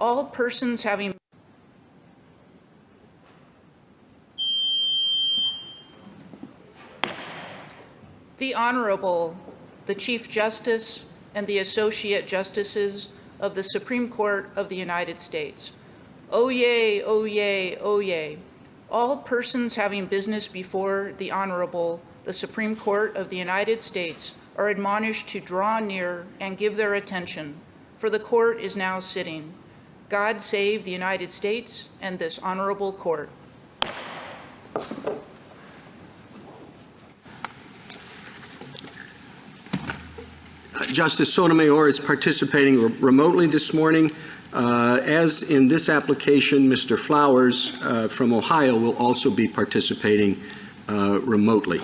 all persons having The Honorable, the Chief Justice and the Associate Justices of the Supreme Court of the United States. Oyez, oyez, oyez. All persons having business before the Honorable, the Supreme Court of the United States, are admonished to draw near and give their attention, for the court is now sitting. God save the United States and this honorable court. Justice Sotomayor is participating remotely this morning. As in this application, Mr. Flowers from Ohio will also be participating remotely.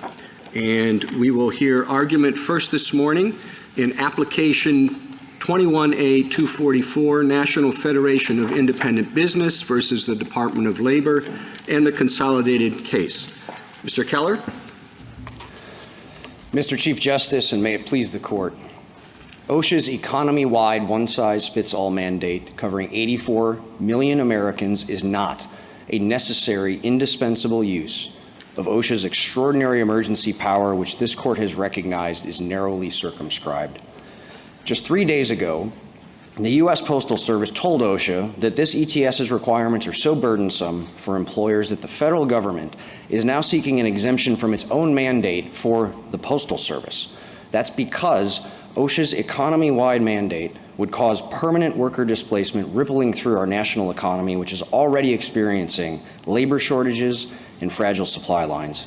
And we will hear argument first this morning in application 21A-244, National Federation of Independent Business versus the Department of Labor, and the consolidated case. Mr. Keller. Mr. Chief Justice, and may it please the court, OSHA's economy-wide one-size-fits-all mandate covering 84 million Americans is not a necessary, indispensable use of OSHA's extraordinary emergency power, which this court has recognized is narrowly circumscribed. Just 3 days ago, the U.S. Postal Service told OSHA that this ETS's requirements are so burdensome for employers that the federal government is now seeking an exemption from its own mandate for the Postal Service. That's because OSHA's economy-wide mandate would cause permanent worker displacement rippling through our national economy, which is already experiencing labor shortages and fragile supply lines.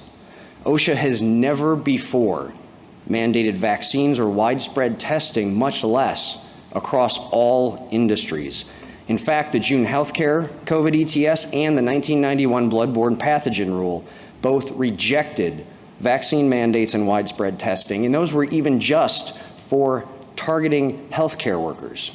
OSHA has never before mandated vaccines or widespread testing, much less across all industries. In fact, the June healthcare COVID ETS and the 1991 bloodborne pathogen rule both rejected vaccine mandates and widespread testing, and those were even just for targeting healthcare workers.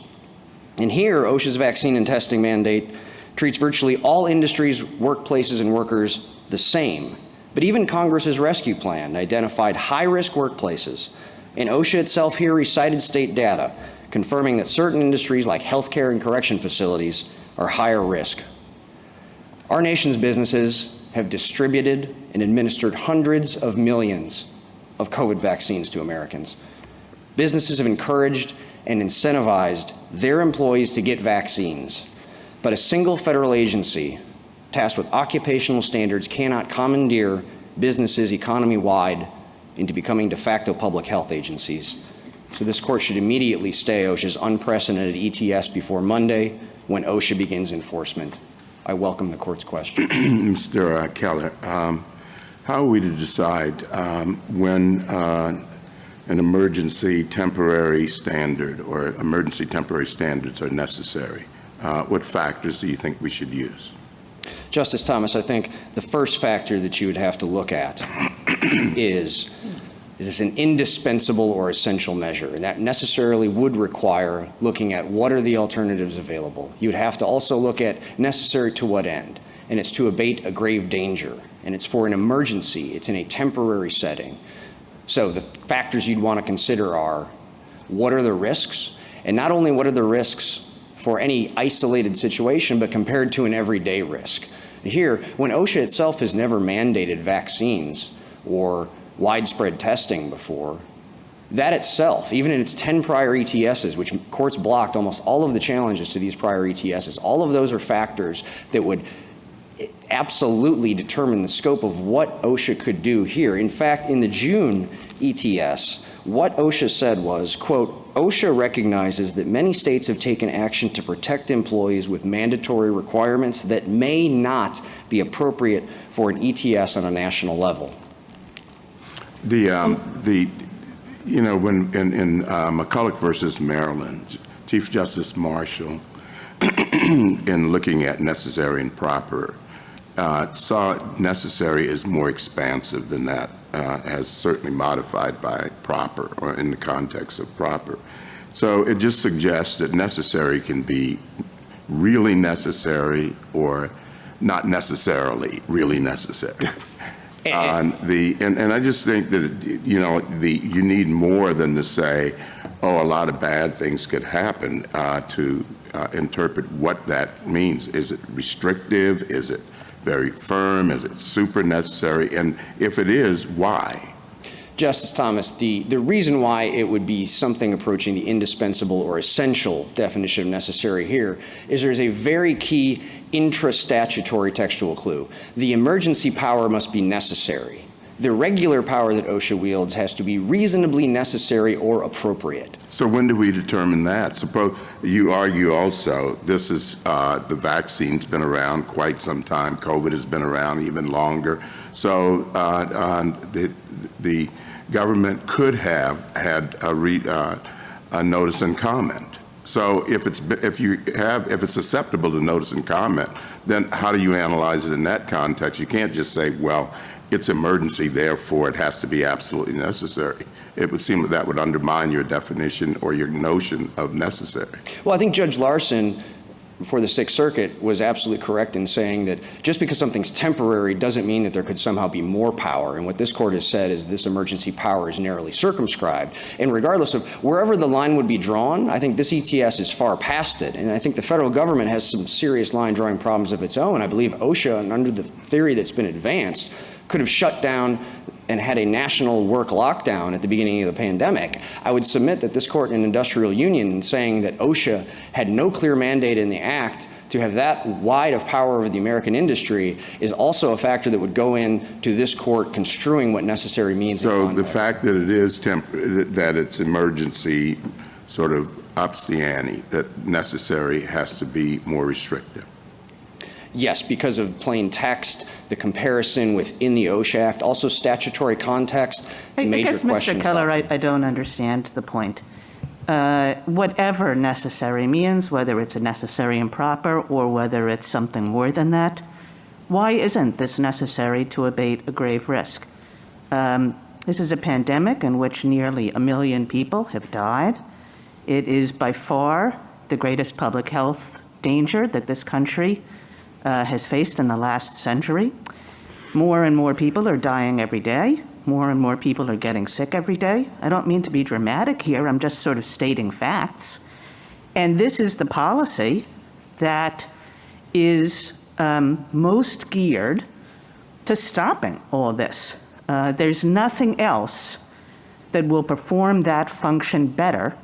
And here, OSHA's vaccine and testing mandate treats virtually all industries, workplaces, and workers the same. But even Congress's rescue plan identified high-risk workplaces, and OSHA itself here recited state data confirming that certain industries like healthcare and correction facilities are higher risk. Our nation's businesses have distributed and administered hundreds of millions of COVID vaccines to Americans. Businesses have encouraged and incentivized their employees to get vaccines, but a single federal agency tasked with occupational standards cannot commandeer businesses economy-wide into becoming de facto public health agencies. So this court should immediately stay OSHA's unprecedented ETS before Monday, when OSHA begins enforcement. I welcome the court's question. Mr. Keller, how are we to decide when an emergency temporary standard or emergency temporary standards are necessary? What factors do you think we should use? Justice Thomas, I think the first factor that you would have to look at is this an indispensable or essential measure? And that necessarily would require looking at what are the alternatives available. You would have to also look at necessary to what end, and it's to abate a grave danger, and it's for an emergency. It's in a temporary setting. So the factors you'd want to consider are, what are the risks? And not only what are the risks for any isolated situation, but compared to an everyday risk. Here, when OSHA itself has never mandated vaccines or widespread testing before, that itself, even in its 10 prior ETSs, which courts blocked almost all of the challenges to these prior ETSs, all of those are factors that would absolutely determine the scope of what OSHA could do here. In fact, in the June ETS, what OSHA said was, quote, OSHA recognizes that many states have taken action to protect employees with mandatory requirements that may not be appropriate for an ETS on a national level. You know, when in McCulloch versus Maryland, Chief Justice Marshall, in looking at necessary and proper, saw necessary as more expansive than that, as certainly modified by proper or in the context of proper. So it just suggests that necessary can be really necessary or not necessarily really necessary. And I just think that, you know, you need more than to say, oh, a lot of bad things could happen to interpret what that means. Is it restrictive? Is it very firm? Is it super necessary? And if it is, why? Justice Thomas, the reason why it would be something approaching the indispensable or essential definition of necessary here is there's a very key intra-statutory textual clue. The emergency power must be necessary. The regular power that OSHA wields has to be reasonably necessary or appropriate. So when do we determine that? Suppose you argue also this is the vaccine's been around quite some time. COVID has been around even longer. So the government could have had a notice and comment. So if it's susceptible to notice and comment, then how do you analyze it in that context? You can't just say, well, it's emergency, therefore it has to be absolutely necessary. It would seem that would undermine your definition or your notion of necessary. Well, I think Judge Larson, before the Sixth Circuit, was absolutely correct in saying that just because something's temporary doesn't mean that there could somehow be more power. And what this court has said is this emergency power is narrowly circumscribed. And regardless of wherever the line would be drawn, I think this ETS is far past it. And I think the federal government has some serious line drawing problems of its own. I believe OSHA, and under the theory that's been advanced, could have shut down and had a national work lockdown at the beginning of the pandemic. I would submit that this court in Industrial Union, saying that OSHA had no clear mandate in the act to have that wide of power over the American industry, is also a factor that would go into this court construing what necessary means. So the fact that it is that it's emergency sort of ups the ante, that necessary has to be more restrictive. Yes, because of plain text, the comparison within the OSHA Act, also statutory context, major guess, questions. Mr. Keller, I don't understand the point. Whatever necessary means, whether it's a necessary and proper or whether it's something more than that, why isn't this necessary to abate a grave risk? This is a pandemic in which nearly 1 million people have died. It is by far the greatest public health danger that this country has faced in the last century. More and more people are dying every day. More and more people are getting sick every day. I don't mean to be dramatic here. I'm just sort of stating facts. And this is the policy that is most geared to stopping all this. There's nothing else that will perform that function better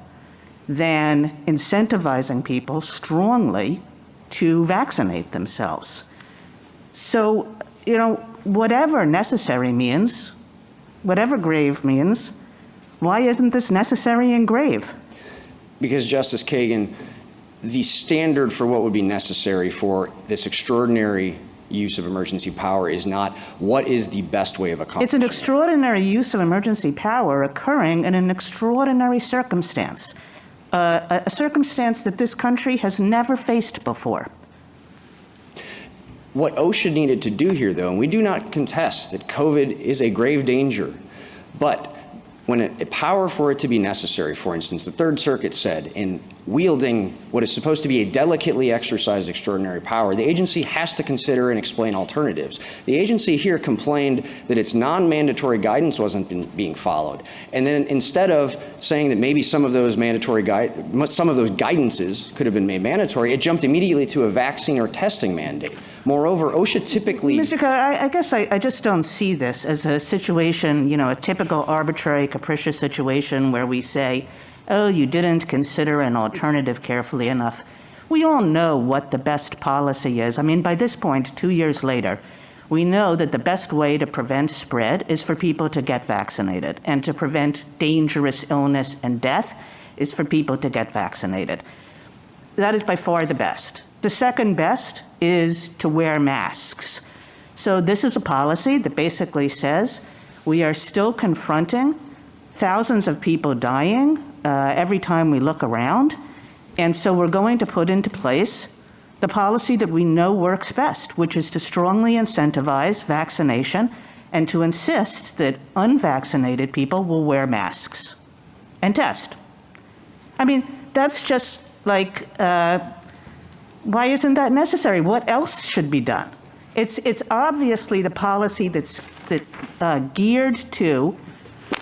than incentivizing people strongly to vaccinate themselves. So, whatever necessary means, whatever grave means, why isn't this necessary and grave? Because, Justice Kagan, the standard for what would be necessary for this extraordinary use of emergency power is not what is the best way of accomplishing It's an extraordinary use of emergency power occurring in an extraordinary circumstance. A circumstance that this country has never faced before. What OSHA needed to do here, though, and we do not contest that COVID is a grave danger, but when a power for it to be necessary, for instance, the Third Circuit said in wielding what is supposed to be a delicately exercised extraordinary power, the agency has to consider and explain alternatives. The agency here complained that its non-mandatory guidance wasn't being followed. And then instead of saying that maybe some of those guidances could have been made mandatory, it jumped immediately to a vaccine or testing mandate. Moreover, OSHA typically— Mr. Keller, I guess I just don't see this as a situation, a typical arbitrary, capricious situation where we say, oh, you didn't consider an alternative carefully enough. We all know what the best policy is. I mean, by this point, 2 years later, we know that the best way to prevent spread is for people to get vaccinated, and to prevent dangerous illness and death is for people to get vaccinated. That is by far the best. The second best is to wear masks. So this is a policy that basically says we are still confronting thousands of people dying every time we look around. And so we're going to put into place the policy that we know works best, which is to strongly incentivize vaccination and to insist that unvaccinated people will wear masks and test. I mean, that's just like, why isn't that necessary? What else should be done? It's obviously the policy that's geared to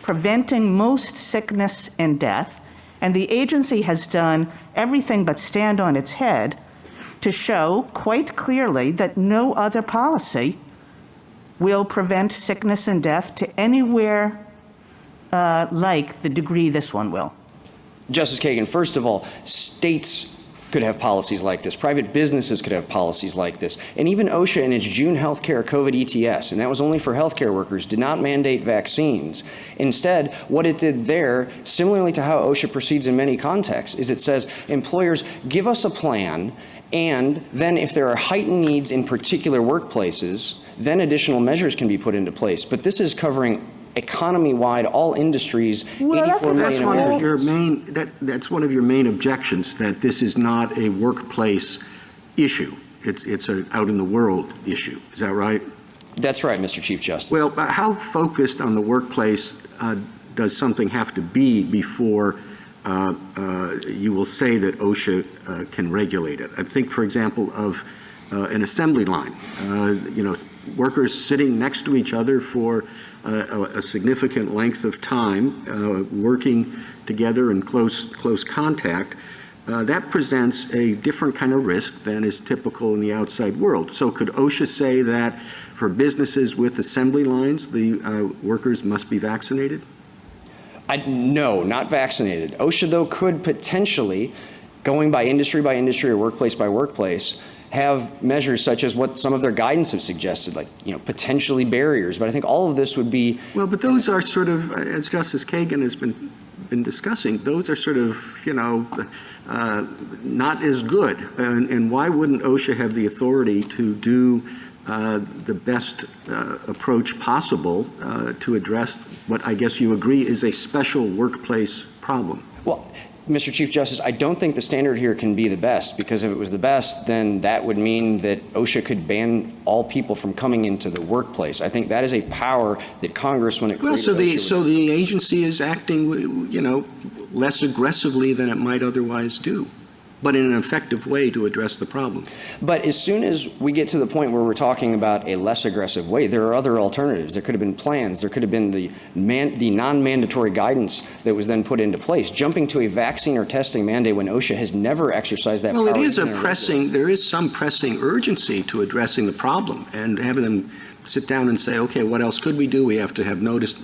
preventing most sickness and death And the agency has done everything but stand on its head to show quite clearly that no other policy will prevent sickness and death to anywhere like the degree this one will. Justice Kagan, first of all, states could have policies like this. Private businesses could have policies like this. And even OSHA in its June healthcare COVID ETS, and that was only for healthcare workers, did not mandate vaccines. Instead, what it did there, similarly to how OSHA proceeds in many contexts, is it says, employers, give us a plan, and then if there are heightened needs in particular workplaces, then additional measures can be put into place. But this is covering economy-wide, all industries, Well, 84 that's million That's one of Americans. your that's one of your main objections, that this is not a workplace issue. It's a out in the world issue. Is that right? That's right, Mr. Chief Justice. Well, how focused on the workplace does something have to be before you will say that OSHA can regulate it? I think, for example, of an assembly line. Workers sitting next to each other for a significant length of time, working together in close contact. That presents a different kind of risk than is typical in the outside world. So could OSHA say that for businesses with assembly lines, the workers must be vaccinated? No, not vaccinated. OSHA, though, could potentially, going by industry or workplace by workplace, have measures such as what some of their guidance have suggested, like, potentially barriers. But I think all of this would be... Well, but those are sort of, as Justice Kagan has been discussing, those are sort of, not as good. And why wouldn't OSHA have the authority to do the best approach possible to address what I guess you agree is a special workplace problem? Well, Mr. Chief Justice, I don't think the standard here can be the best, because if it was the best, then that would mean that OSHA could ban all people from coming into the workplace. I think that is a power that Congress, when it created OSHA, So the agency is acting, less aggressively than it might otherwise do, but in an effective way to address the problem. But as soon as we get to the point where we're talking about a less aggressive way, there are other alternatives. There could have been plans. There could have been the non-mandatory guidance that was then put into place. Jumping to a vaccine or testing mandate when OSHA has never exercised that power. Well, there is some pressing urgency to addressing the problem, and having them sit down and say, okay, what else could we do? We have to have notice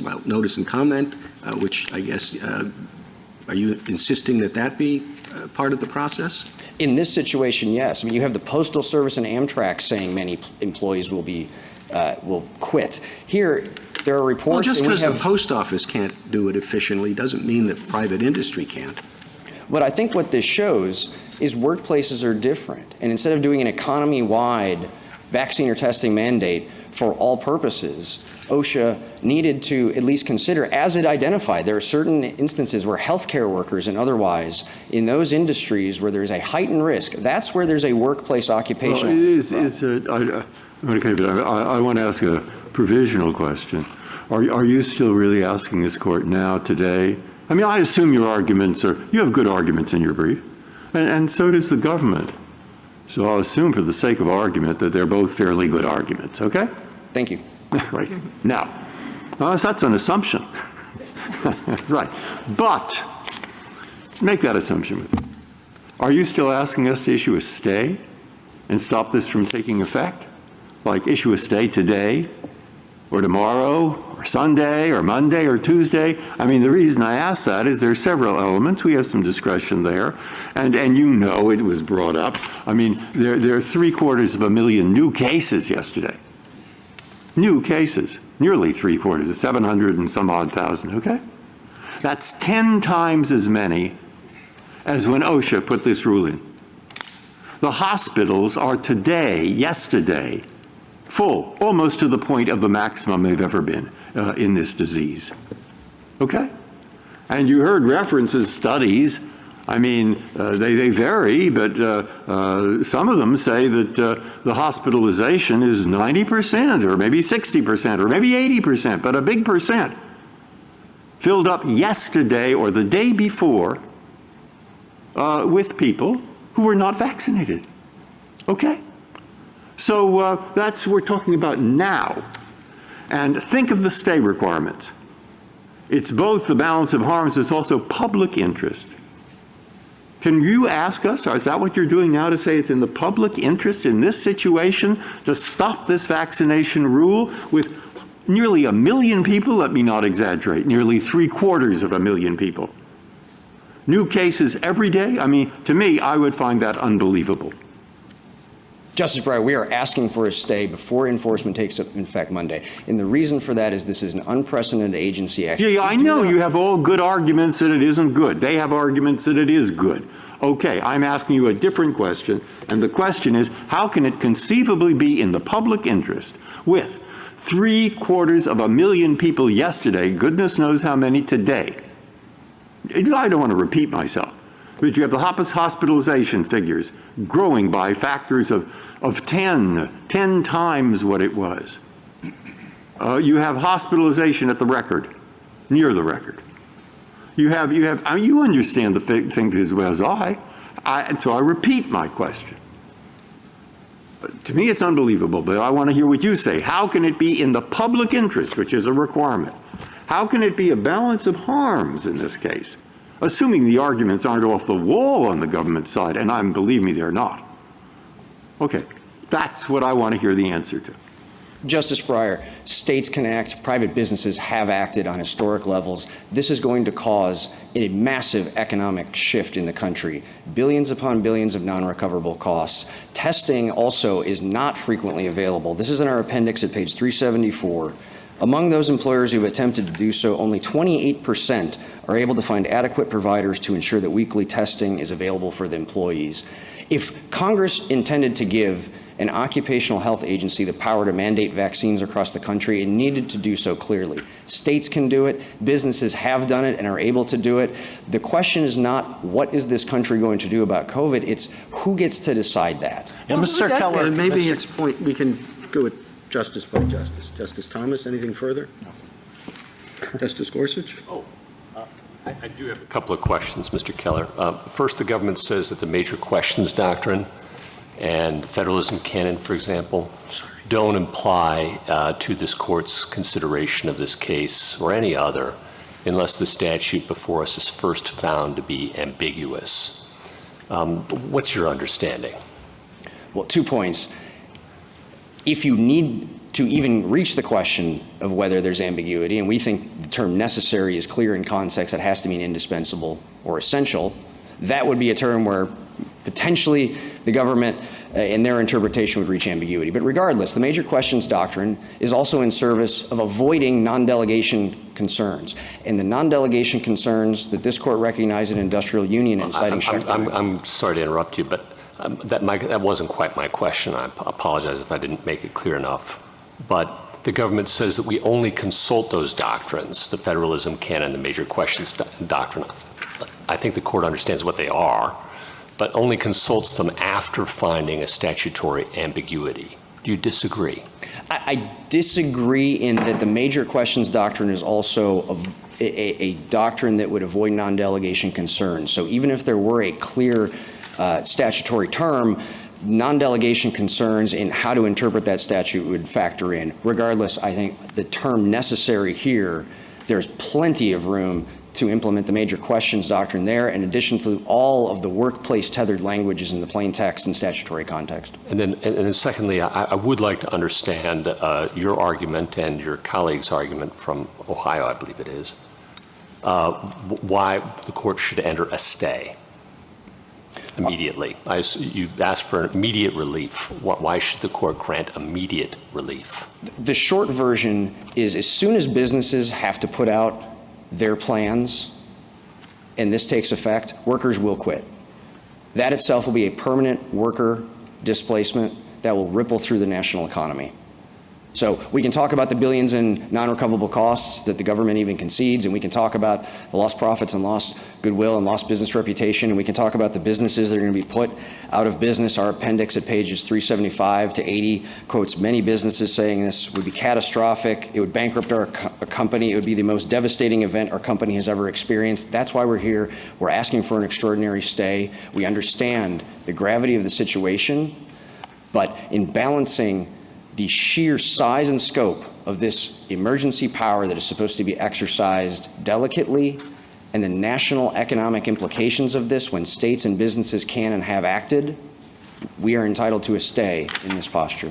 and comment, which I guess, are you insisting that be part of the process? In this situation, yes. I mean, you have the Postal Service and Amtrak saying many employees will quit. Here, there are reports. Well, just because the post office can't do it efficiently doesn't mean that private industry can't. But I think what this shows is workplaces are different. And instead of doing an economy-wide vaccine or testing mandate for all purposes, OSHA needed to at least consider, as it identified, there are certain instances where healthcare workers and otherwise, in those industries where there's a heightened risk, that's where there's a workplace occupational. I want to ask a provisional question. Are you still really asking this court now, today? I mean, I assume you have good arguments in your brief, and so does the government. So I'll assume for the sake of argument that they're both fairly good arguments, okay? Thank you. Right. Now, that's an assumption. Right. But make that assumption with me. Are you still asking us to issue a stay and stop this from taking effect? Like issue a stay today or tomorrow or Sunday or Monday or Tuesday? I mean, the reason I ask that is there are several elements. We have some discretion there. And it was brought up. I mean, there are 750,000 new cases yesterday. New cases, nearly 750, 700 and some odd thousand, okay? That's 10 times as many as when OSHA put this rule in. The hospitals are yesterday, full, almost to the point of the maximum they've ever been in this disease, okay? And you heard references, studies. I mean, they vary, but some of them say that the hospitalization is 90% or maybe 60% or maybe 80%, but a big percent filled up yesterday or the day before with people who were not vaccinated. Okay? So that's what we're talking about now. And think of the stay requirements. It's both the balance of harms, it's also public interest. Can you ask us, or is that what you're doing now, to say it's in the public interest in this situation to stop this vaccination rule with nearly 1 million people? Let me not exaggerate, nearly 750,000 people. New cases every day? I mean, to me, I would find that unbelievable. Justice Breyer, we are asking for a stay before enforcement takes effect Monday. And the reason for that is this is an unprecedented agency action. Yeah, I know you have all good arguments that it isn't good. They have arguments that it is good. Okay, I'm asking you a different question. And the question is, how can it conceivably be in the public interest with 750,000 people yesterday, goodness knows how many today? I don't want to repeat myself, but you have the hospitalization figures growing by factors of 10 times what it was. You have hospitalization at the record, near the record. You understand the thing as well as so I repeat my question. To me, it's unbelievable, but I want to hear what you say. How can it be in the public interest, which is a requirement? How can it be a balance of harms in this case, assuming the arguments aren't off the wall on the government side, and believe me, they're not. Okay, that's what I want to hear the answer to. Justice Breyer, states can act, private businesses have acted on historic levels. This is going to cause a massive economic shift in the country, billions upon billions of non-recoverable costs. Testing also is not frequently available. This is in our appendix at page 374. Among those employers who have attempted to do so, only 28% are able to find adequate providers to ensure that weekly testing is available for the employees. If Congress intended to give an occupational health agency the power to mandate vaccines across the country, it needed to do so clearly. States can do it. Businesses have done it and are able to do it. The question is not what is this country going to do about COVID, it's who gets to decide that. Well, Mr. Keller, maybe it's point, we can go with justice by justice. Justice Thomas, anything further? Justice Gorsuch? I do have a couple of questions, Mr. Keller. First, the government says that the major questions doctrine and federalism canon, for example, don't apply to this court's consideration of this case or any other unless the statute before us is first found to be ambiguous. What's your understanding? Well, 2 points. If you need to even reach the question of whether there's ambiguity, and we think the term necessary is clear in context, it has to mean indispensable or essential, that would be a term where potentially the government in their interpretation would reach ambiguity. But regardless, the major questions doctrine is also in service of avoiding non-delegation concerns. And the non-delegation concerns that this court recognized in Industrial Union and citing I'm sorry to interrupt you, but that wasn't quite my question. I apologize if I didn't make it clear enough. But the government says that we only consult those doctrines, the federalism canon, the major questions doctrine. I think the court understands what they are, but only consults them after finding a statutory ambiguity. Do you disagree? I disagree in that the major questions doctrine is also a doctrine that would avoid non-delegation concerns. So even if there were a clear statutory term, non-delegation concerns in how to interpret that statute would factor in. Regardless, I think the term necessary here, there's plenty of room to implement the major questions doctrine there, in addition to all of the workplace tethered languages in the plain text and statutory context. And then secondly, I would like to understand your argument and your colleague's argument from Ohio, I believe it is, why the court should enter a stay immediately. You asked for immediate relief. Why should the court grant immediate relief? The short version is as soon as businesses have to put out their plans and this takes effect, workers will quit. That itself will be a permanent worker displacement that will ripple through the national economy. So we can talk about the billions in non-recoverable costs that the government even concedes, and we can talk about the lost profits and lost goodwill and lost business reputation, and we can talk about the businesses that are going to be put out of business. Our appendix at pages 375 to 80 quotes many businesses saying this would be catastrophic. It would bankrupt our company. It would be the most devastating event our company has ever experienced. That's why we're here. We're asking for an extraordinary stay. We understand the gravity of the situation, but in balancing the sheer size and scope of this emergency power that is supposed to be exercised delicately and the national economic implications of this when states and businesses can and have acted, we are entitled to a stay in this posture.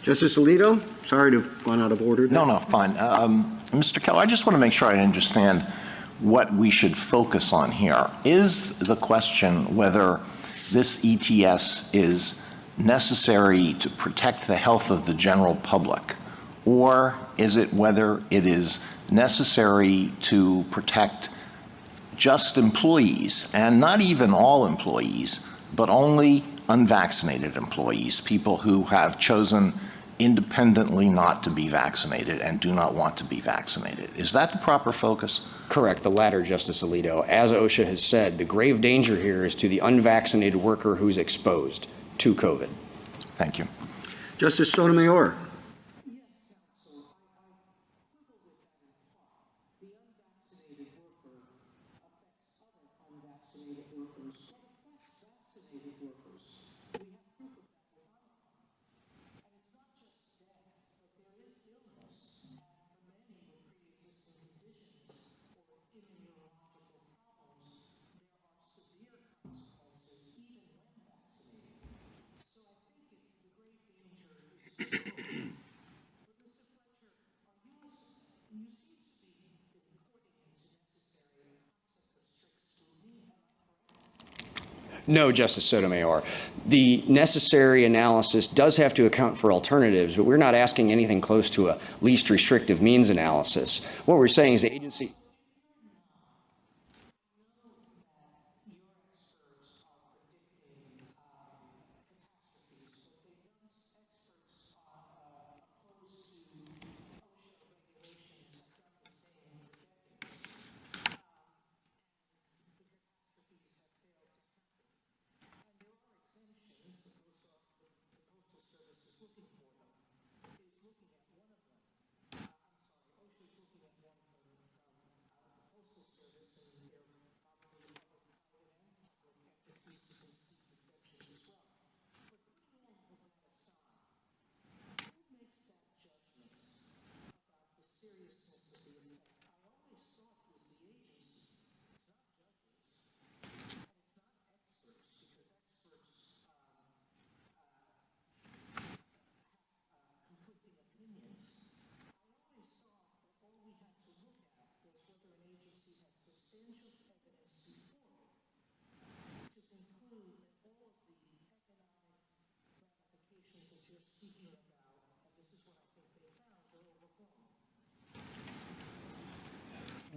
Justice Alito, sorry to have gone out of order. No, fine. Mr. Keller, I just want to make sure I understand what we should focus on here. Is the question whether this ETS is necessary to protect the health of the general public, or is it whether it is necessary to protect just employees, and not even all employees, but only unvaccinated employees, people who have chosen independently not to be vaccinated and do not want to be vaccinated? Is that the proper focus? Correct, the latter, Justice Alito. As OSHA has said, the grave danger here is to the unvaccinated worker who's exposed to COVID. Thank you. Justice Sotomayor. No, Justice Sotomayor. The necessary analysis does have to account for alternatives, but we're not asking anything close to a least restrictive means analysis. What we're saying is the agency...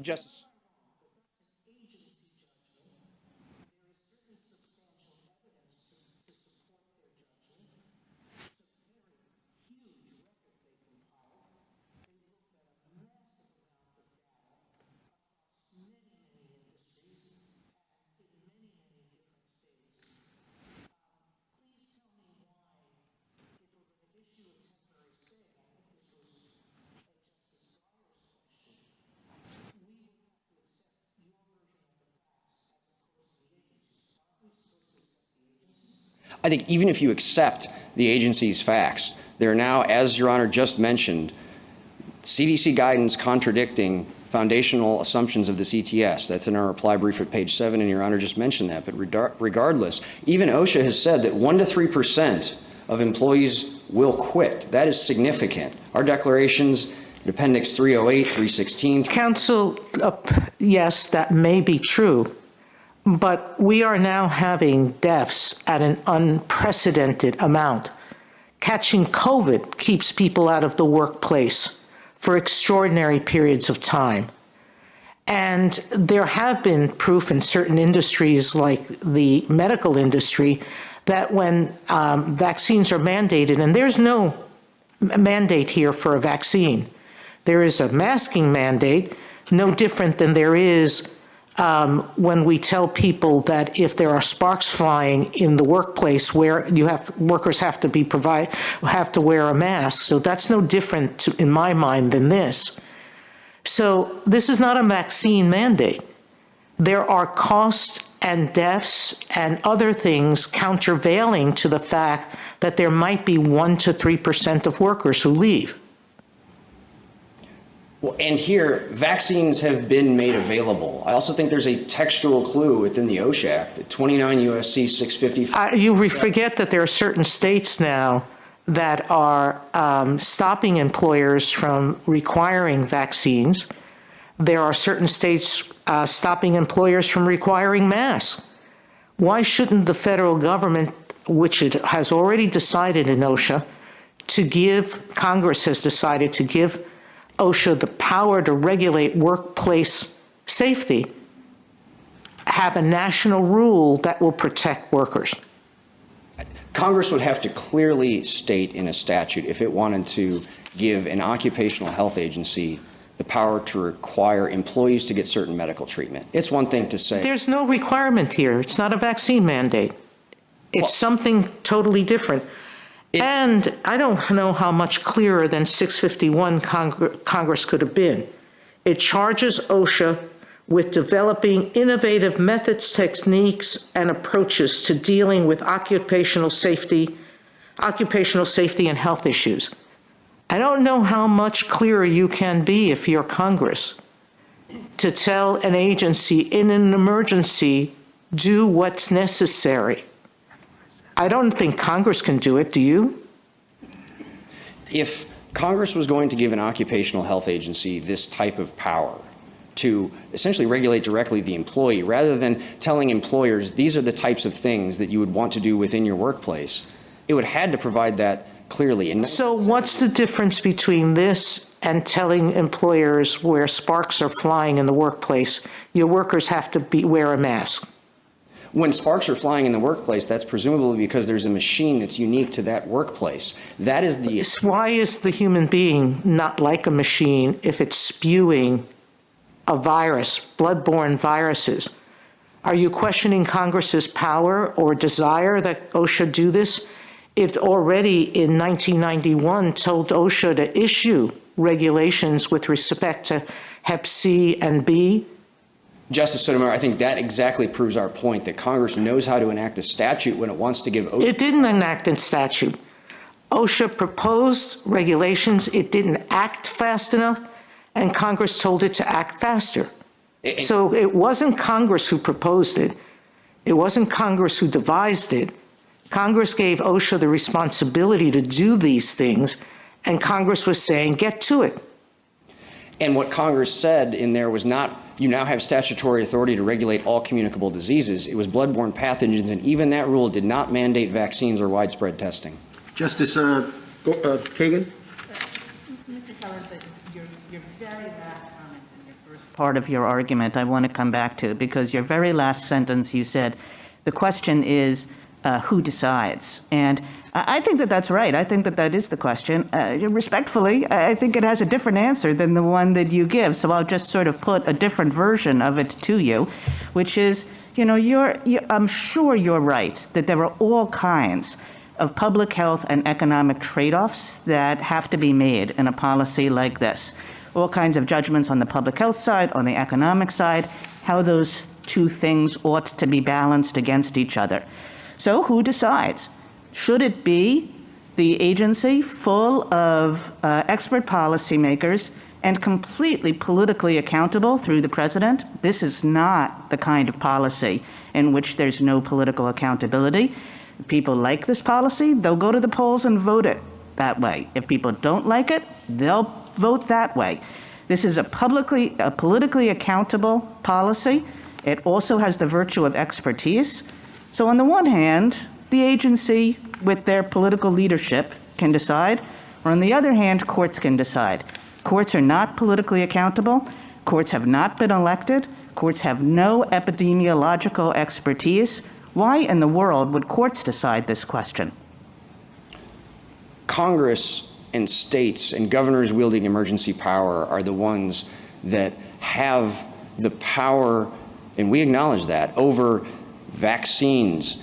Justice. I think even if you accept the agency's facts, there are now, as Your Honor just mentioned, CDC guidance contradicting foundational assumptions of this ETS. That's in our reply brief at page 7, and Your Honor just mentioned that. But regardless, even OSHA has said that 1 to 3% of employees will quit. That is significant. Our declarations in Appendix 308, 316. Counsel, yes, that may be true. But we are now having deaths at an unprecedented amount. Catching COVID keeps people out of the workplace for extraordinary periods of time. And there have been proof in certain industries like the medical industry that when vaccines are mandated, and there's no mandate here for a vaccine, there is a masking mandate, no different than there is when we tell people that if there are sparks flying in the workplace where workers have to wear a mask. So that's no different in my mind than this. So this is not a vaccine mandate. There are costs and deaths and other things countervailing to the fact that there might be 1 to 3% of workers who leave. Well, and here, vaccines have been made available. I also think there's a textual clue within the OSHA Act, 29 U.S.C. 650. You forget that there are certain states now that are stopping employers from requiring vaccines. There are certain states stopping employers from requiring masks. Why shouldn't the federal government, which it has already decided in OSHA, Congress has decided to give OSHA the power to regulate workplace safety, have a national rule that will protect workers? Congress would have to clearly state in a statute if it wanted to give an occupational health agency the power to require employees to get certain medical treatment. It's one thing to say. There's no requirement here. It's not a vaccine mandate. It's something totally different. And I don't know how much clearer than 651 Congress could have been. It charges OSHA with developing innovative methods, techniques, and approaches to dealing with occupational safety and health issues. I don't know how much clearer you can be if you're Congress to tell an agency in an emergency, do what's necessary. I don't think Congress can do it, do you? If Congress was going to give an occupational health agency this type of power to essentially regulate directly the employee, rather than telling employers these are the types of things that you would want to do within your workplace, it would have had to provide that clearly. And so what's the difference between this and telling employers where sparks are flying in the workplace, your workers have to wear a mask? When sparks are flying in the workplace, that's presumably because there's a machine that's unique to that workplace. That is the... Why is the human being not like a machine if it's spewing a virus, bloodborne viruses? Are you questioning Congress's power or desire that OSHA do this? It already in 1991 told OSHA to issue regulations with respect to Hep C and B. Justice Sotomayor, I think that exactly proves our point, that Congress knows how to enact a statute when it wants to give OSHA... It didn't enact a statute. OSHA proposed regulations. It didn't act fast enough, and Congress told it to act faster. So it wasn't Congress who proposed it. It wasn't Congress who devised it. Congress gave OSHA the responsibility to do these things, and Congress was saying, get to it. And what Congress said in there was not, you now have statutory authority to regulate all communicable diseases. It was bloodborne pathogens, and even that rule did not mandate vaccines or widespread testing. Justice Kagan? Mr. Keller, your very last comment in your first part of your argument I want to come back to, because your very last sentence you said, the question is who decides? And I think that that's right. I think that that is the question. Respectfully, I think it has a different answer than the one that you give. So I'll just sort of put a different version of it to you, which is, I'm sure you're right that there are all kinds of public health and economic trade-offs that have to be made in a policy like this. All kinds of judgments on the public health side, on the economic side, how those two things ought to be balanced against each other. So who decides? Should it be the agency full of expert policymakers and completely politically accountable through the president? This is not the kind of policy in which there's no political accountability. If people like this policy, they'll go to the polls and vote it that way. If people don't like it, they'll vote that way. This is a politically accountable policy. It also has the virtue of expertise. So on the one hand, the agency with their political leadership can decide, or on the other hand, courts can decide. Courts are not politically accountable. Courts have not been elected. Courts have no epidemiological expertise. Why in the world would courts decide this question? Congress and states and governors wielding emergency power are the ones that have the power, and we acknowledge that, over vaccines.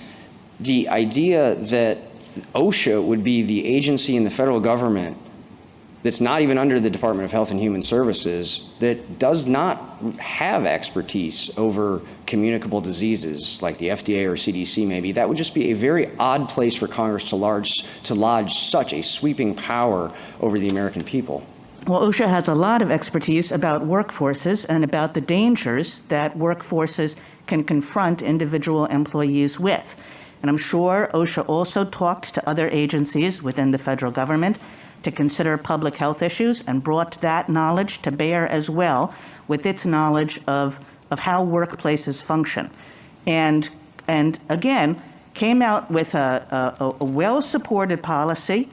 The idea that OSHA would be the agency in the federal government that's not even under the Department of Health and Human Services, that does not have expertise over communicable diseases like the FDA or CDC maybe, that would just be a very odd place for Congress to lodge such a sweeping power over the American people. Well, OSHA has a lot of expertise about workforces and about the dangers that workforces can confront individual employees with. And I'm sure OSHA also talked to other agencies within the federal government to consider public health issues and brought that knowledge to bear as well with its knowledge of how workplaces function. And again, came out with a well-supported policy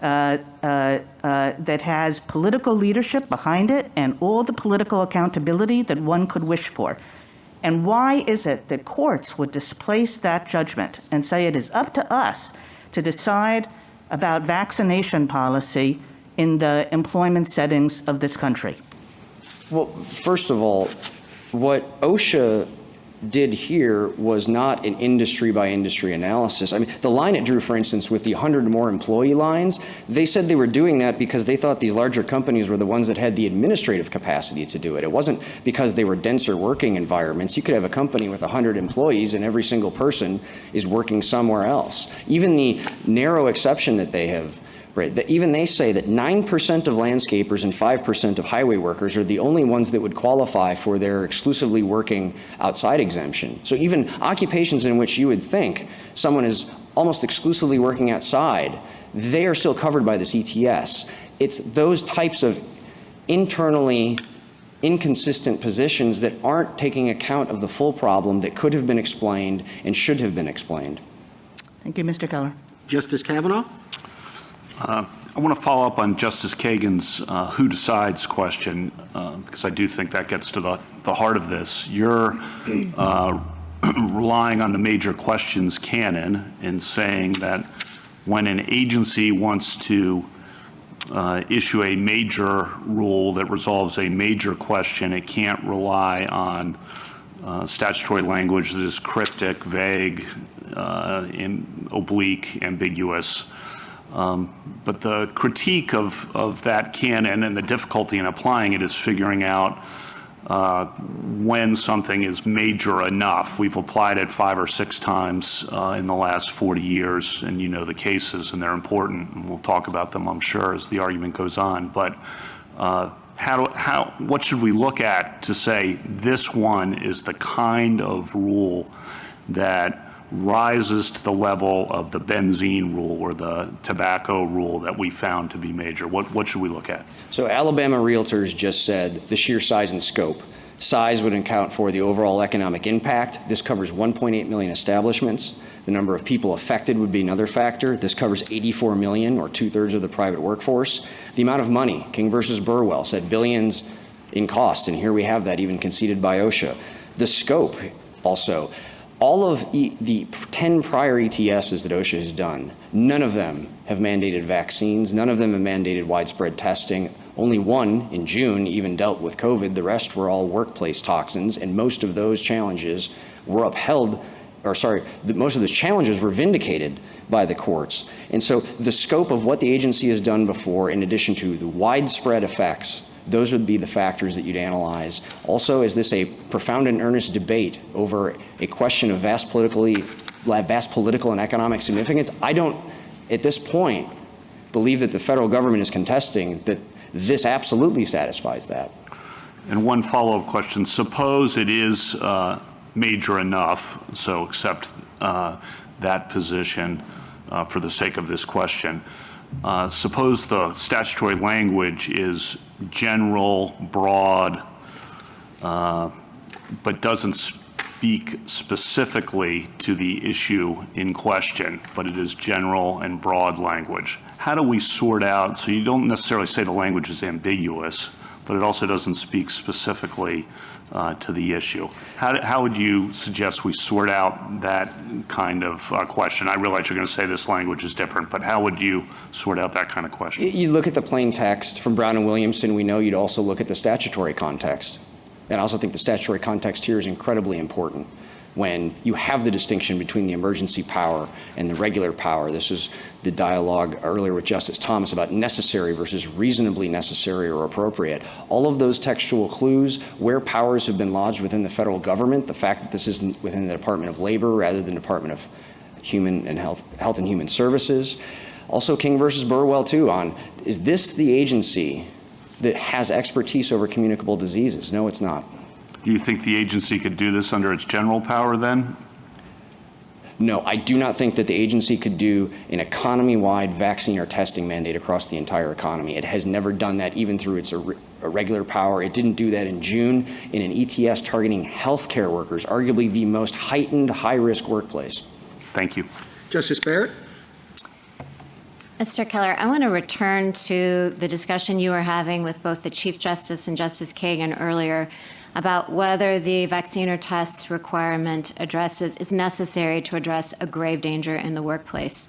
that has political leadership behind it and all the political accountability that one could wish for. And why is it that courts would displace that judgment and say it is up to us to decide about vaccination policy in the employment settings of this country? Well, first of all, what OSHA did here was not an industry by industry analysis. I mean, the line it drew, for instance, with the 100 more employee lines, they said they were doing that because they thought these larger companies were the ones that had the administrative capacity to do it. It wasn't because they were denser working environments. You could have a company with 100 employees and every single person is working somewhere else. Even the narrow exception that they have, right, even they say that 9% of landscapers and 5% of highway workers are the only ones that would qualify for their exclusively working outside exemption. So even occupations in which you would think someone is almost exclusively working outside, they are still covered by this ETS. It's those types of internally inconsistent positions that aren't taking account of the full problem that could have been explained and should have been explained. Thank you, Mr. Keller. Justice Kavanaugh? I want to follow up on Justice Kagan's who decides question, because I do think that gets to the heart of this. You're relying on the major questions canon in saying that when an agency wants to issue a major rule that resolves a major question, it can't rely on statutory language that is cryptic, vague, oblique, ambiguous. But the critique of that canon and the difficulty in applying it is figuring out when something is major enough. We've applied it 5 or 6 times in the last 40 years, and you know the cases, and they're important, and we'll talk about them, I'm sure, as the argument goes on. But what should we look at to say this one is the kind of rule that rises to the level of the benzene rule or the tobacco rule that we found to be major? What should we look at? So Alabama Realtors just said the sheer size and scope. Size would account for the overall economic impact. This covers 1.8 million establishments. The number of people affected would be another factor. This covers 84 million, or 2/3 of the private workforce. The amount of money, King versus Burwell said billions in cost, and here we have that even conceded by OSHA. The scope also. All of the 10 prior ETSs that OSHA has done, none of them have mandated vaccines. None of them have mandated widespread testing. Only one in June even dealt with COVID. The rest were all workplace toxins, and most of those challenges were most of those challenges were vindicated by the courts. And so the scope of what the agency has done before, in addition to the widespread effects, those would be the factors that you'd analyze. Also, is this a profound and earnest debate over a question of vast political and economic significance? I don't, at this point, believe that the federal government is contesting that this absolutely satisfies that. And one follow-up question. Suppose it is major enough, so accept that position for the sake of this question. Suppose the statutory language is general, broad, but doesn't speak specifically to the issue in question, but it is general and broad language. How do we sort out, so you don't necessarily say the language is ambiguous, but it also doesn't speak specifically to the issue. How would you suggest we sort out that kind of question? I realize you're going to say this language is different, but how would you sort out that kind of question? You look at the plain text from Brown and Williamson. We know you'd also look at the statutory context. And I also think the statutory context here is incredibly important when you have the distinction between the emergency power and the regular power. This is the dialogue earlier with Justice Thomas about necessary versus reasonably necessary or appropriate. All of those textual clues, where powers have been lodged within the federal government, the fact that this is within the Department of Labor rather than Department of Health and Human Services. Also King versus Burwell too on, is this the agency that has expertise over communicable diseases. No, it's not. Do you think the agency could do this under its general power then? No, I do not think that the agency could do an economy-wide vaccine or testing mandate across the entire economy. It has never done that, even through its regular power. It didn't do that in June in an ETS targeting healthcare workers, arguably the most heightened, high-risk workplace. Thank you. Justice Barrett? Mr. Keller, I want to return to the discussion you were having with both the Chief Justice and Justice Kagan earlier about whether the vaccine or test requirement is necessary to address a grave danger in the workplace.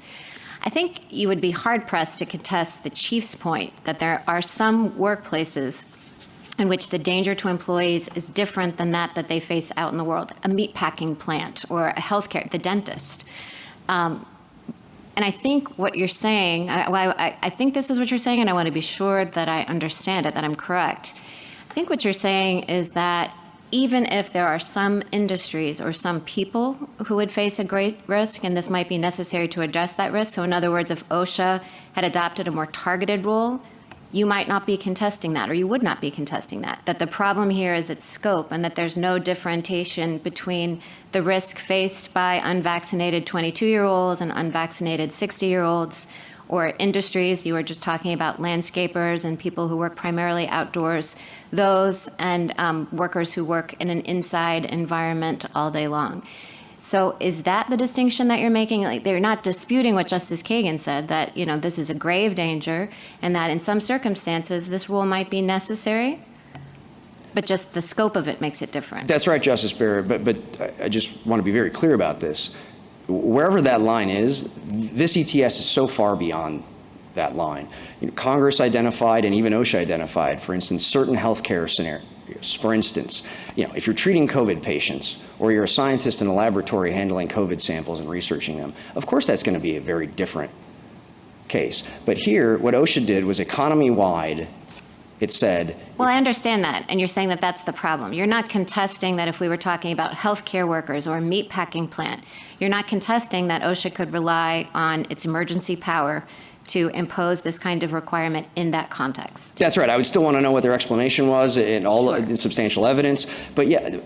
I think you would be hard-pressed to contest the Chief's point that there are some workplaces in which the danger to employees is different than that they face out in the world, a meatpacking plant or a healthcare, the dentist. And I think what you're saying, I think this is what you're saying, and I want to be sure that I understand it, that I'm correct. I think what you're saying is that even if there are some industries or some people who would face a great risk, and this might be necessary to address that risk, so in other words, if OSHA had adopted a more targeted rule, you might not be contesting that, or you would not be contesting that the problem here is its scope, and that there's no differentiation between the risk faced by unvaccinated 22-year-olds and unvaccinated 60-year-olds, or industries, you were just talking about landscapers and people who work primarily outdoors, those and workers who work in an inside environment all day long. So is that the distinction that you're making? Like, they're not disputing what Justice Kagan said, that, this is a grave danger and that in some circumstances this rule might be necessary, but just the scope of it makes it different. That's right, Justice Barrett, but I just want to be very clear about this. Wherever that line is, this ETS is so far beyond that line. Congress identified, and even OSHA identified, for instance, certain healthcare scenarios. For instance, if you're treating COVID patients, or you're a scientist in a laboratory handling COVID samples and researching them, of course that's going to be a very different case. But here, what OSHA did was economy-wide. It said... Well, I understand that, and you're saying that that's the problem. You're not contesting that if we were talking about healthcare workers or a meatpacking plant, you're not contesting that OSHA could rely on its emergency power to impose this kind of requirement in that context. That's right. I would still want to know what their explanation was and all the substantial evidence. But yeah,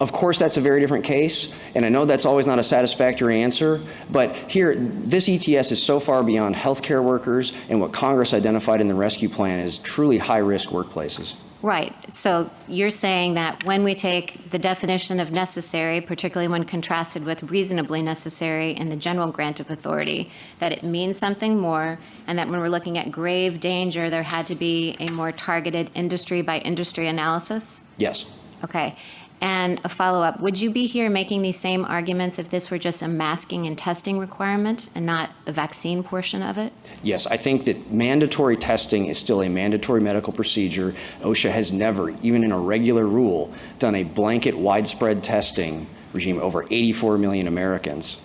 of course, that's a very different case, and I know that's always not a satisfactory answer, but here, this ETS is so far beyond healthcare workers and what Congress identified in the rescue plan as truly high-risk workplaces. Right. So you're saying that when we take the definition of necessary, particularly when contrasted with reasonably necessary in the general grant of authority, that it means something more, and that when we're looking at grave danger, there had to be a more targeted industry-by-industry analysis? Yes. Okay. And a follow-up, would you be here making these same arguments if this were just a masking and testing requirement and not the vaccine portion of it? Yes, I think that mandatory testing is still a mandatory medical procedure. OSHA has never, even in a regular rule, done a blanket widespread testing regime over 84 million Americans.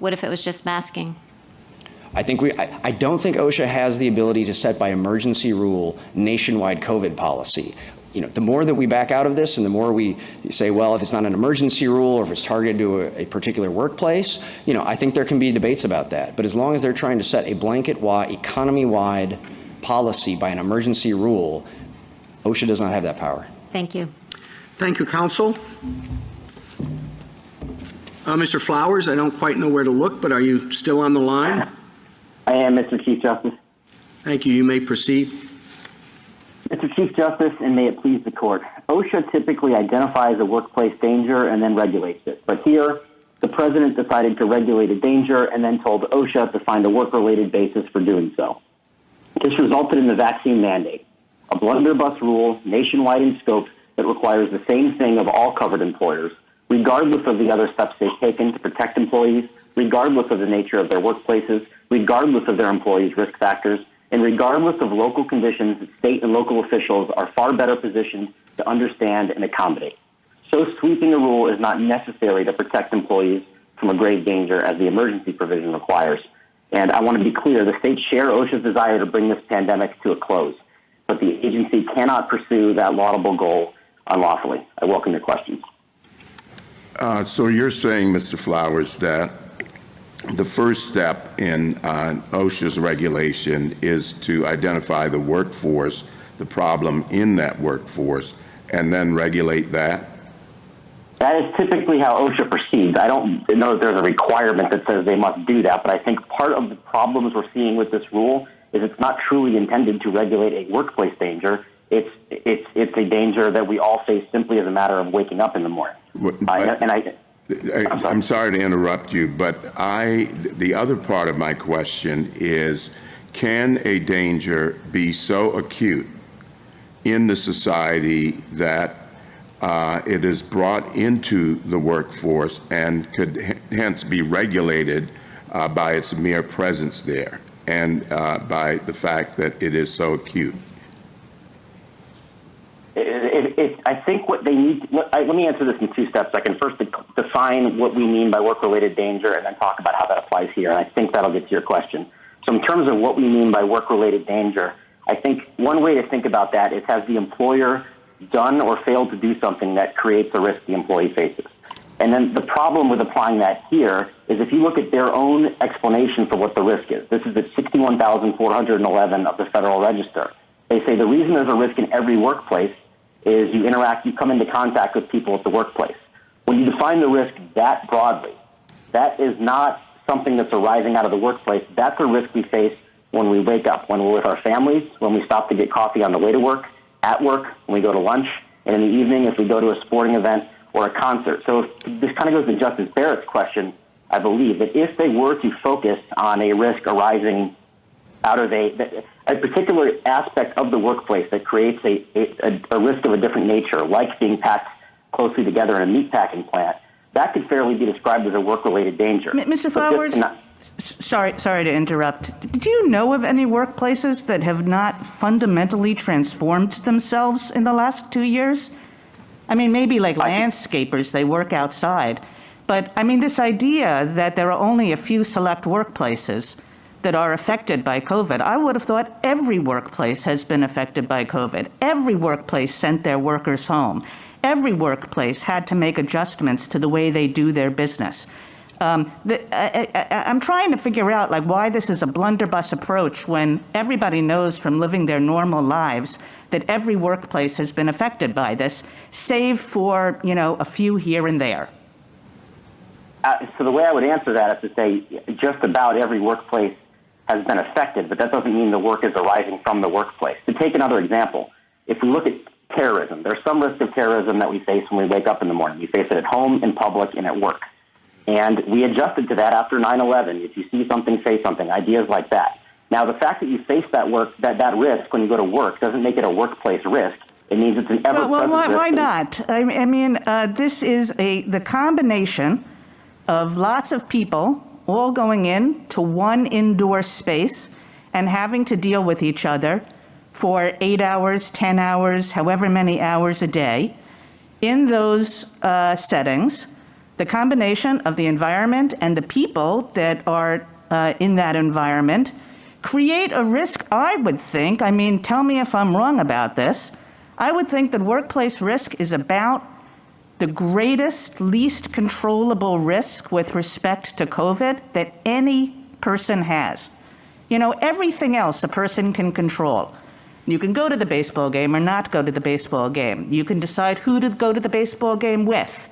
What if it was just masking? I don't think OSHA has the ability to set by emergency rule nationwide COVID policy. The more that we back out of this and the more we say, well, if it's not an emergency rule or if it's targeted to a particular workplace, I think there can be debates about that. But as long as they're trying to set a blanket-wide, economy-wide policy by an emergency rule, OSHA does not have that power. Thank you. Thank you, counsel. Mr. Flowers, I don't quite know where to look, but are you still on the line? I am, Mr. Chief Justice. Thank you. You may proceed. Mr. Chief Justice, and may it please the court, OSHA typically identifies a workplace danger and then regulates it. But here, the president decided to regulate a danger and then told OSHA to find a work-related basis for doing so. This resulted in the vaccine mandate, a blunderbuss rule nationwide in scope that requires the same thing of all covered employers, regardless of the other steps they've taken to protect employees, regardless of the nature of their workplaces, regardless of their employees' risk factors, and regardless of local conditions, state and local officials are far better positioned to understand and accommodate. So sweeping a rule is not necessary to protect employees from a grave danger as the emergency provision requires. And I want to be clear, the states share OSHA's desire to bring this pandemic to a close, but the agency cannot pursue that laudable goal unlawfully. I welcome your questions. So you're saying, Mr. Flowers, that the first step in OSHA's regulation is to identify the workforce the problem in that workforce and then regulate that? That is typically how OSHA proceeds. I don't know that there's a requirement that says they must do that, but I think part of the problems we're seeing with this rule is it's not truly intended to regulate a workplace danger. It's a danger that we all face simply as a matter of waking up in the morning. I'm sorry to interrupt you, but the other part of my question is, can a danger be so acute in the society that it is brought into the workforce and could hence be regulated by its mere presence there and by the fact that it is so acute? I think what they need, let me answer this in two steps. I can first define what we mean by work-related danger and then talk about how that applies here. And I think that'll get to your question. So in terms of what we mean by work-related danger, I think one way to think about that is, has the employer done or failed to do something that creates a risk the employee faces? And then the problem with applying that here is if you look at their own explanation for what the risk is, this is at 61,411 of the Federal Register. They say the reason there's a risk in every workplace is you come into contact with people at the workplace. When you define the risk that broadly, that is not something that's arising out of the workplace. That's a risk we face when we wake up, when we're with our families, when we stop to get coffee on the way to work, at work, when we go to lunch, and in the evening if we go to a sporting event or a concert. So this kind of goes to Justice Barrett's question, I believe, that if they were to focus on a risk arising out of a particular aspect of the workplace that creates a risk of a different nature, like being packed closely together in a meat packing plant, that could fairly be described as a work-related danger. Mr. Flowers, sorry to interrupt. Do you know of any workplaces that have not fundamentally transformed themselves in the last 2 years? I mean, maybe like landscapers, they work outside. But, I mean, this idea that there are only a few select workplaces that are affected by COVID, I would have thought every workplace has been affected by COVID. Every workplace sent their workers home. Every workplace had to make adjustments to the way they do their business. I'm trying to figure out why this is a blunderbuss approach when everybody knows from living their normal lives that every workplace has been affected by this, save for, a few here and there. So the way I would answer that is to say just about every workplace has been affected, but that doesn't mean the work is arising from the workplace. To take another example, if we look at terrorism, there's some risk of terrorism that we face when we wake up in the morning. We face it at home, in public, and at work. And we adjusted to that after 9/11. If you see something, say something, ideas like that. Now, the fact that you face that risk when you go to work doesn't make it a workplace risk. It means it's an ever-present risk. Why not? I mean, this is the combination of lots of people all going in to one indoor space and having to deal with each other for 8 hours, 10 hours, however many hours a day. In those settings, the combination of the environment and the people that are in that environment create a risk, I would think. I mean, tell me if I'm wrong about this. I would think that workplace risk is about the greatest, least controllable risk with respect to COVID that any person has. Everything else a person can control. You can go to the baseball game or not go to the baseball game. You can decide who to go to the baseball game with.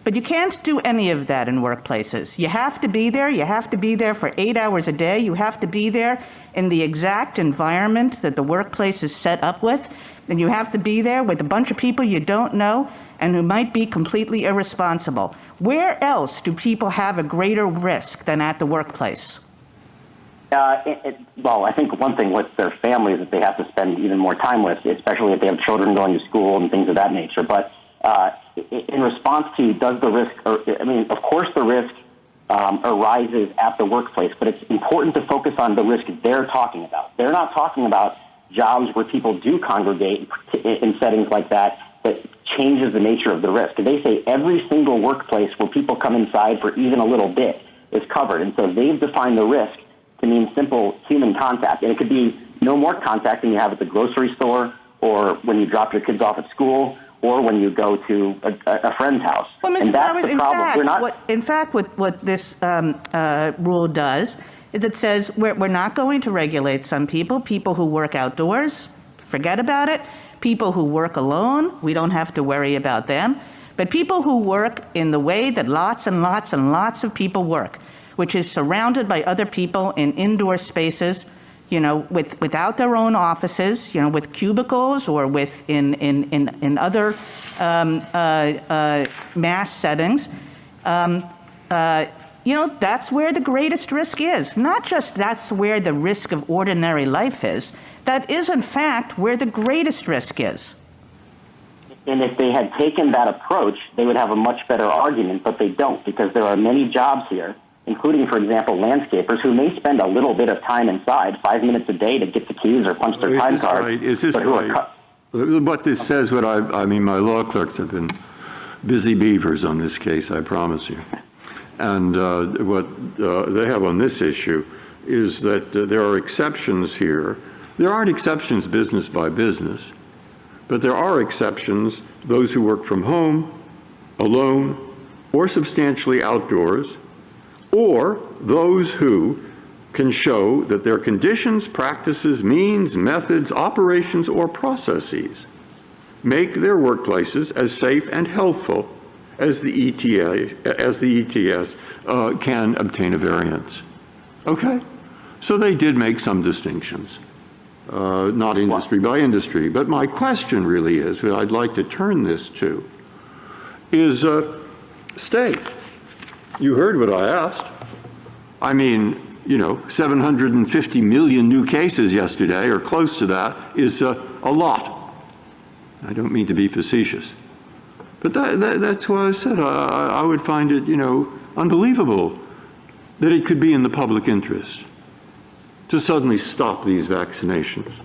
But you can't do any of that in workplaces. You have to be there. You have to be there for 8 hours a day. You have to be there in the exact environment that the workplace is set up with. And you have to be there with a bunch of people you don't know and who might be completely irresponsible. Where else do people have a greater risk than at the workplace? Well, I think one thing with their families that they have to spend even more time with, especially if they have children going to school and things of that nature. But in response to does the risk, of course the risk arises at the workplace, but it's important to focus on the risk they're talking about. They're not talking about jobs where people do congregate in settings like that changes the nature of the risk. They say every single workplace where people come inside for even a little bit is covered. And so they've defined the risk to mean simple human contact. And it could be no more contact than you have at the grocery store or when you drop your kids off at school or when you go to a friend's house. Well, Mr. And that's Flowers, the problem. What this rule does is it says we're not going to regulate some people who work outdoors, forget about it. People who work alone, we don't have to worry about them. But people who work in the way that lots and lots and lots of people work, which is surrounded by other people in indoor spaces, without their own offices, with cubicles or in other mass settings, that's where the greatest risk is. Not just that's where the risk of ordinary life is. That is, in fact, where the greatest risk is. And if they had taken that approach, they would have a much better argument, but they don't, because there are many jobs here, including, for example, landscapers who may spend a little bit of time inside, 5 minutes a day to get the keys or punch their time card. Is this right? What this says, I mean, my law clerks have been busy beavers on this case, I promise you. And what they have on this issue is that there are exceptions here. There aren't exceptions business by business, but there are exceptions, those who work from home, alone, or substantially outdoors, or those who can show that their conditions, practices, means, methods, operations, or processes make their workplaces as safe and healthful as the ETS can obtain a variance. Okay? So they did make some distinctions, not industry by industry. But my question really is, what I'd like to turn this to, is stay. You heard what I asked. I mean, 750 million new cases yesterday, or close to that, is a lot. I don't mean to be facetious. But that's why I said I would find it, unbelievable that it could be in the public interest to suddenly stop these vaccinations.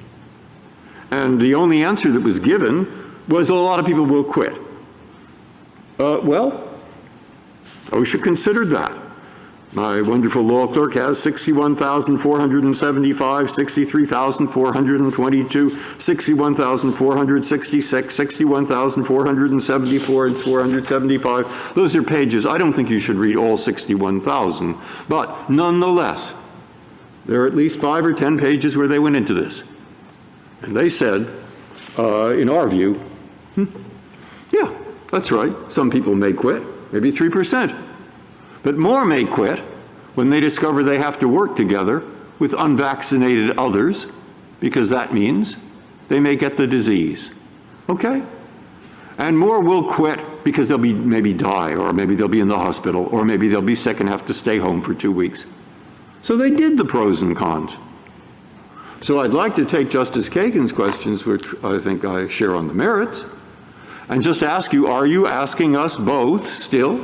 And the only answer that was given was a lot of people will quit. Well, OSHA considered that. My wonderful law clerk has 61,475, 63,422, 61,466, 61,474, and 475. Those are pages. I don't think you should read all 61,000, but nonetheless, there are at least 5 or 10 pages where they went into this. And they said, in our view, yeah, that's right. Some people may quit, maybe 3%. But more may quit when they discover they have to work together with unvaccinated others, because that means they may get the disease. Okay? And more will quit because they'll maybe die, or maybe they'll be in the hospital, or maybe they'll be sick and have to stay home for 2 weeks. So they did the pros and cons. So I'd like to take Justice Kagan's questions, which I think I share on the merits, and just ask you, are you asking us both still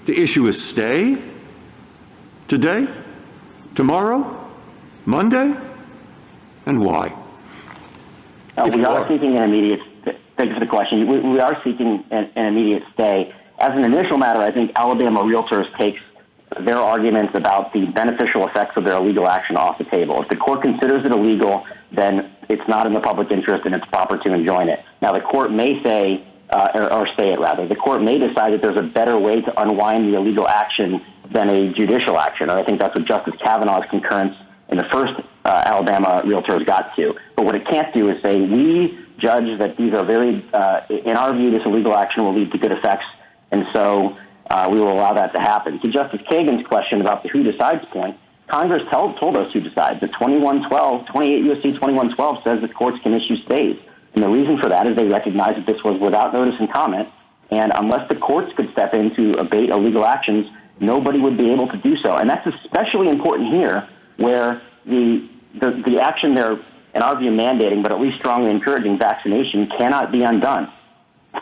to issue a stay today, tomorrow, Monday, and why? We are seeking an immediate, thank you for the question. We are seeking an immediate stay. As an initial matter, I think Alabama Realtors takes their arguments about the beneficial effects of their illegal action off the table. If the court considers it illegal, then it's not in the public interest and it's proper to enjoin it. Now, the court may say, or stay it rather, the court may decide that there's a better way to unwind the illegal action than a judicial action. And I think that's what Justice Kavanaugh's concurrence in the first Alabama Realtors got to. But what it can't do is say, we judge that these are very, in our view, this illegal action will lead to good effects, and so we will allow that to happen. To Justice Kagan's question about the who decides point, Congress told us who decides. The 28 U.S.C. 2112 says that courts can issue stays. And the reason for that is they recognize that this was without notice and comment, and unless the courts could step in to abate illegal actions, nobody would be able to do so. And that's especially important here, where the action they're, in our view, mandating, but at least strongly encouraging vaccination cannot be undone.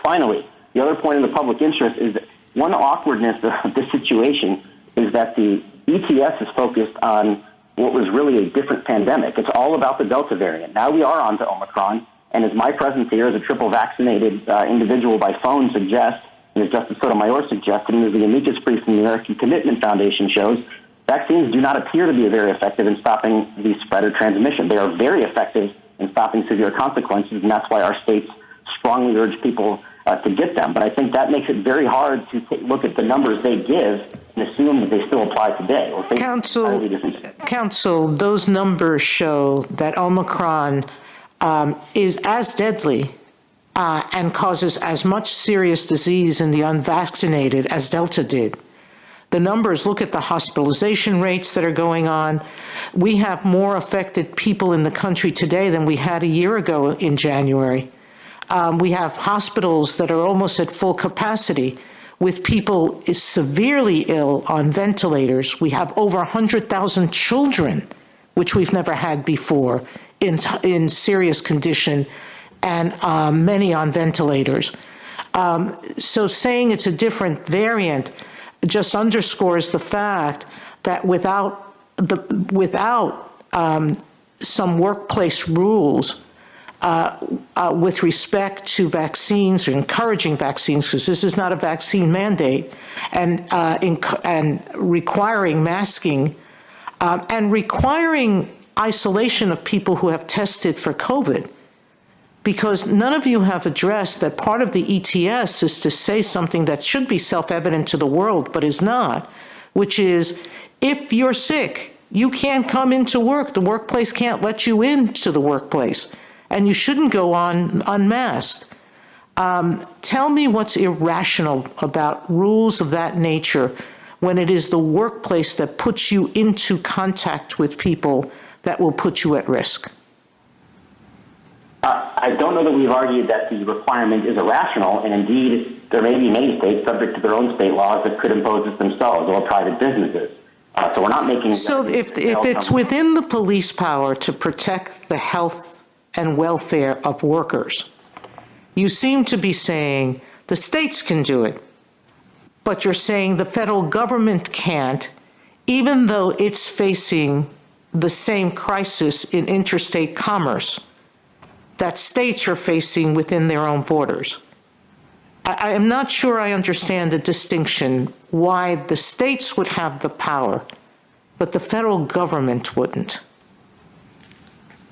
Finally, the other point in the public interest is that one awkwardness of this situation is that the ETS is focused on what was really a different pandemic. It's all about the Delta variant. Now we are on to Omicron. And as my presence here as a triple vaccinated individual by phone suggests, and as Justice Sotomayor suggested, and as the amicus brief from the American Commitment Foundation shows, vaccines do not appear to be very effective in stopping the spread or transmission. They are very effective in stopping severe consequences, and that's why our states strongly urge people to get them. But I think that makes it very hard to look at the numbers they give and assume that they still apply today. Counsel, those numbers show that Omicron is as deadly and causes as much serious disease in the unvaccinated as Delta did. The numbers, look at the hospitalization rates that are going on. We have more affected people in the country today than we had a year ago in January. We have hospitals that are almost at full capacity with people severely ill on ventilators. We have over 100,000 children, which we've never had before, in serious condition, and many on ventilators. So saying it's a different variant just underscores the fact that without some workplace rules with respect to vaccines or encouraging vaccines, because this is not a vaccine mandate, and requiring masking and requiring isolation of people who have tested for COVID. Because none of you have addressed that part of the ETS is to say something that should be self-evident to the world, but is not, which is, if you're sick, you can't come into work. The workplace can't let you into the workplace, and you shouldn't go on unmasked. Tell me what's irrational about rules of that nature when it is the workplace that puts you into contact with people that will put you at risk. I don't know that we've argued that the requirement is irrational, and indeed, there may be many states subject to their own state laws that could impose this themselves, or private businesses. So we're not making... So if it's within the police power to protect the health and welfare of workers, you seem to be saying the states can do it, but you're saying the federal government can't, even though it's facing the same crisis in interstate commerce that states are facing within their own borders. I am not sure I understand the distinction why the states would have the power, but the federal government wouldn't.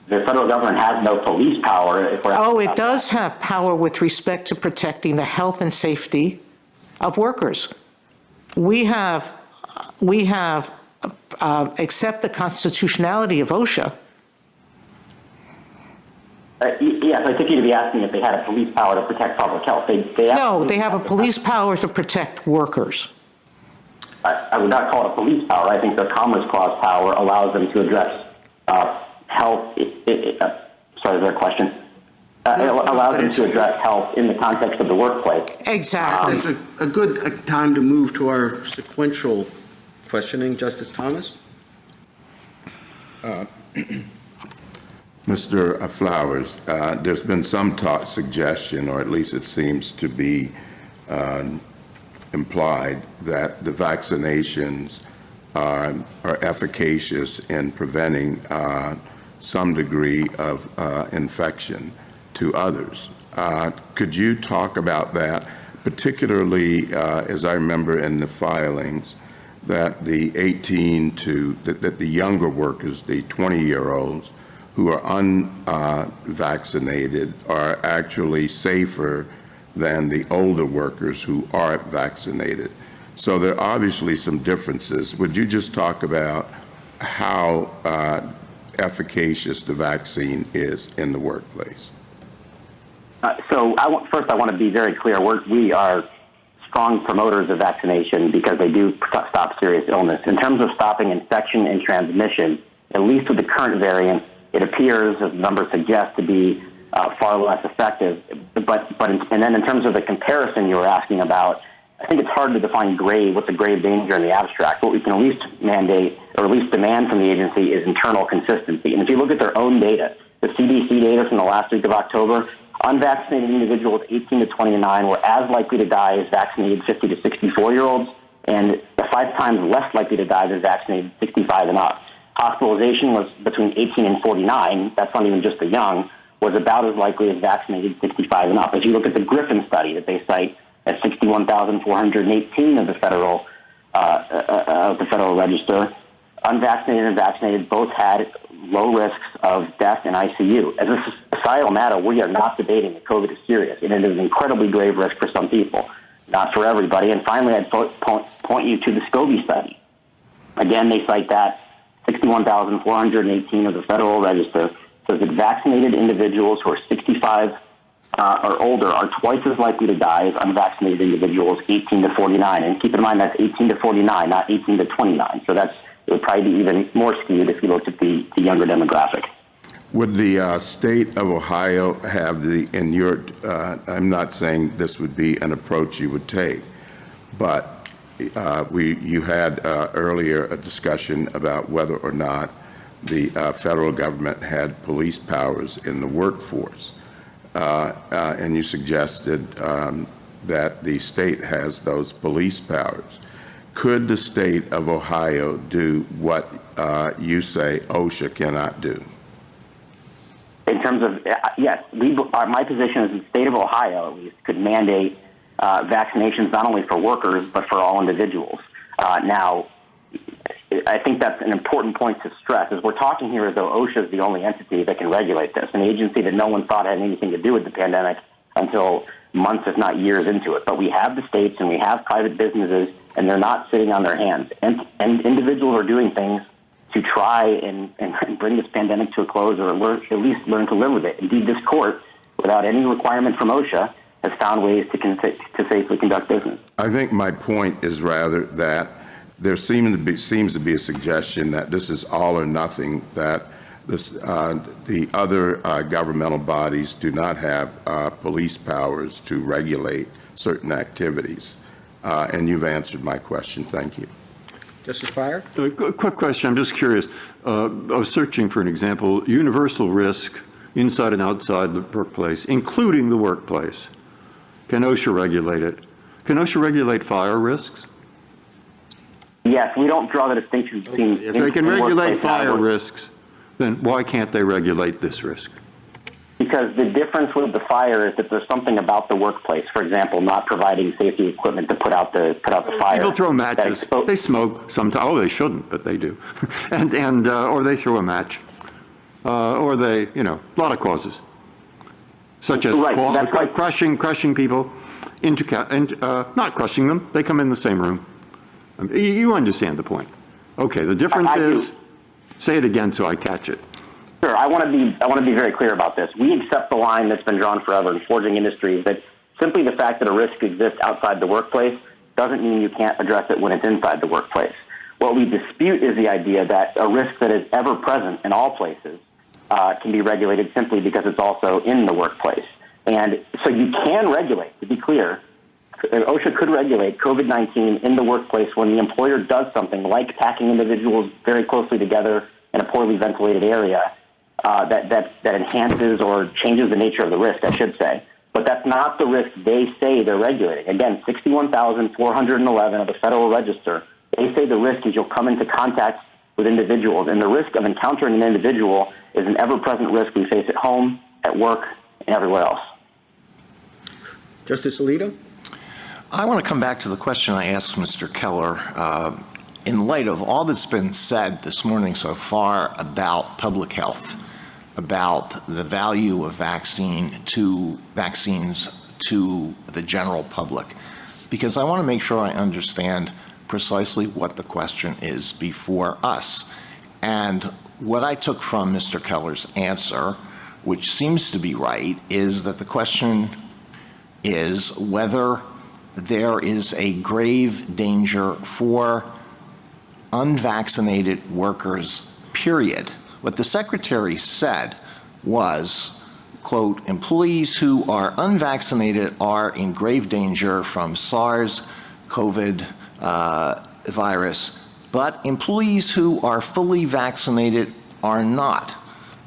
The federal government has no police power. It does have power with respect to protecting the health and safety of workers. We have accept the constitutionality of OSHA. Yes, I think you'd be asking if they had a police power to protect public health. No, they have a police power to protect workers. I would not call it a police power. I think their Commerce Clause power allows them to address health. Sorry, is there a question? It allows them to address health in the context of the workplace. Exactly. It's a good time to move to our sequential questioning. Justice Thomas? Mr. Flowers, there's been some suggestion, or at least it seems to be implied, that the vaccinations are efficacious in preventing some degree of infection to others. Could you talk about that, particularly as I remember in the filings, that the that the younger workers, the 20-year-olds, who are unvaccinated are actually safer than the older workers who are vaccinated. So there are obviously some differences. Would you just talk about how efficacious the vaccine is in the workplace? So first I want to be very clear. We are strong promoters of vaccination because they do stop serious illness. In terms of stopping infection and transmission, at least with the current variant, it appears, as the numbers suggest, to be far less effective. And then in terms of the comparison you were asking about, I think it's hard to define what's a grave danger in the abstract. What we can at least mandate, or at least demand from the agency, is internal consistency. And if you look at their own data, the CDC data from the last week of October, unvaccinated individuals 18 to 29 were as likely to die as vaccinated 50 to 64-year-olds, and 5 times less likely to die than vaccinated 65 and up. Hospitalization was between 18 and 49, that's not even just the young, was about as likely as vaccinated 65 and up. If you look at the Griffin study that they cite at 61,418 of the Federal Register, unvaccinated and vaccinated both had low risks of death in ICU. As a societal matter, we are not debating that COVID is serious, and it is an incredibly grave risk for some people, not for everybody. And finally, I'd point you to the SCOTUS study. Again, they cite that 61,418 of the Federal Register, says that vaccinated individuals who are 65 or older are twice as likely to die as unvaccinated individuals 18 to 49. And keep in mind that's 18 to 49, not 18 to 29. So it would probably be even more skewed if you looked at the younger demographic. Would the state of Ohio have I'm not saying this would be an approach you would take, but you had earlier a discussion about whether or not the federal government had police powers in the workforce. And you suggested that the state has those police powers. Could the state of Ohio do what you say OSHA cannot do? In terms of, yes, my position is the state of Ohio, at least, could mandate vaccinations not only for workers, but for all individuals. Now, I think that's an important point to stress, is we're talking here as though OSHA is the only entity that can regulate this, an agency that no one thought had anything to do with the pandemic until months, if not years into it. But we have the states and we have private businesses, and they're not sitting on their hands. And individuals are doing things to try and bring this pandemic to a close, or at least learn to live with it. Indeed, this court, without any requirement from OSHA, has found ways to safely conduct business. I think my point is rather that there seems to be a suggestion that this is all or nothing, that the other governmental bodies do not have police powers to regulate certain activities. And you've answered my question. Thank you. Justice Breyer? A quick question. I'm just curious. I was searching for an example. Universal risk inside and outside the workplace, including the workplace. Can OSHA regulate it? Can OSHA regulate fire risks? Yes, we don't draw the distinction between... If they can regulate fire risks, then why can't they regulate this risk? Because the difference with the fire is that there's something about the workplace. For example, not providing safety equipment to put out the fire. People throw matches. They smoke sometimes. Oh, they shouldn't, but they do. Or they throw a match. Or they, a lot of causes. Such as crushing people not crushing them. They come in the same room. You understand the point. Okay, the difference is, say it again so I catch it. Sure, I want to be very clear about this. We accept the line that's been drawn forever in forging industries, that simply the fact that a risk exists outside the workplace doesn't mean you can't address it when it's inside the workplace. What we dispute is the idea that a risk that is ever present in all places can be regulated simply because it's also in the workplace. And so you can regulate, to be clear, OSHA could regulate COVID-19 in the workplace when the employer does something like packing individuals very closely together in a poorly ventilated area that enhances or changes the nature of the risk, I should say. But that's not the risk they say they're regulating. Again, 61,411 of the Federal Register, they say the risk is you'll come into contact with individuals, and the risk of encountering an individual is an ever-present risk we face at home, at work, and everywhere else. Justice Alito? I want to come back to the question I asked Mr. Keller. In light of all that's been said this morning so far about public health, about the value of vaccines to the general public, because I want to make sure I understand precisely what the question is before us. And what I took from Mr. Keller's answer, which seems to be right, is that the question is whether there is a grave danger for unvaccinated workers, period. What the Secretary said was, quote, employees who are unvaccinated are in grave danger from SARS-CoV virus, but employees who are fully vaccinated are not.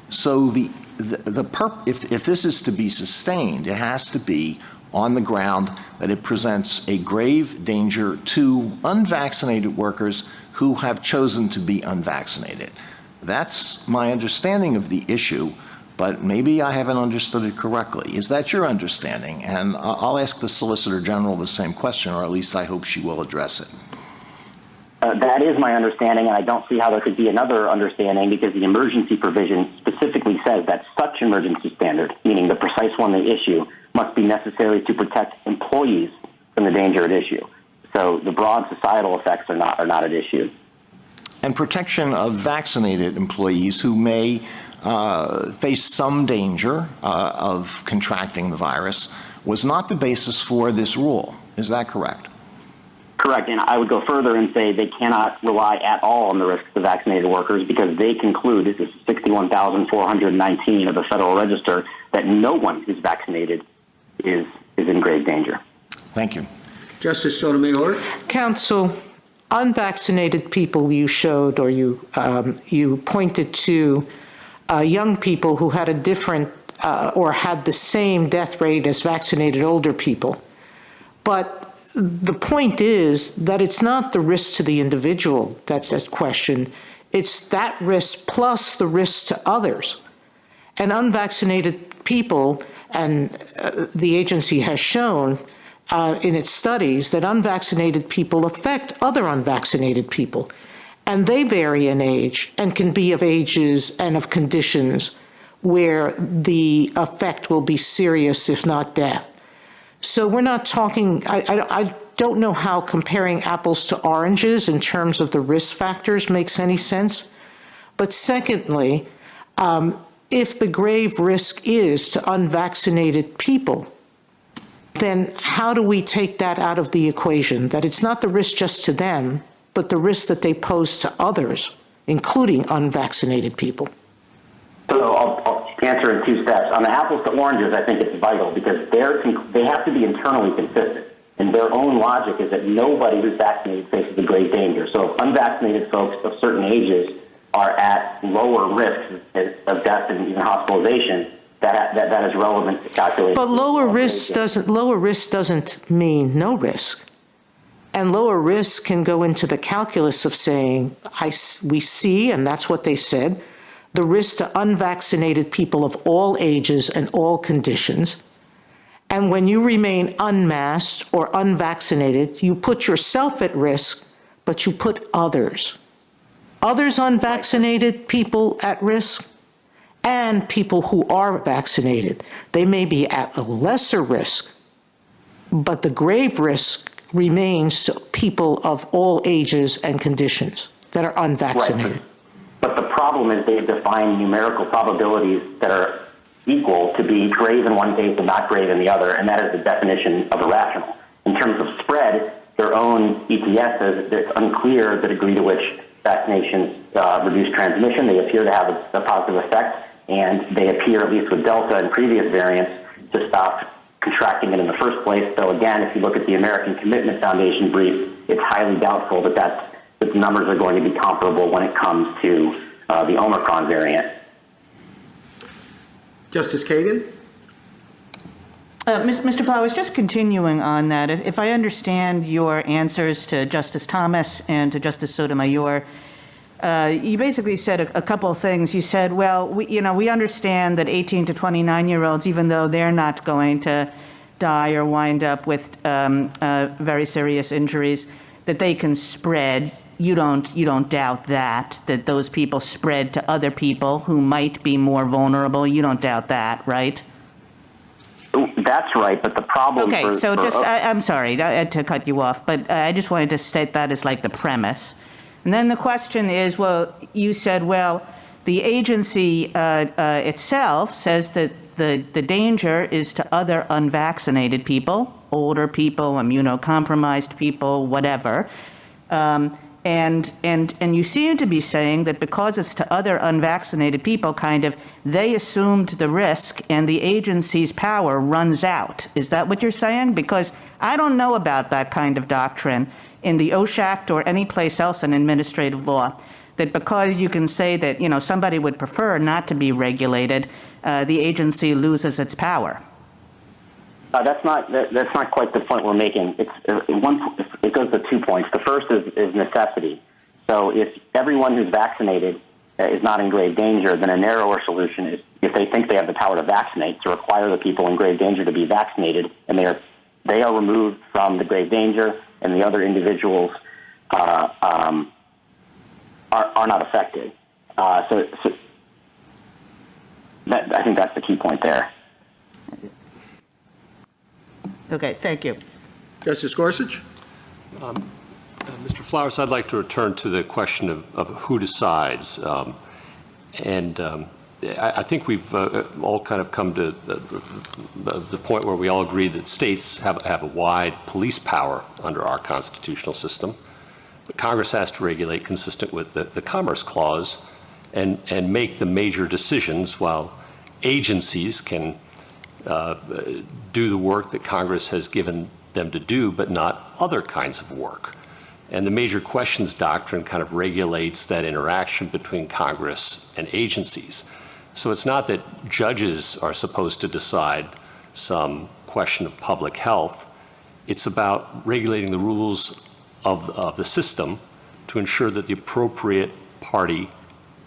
So if this is to be sustained, it has to be on the ground that it presents a grave danger to unvaccinated workers who have chosen to be unvaccinated. That's my understanding of the issue, but maybe I haven't understood it correctly. Is that your understanding? And I'll ask the Solicitor General the same question, or at least I hope she will address it. That is my understanding, and I don't see how there could be another understanding, because the emergency provision specifically says that such emergency standard, meaning the precise one they issue, must be necessary to protect employees from the danger at issue. So the broad societal effects are not at issue. and protection of vaccinated employees who may face some danger of contracting the virus was not the basis for this rule. Is that correct? Correct, and I would go further and say they cannot rely at all on the risks of vaccinated workers because they conclude, this is 61,419 of the Federal Register, that no one who's vaccinated is in grave danger. Thank you. Justice Sotomayor? Counsel, unvaccinated people you showed, or you pointed to young people who had a different or had the same death rate as vaccinated older people. But the point is that it's not the risk to the individual that's at question. It's that risk plus the risk to others. And unvaccinated people, and the agency has shown in its studies that unvaccinated people affect other unvaccinated people. And they vary in age and can be of ages and of conditions where the effect will be serious, if not death. So we're not talking, I don't know how comparing apples to oranges in terms of the risk factors makes any sense. But secondly, if the grave risk is to unvaccinated people, then how do we take that out of the equation? That it's not the risk just to them, but the risk that they pose to others, including unvaccinated people. So I'll answer in two steps. On the apples to oranges, I think it's vital because they have to be internally consistent. And their own logic is that nobody who's vaccinated faces a grave danger. So if unvaccinated folks of certain ages are at lower risk of death and even hospitalization, that is relevant to calculate. But lower risk doesn't mean no risk. And lower risk can go into the calculus of saying, we see, and that's what they said, the risk to unvaccinated people of all ages and all conditions. And when you remain unmasked or unvaccinated, you put yourself at risk, but you put others. Others unvaccinated people at risk and people who are vaccinated. They may be at a lesser risk, but the grave risk remains to people of all ages and conditions that are unvaccinated. Right. But the problem is they've defined numerical probabilities that are equal to be grave in one case and not grave in the other, and that is the definition of irrational. In terms of spread, their own ETS says that it's unclear the degree to which vaccinations reduce transmission. They appear to have a positive effect, and they appear, at least with Delta and previous variants, to stop contracting it in the first place. So again, if you look at the American Commitment Foundation brief, it's highly doubtful that the numbers are going to be comparable when it comes to the Omicron variant. Justice Kagan? Mr. Flowers, just continuing on that, if I understand your answers to Justice Thomas and to Justice Sotomayor, you basically said a couple of things. You said, well, we understand that 18 to 29-year-olds, even though they're not going to die or wind up with very serious injuries, that they can spread. You don't doubt that those people spread to other people who might be more vulnerable. You don't doubt that, right? That's right, but the problem. Okay, I'm sorry to cut you off, but I just wanted to state that as like the premise. And then the question is, well, you said, well, the agency itself says that the danger is to other unvaccinated people, older people, immunocompromised people, whatever. And you seem to be saying that because it's to other unvaccinated people, they assumed the risk and the agency's power runs out. Is that what you're saying? Because I don't know about that kind of doctrine in the OSHA Act or any place else in administrative law, that because you can say that, somebody would prefer not to be regulated, the agency loses its power. That's not quite the point we're making. It goes to 2 points. The first is necessity. So if everyone who's vaccinated is not in grave danger, then a narrower solution is if they think they have the power to vaccinate, to require the people in grave danger to be vaccinated, and they are removed from the grave danger, and the other individuals are not affected. I think that's the key point there. Okay, thank you. Justice Gorsuch? Mr. Flowers, I'd like to return to the question of who decides. I think we've all kind of come to the point where we all agree that states have a wide police power under our constitutional system, but Congress has to regulate consistent with the Commerce Clause and make the major decisions, while agencies can do the work that Congress has given them to do, but not other kinds of work. And the major questions doctrine kind of regulates that interaction between Congress and agencies. So it's not that judges are supposed to decide some question of public health. It's about regulating the rules of the system to ensure that the appropriate party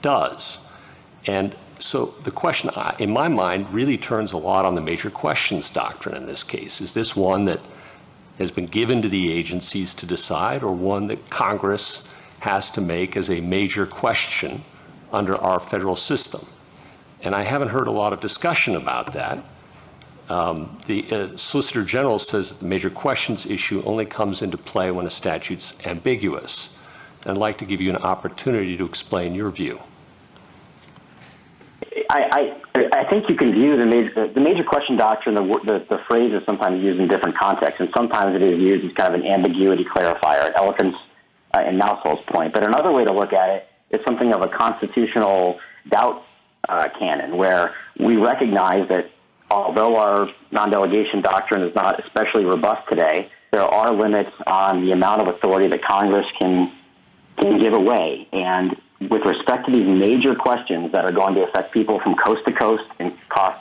does. And so the question, in my mind, really turns a lot on the major questions doctrine in this case. Is this one that has been given to the agencies to decide, or one that Congress has to make as a major question under our federal system? And I haven't heard a lot of discussion about that. The Solicitor General says that the major questions issue only comes into play when a statute's ambiguous. And I'd like to give you an opportunity to explain your view. I think you can view the major question doctrine, the phrase is sometimes used in different contexts, and sometimes it is used as kind of an ambiguity clarifier, an elephant's and mouse hole's point. But another way to look at it is something of a constitutional doubt canon, where we recognize that although our non-delegation doctrine is not especially robust today, there are limits on the amount of authority that Congress can give away. And with respect to these major questions that are going to affect people from coast to coast and cost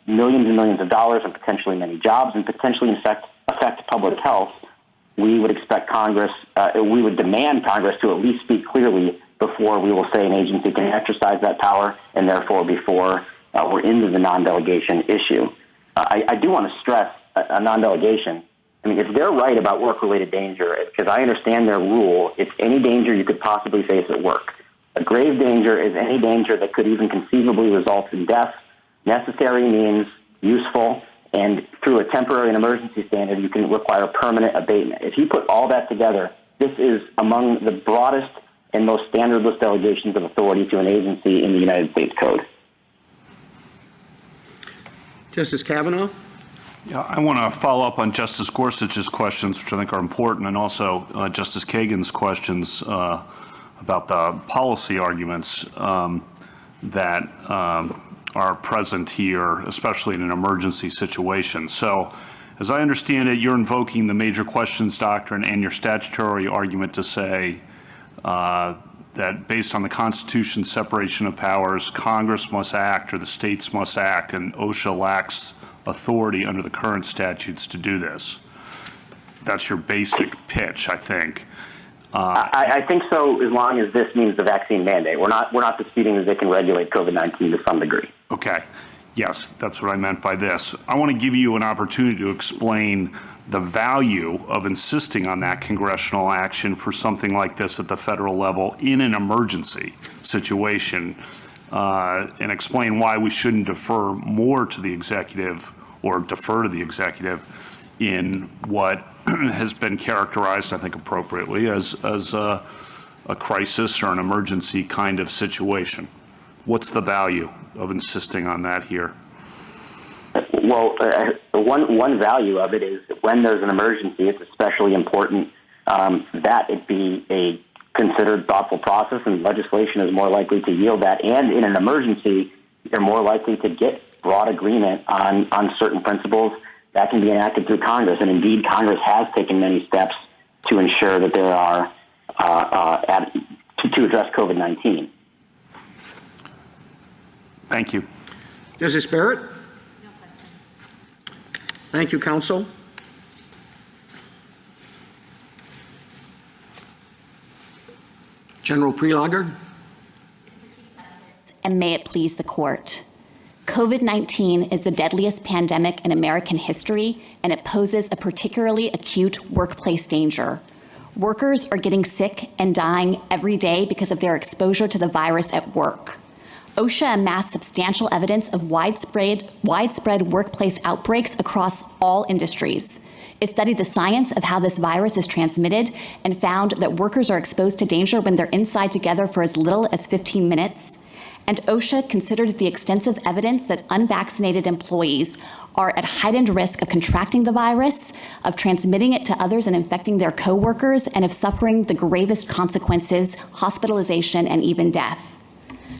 millions and millions of dollars and potentially many jobs and potentially affect public health, we would expect Congress, we would demand Congress to at least speak clearly before we will say an agency can exercise that power, and therefore before we're into the non-delegation issue. I do want to stress a non-delegation. I mean, if they're right about work-related danger, because I understand their rule, it's any danger you could possibly face at work. A grave danger is any danger that could even conceivably result in death. Necessary means useful, and through a temporary and emergency standard, you can require permanent abatement. If you put all that together, this is among the broadest and most standardless delegations of authority to an agency in the United States Code. Justice Kavanaugh? Yeah, I want to follow up on Justice Gorsuch's questions, which I think are important, and also Justice Kagan's questions about the policy arguments that are present here, especially in an emergency situation. So, as I understand it, you're invoking the major questions doctrine and your statutory argument to say that based on the Constitution's separation of powers, Congress must act or the states must act, and OSHA lacks authority under the current statutes to do this. That's your basic pitch, I think. I think so, as long as this means the vaccine mandate. We're not disputing that they can regulate COVID-19 to some degree. Okay. Yes, that's what I meant by this. I want to give you an opportunity to explain the value of insisting on that congressional action for something like this at the federal level in an emergency situation, and explain why we shouldn't defer more to the executive or defer to the executive in what has been characterized, I think appropriately, as a crisis or an emergency kind of situation. What's the value of insisting on that here? Well, one value of it is that when there's an emergency, it's especially important that it be a considered, thoughtful process, and legislation is more likely to yield that. And in an emergency, you're more likely to get broad agreement on certain principles that can be enacted through Congress. And indeed, Congress has taken many steps to ensure that there are, to address COVID-19. Thank you. Justice Barrett? No questions. Thank you, counsel. General Prelogger? And may it please the court. COVID-19 is the deadliest pandemic in American history, and it poses a particularly acute workplace danger. Workers are getting sick and dying every day because of their exposure to the virus at work. OSHA amassed substantial evidence of widespread workplace outbreaks across all industries. It studied the science of how this virus is transmitted and found that workers are exposed to danger when they're inside together for as little as 15 minutes. And OSHA considered the extensive evidence that unvaccinated employees are at heightened risk of contracting the virus, of transmitting it to others and infecting their coworkers, and of suffering the gravest consequences, hospitalization, and even death.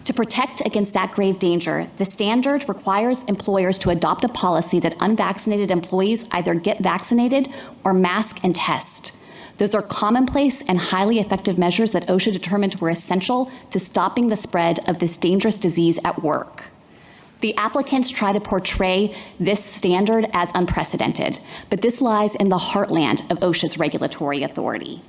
To protect against that grave danger, the standard requires employers to adopt a policy that unvaccinated employees either get vaccinated or mask and test. Those are commonplace and highly effective measures that OSHA determined were essential to stopping the spread of this dangerous disease at work. The applicants try to portray this standard as unprecedented, but this lies in the heartland of OSHA's regulatory authority.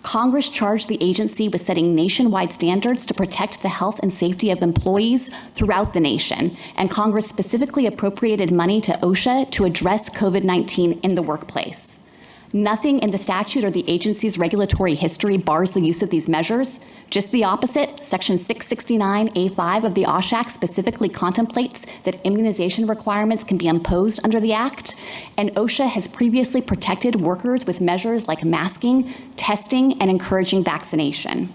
Congress charged the agency with setting nationwide standards to protect the health and safety of employees throughout the nation, and Congress specifically appropriated money to OSHA to address COVID-19 in the workplace. Nothing in the statute or the agency's regulatory history bars the use of these measures. Just the opposite. Section 669A5 of the OSHA Act specifically contemplates that immunization requirements can be imposed under the Act, and OSHA has previously protected workers with measures like masking, testing, and encouraging vaccination.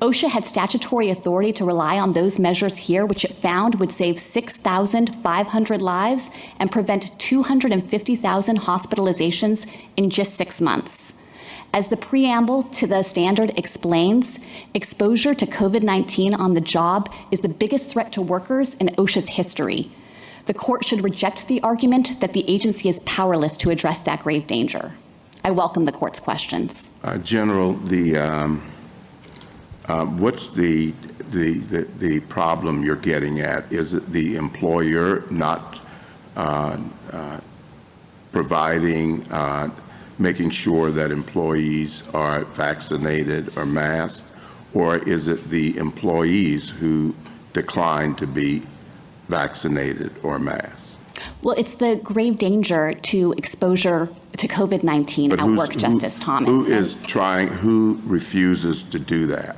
OSHA had statutory authority to rely on those measures here, which it found would save 6,500 lives and prevent 250,000 hospitalizations in just 6 months. As the preamble to the standard explains, exposure to COVID-19 on the job is the biggest threat to workers in OSHA's history. The court should reject the argument that the agency is powerless to address that grave danger. I welcome the court's questions. General, what's the problem you're getting at? Is it the employer not providing, making sure that employees are vaccinated or masked, or is it the employees who decline to be vaccinated or masked? Well, it's the grave danger to exposure to COVID-19 at work, Justice Thomas. Who refuses to do that?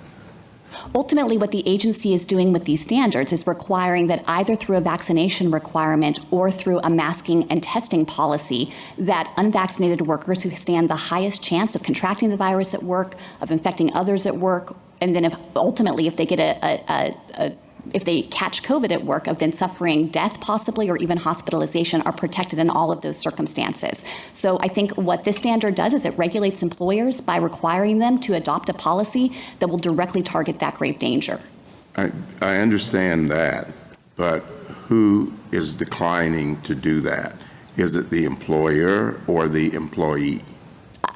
Ultimately, what the agency is doing with these standards is requiring that either through a vaccination requirement or through a masking and testing policy, that unvaccinated workers who stand the highest chance of contracting the virus at work, of infecting others at work, and then ultimately if they get if they catch COVID at work, of then suffering death possibly or even hospitalization, are protected in all of those circumstances. So I think what this standard does is it regulates employers by requiring them to adopt a policy that will directly target that grave danger. I understand that, but who is declining to do that? Is it the employer or the employee?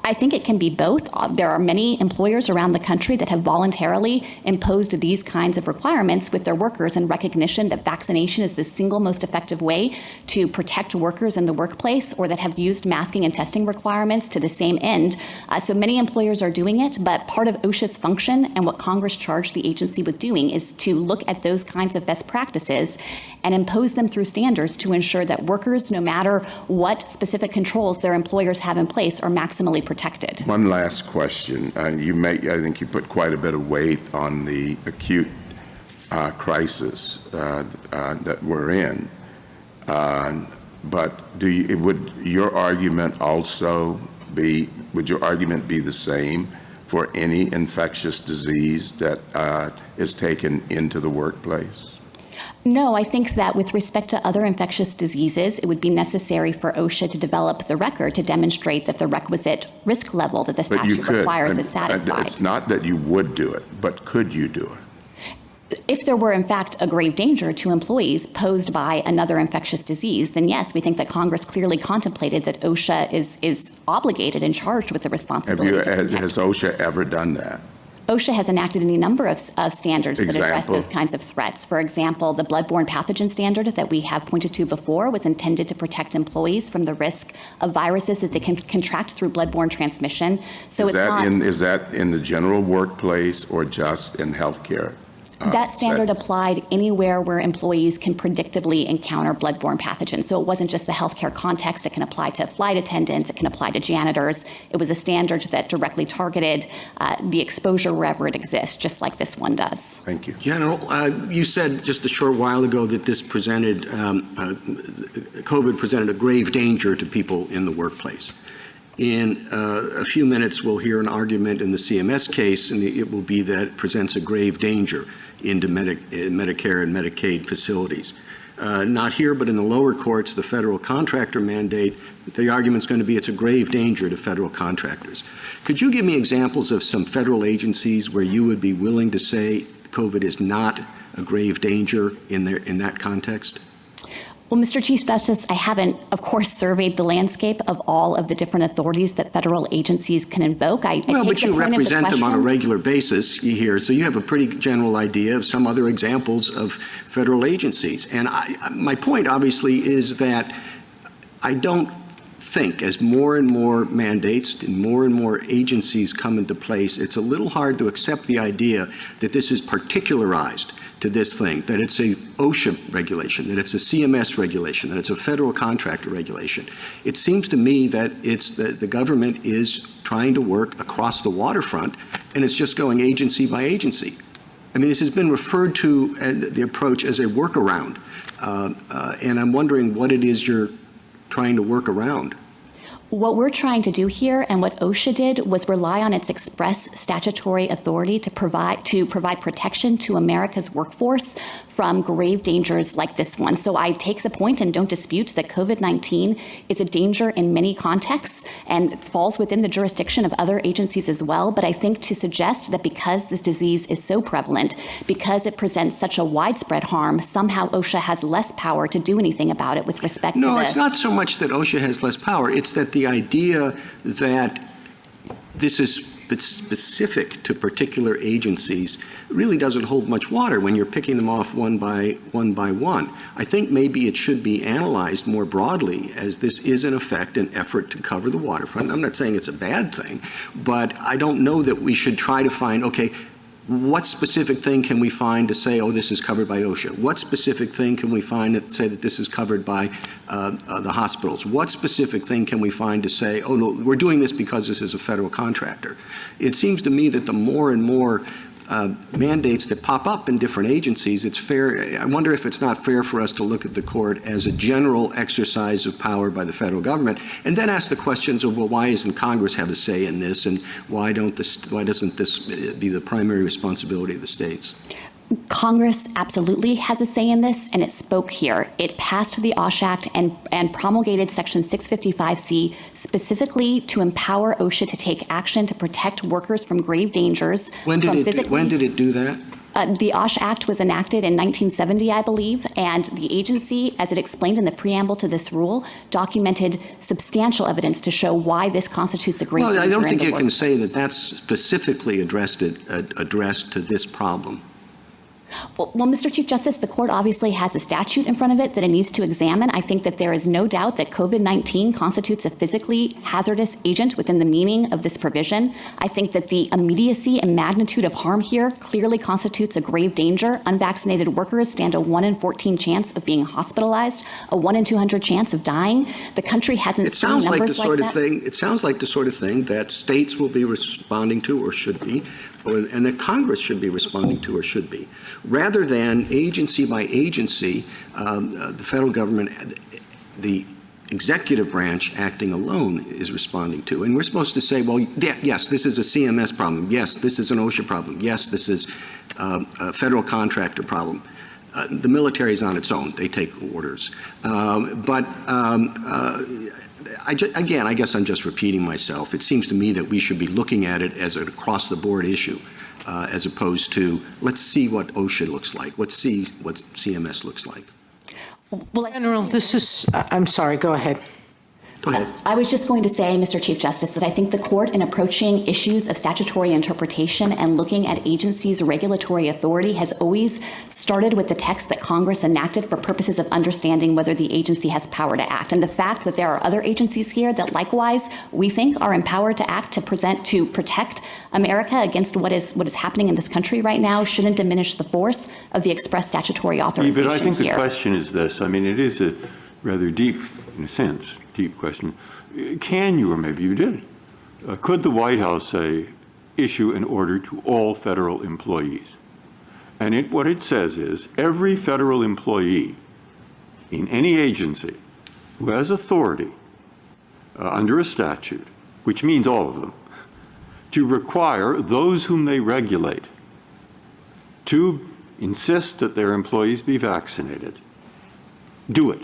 I think it can be both. There are many employers around the country that have voluntarily imposed these kinds of requirements with their workers in recognition that vaccination is the single most effective way to protect workers in the workplace, or that have used masking and testing requirements to the same end. So many employers are doing it, but part of OSHA's function and what Congress charged the agency with doing is to look at those kinds of best practices and impose them through standards to ensure that workers, no matter what specific controls their employers have in place, are maximally protected. One last question. I think you put quite a bit of weight on the acute crisis that we're in. But would your argument be the same for any infectious disease that is taken into the workplace? No, I think that with respect to other infectious diseases, it would be necessary for OSHA to develop the record to demonstrate that the requisite risk level that the statute requires is satisfied. It's not that you would do it, but could you do it? If there were, in fact, a grave danger to employees posed by another infectious disease, then yes, we think that Congress clearly contemplated that OSHA is obligated and charged with the responsibility. Has OSHA ever done that? OSHA has enacted any number of standards that address those kinds of threats. For example, the bloodborne pathogen standard that we have pointed to before was intended to protect employees from the risk of viruses that they can contract through bloodborne transmission. So is that in the general workplace or just in healthcare? That standard applied anywhere where employees can predictably encounter bloodborne pathogens. So it wasn't just the healthcare context. It can apply to flight attendants. It can apply to janitors. It was a standard that directly targeted the exposure wherever it exists, just like this one does. Thank you. General, you said just a short while ago that this presented, COVID presented a grave danger to people in the workplace. In a few minutes, we'll hear an argument in the CMS case, and it will be that it presents a grave danger into Medicare and Medicaid facilities. Not here, but in the lower courts, the federal contractor mandate, the argument's going to be it's a grave danger to federal contractors. Could you give me examples of some federal agencies where you would be willing to say COVID is not a grave danger in that context? Well, Mr. Chief Justice, I haven't, of course, surveyed the landscape of all of the different authorities that federal agencies can invoke. But you represent them on a regular basis here, so you have a pretty general idea of some other examples of federal agencies. And my point, obviously, is that I don't think as more and more mandates and more agencies come into place, it's a little hard to accept the idea that this is particularized to this thing, that it's a OSHA regulation, that it's a CMS regulation, that it's a federal contractor regulation. It seems to me that it's the government is trying to work across the waterfront, and it's just going agency by agency. I mean, this has been referred to, the approach, as a workaround, and I'm wondering what it is you're trying to work around. What we're trying to do here, and what OSHA did, was rely on its express statutory authority to provide protection to America's workforce from grave dangers like this one. So I take the point and don't dispute that COVID-19 is a danger in many contexts and falls within the jurisdiction of other agencies as well. But I think to suggest that because this disease is so prevalent, because it presents such a widespread harm, somehow OSHA has less power to do anything about it with respect to No, it's not so much that OSHA has less power. It's that the idea that this is specific to particular agencies really doesn't hold much water when you're picking them off one by one. I think maybe it should be analyzed more broadly, as this is in effect an effort to cover the waterfront. I'm not saying it's a bad thing, but I don't know that we should try to find, okay, what specific thing can we find to say, oh, this is covered by OSHA? What specific thing can we find that say that this is covered by the hospitals? What specific thing can we find to say, oh, no, we're doing this because this is a federal contractor? It seems to me that the more and more mandates that pop up in different agencies, it's fair. I wonder if it's not fair for us to look at the court as a general exercise of power by the federal government, and then ask the questions of, well, why doesn't Congress have a say in this, and why doesn't this be the primary responsibility of the states? Congress absolutely has a say in this, and it spoke here. It passed the OSHA Act and promulgated Section 655C specifically to empower OSHA to take action to protect workers from grave dangers. When did it do that? The OSHA Act was enacted in 1970, I believe, and the agency, as it explained in the preamble to this rule, documented substantial evidence to show why this constitutes a grave danger. Well, I don't think you can say that that's specifically addressed to this problem. Well, Mr. Chief Justice, the court obviously has a statute in front of it that it needs to examine. I think that there is no doubt that COVID-19 constitutes a physically hazardous agent within the meaning of this provision. I think that the immediacy and magnitude of harm here clearly constitutes a grave danger. Unvaccinated workers stand a 1 in 14 chance of being hospitalized, a 1 in 200 chance of dying. The country hasn't seen numbers like that. It sounds like the sort of thing that states will be responding to, or should be, and that Congress should be responding to, or should be, rather than agency by agency, the federal government, the executive branch acting alone is responding to. And we're supposed to say, well, yes, this is a CMS problem. Yes, this is an OSHA problem. Yes, this is a federal contractor problem. The military is on its own. They take orders. Again, I guess I'm just repeating myself. It seems to me that we should be looking at it as an across-the-board issue, as opposed to, let's see what OSHA looks like. Let's see what CMS looks like. General, I'm sorry, go ahead. Go ahead. I was just going to say, Mr. Chief Justice, that I think the court, in approaching issues of statutory interpretation and looking at agencies' regulatory authority, has always started with the text that Congress enacted for purposes of understanding whether the agency has power to act. And the fact that there are other agencies here that likewise we think are empowered to act to protect America against what is happening in this country right now shouldn't diminish the force of the express statutory authorization But I think here. the question is this. I mean, it is a rather deep, in a sense, deep question. Can you, or maybe you did, could the White House say, issue an order to all federal employees? And what it says is every federal employee in any agency who has authority under a statute, which means all of them, to require those whom they regulate to insist that their employees be vaccinated, do it.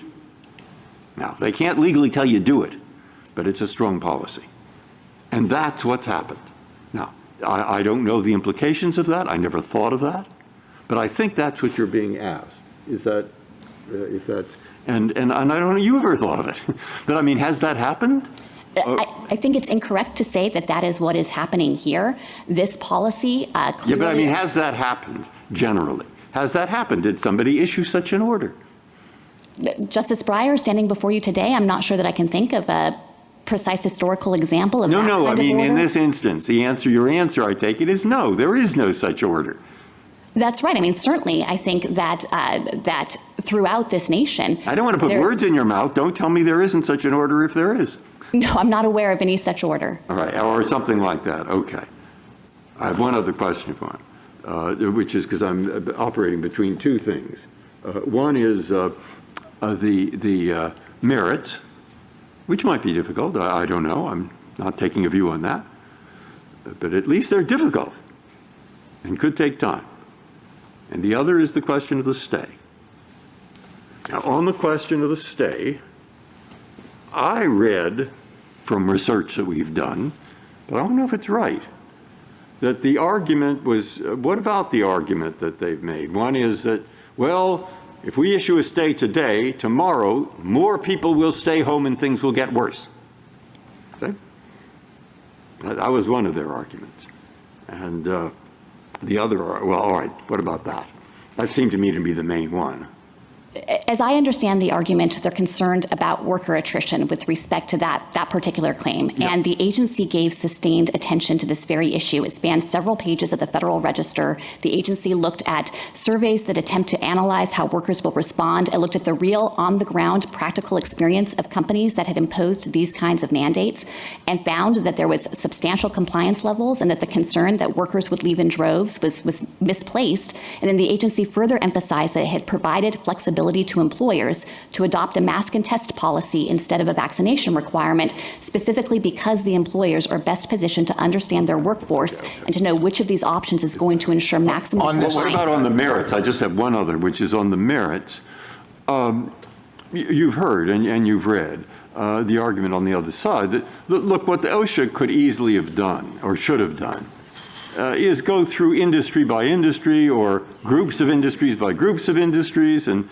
Now, they can't legally tell you do it, but it's a strong policy. And that's what's happened. Now, I don't know the implications of that. I never thought of that. But I think that's what you're being asked, is that, if that's, and I don't know you ever thought of it. But I mean, has that happened? I think it's incorrect to say that that is what is happening here. This policy clearly... Yeah, but I mean, has that happened generally? Has that happened? Did somebody issue such an order? Justice Breyer, standing before you today, I'm not sure that I can think of a precise historical example of that kind of order. No, I mean, in this instance, your answer, I take it, is no. There is no such order. That's right. I mean, certainly, I think that that throughout this nation... I don't want to put words in your mouth. Don't tell me there isn't such an order if there is. No, I'm not aware of any such order. All right, or something like that. Okay. I have one other question for him, which is because I'm operating between two things. One is the merits, which might be difficult. I don't know. I'm not taking a view on that. But at least they're difficult and could take time. And the other is the question of the stay. Now, on the question of the stay, I read from research that we've done, but I don't know if it's right, that the argument was, what about the argument that they've made? One is that, well, if we issue a stay today, tomorrow, more people will stay home and things will get worse. Okay? That was one of their arguments. And the other, well, all right, what about that? That seemed to me to be the main one. As I understand the argument, they're concerned about worker attrition with respect to that particular claim. Yeah. And the agency gave sustained attention to this very issue. It spanned several pages of the Federal Register. The agency looked at surveys that attempt to analyze how workers will respond. It looked at the real on-the-ground practical experience of companies that had imposed these kinds of mandates and found that there was substantial compliance levels and that the concern that workers would leave in droves was misplaced. And then the agency further emphasized that it had provided flexibility to employers to adopt a mask and test policy instead of a vaccination requirement, specifically because the employers are best positioned to understand their workforce and to know which of these options is going to ensure maximum compliance. What about on the merits? I just have one other, which is on the merits. You've heard and you've read the argument on the other side that, look, what the OSHA could easily have done or should have done is go through industry by industry or groups of industries by groups of industries and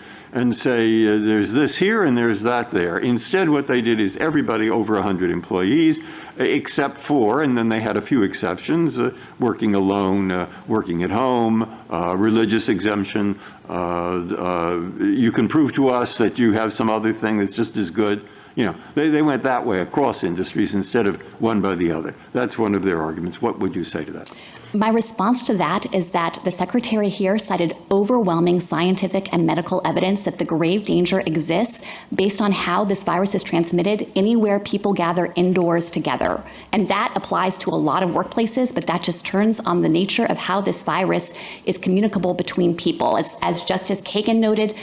say there's this here and there's that there. Instead, what they did is everybody over 100 employees, except for, and then they had a few exceptions, working alone, working at home, religious exemption. You can prove to us that you have some other thing that's just as good. You know, they went that way across industries instead of one by the other. That's one of their arguments. What would you say to that? My response to that is that the Secretary here cited overwhelming scientific and medical evidence that the grave danger exists based on how this virus is transmitted anywhere people gather indoors together. And that applies to a lot of workplaces, but that just turns on the nature of how this virus is communicable between people. As Justice Kagan noted,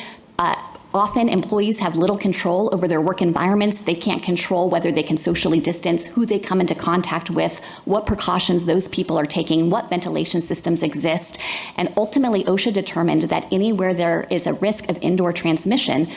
often employees have little control over their work environments. They can't control whether they can socially distance, who they come into contact with, what precautions those people are taking, what ventilation systems exist. And ultimately, OSHA determined that anywhere there is a risk of indoor transmission,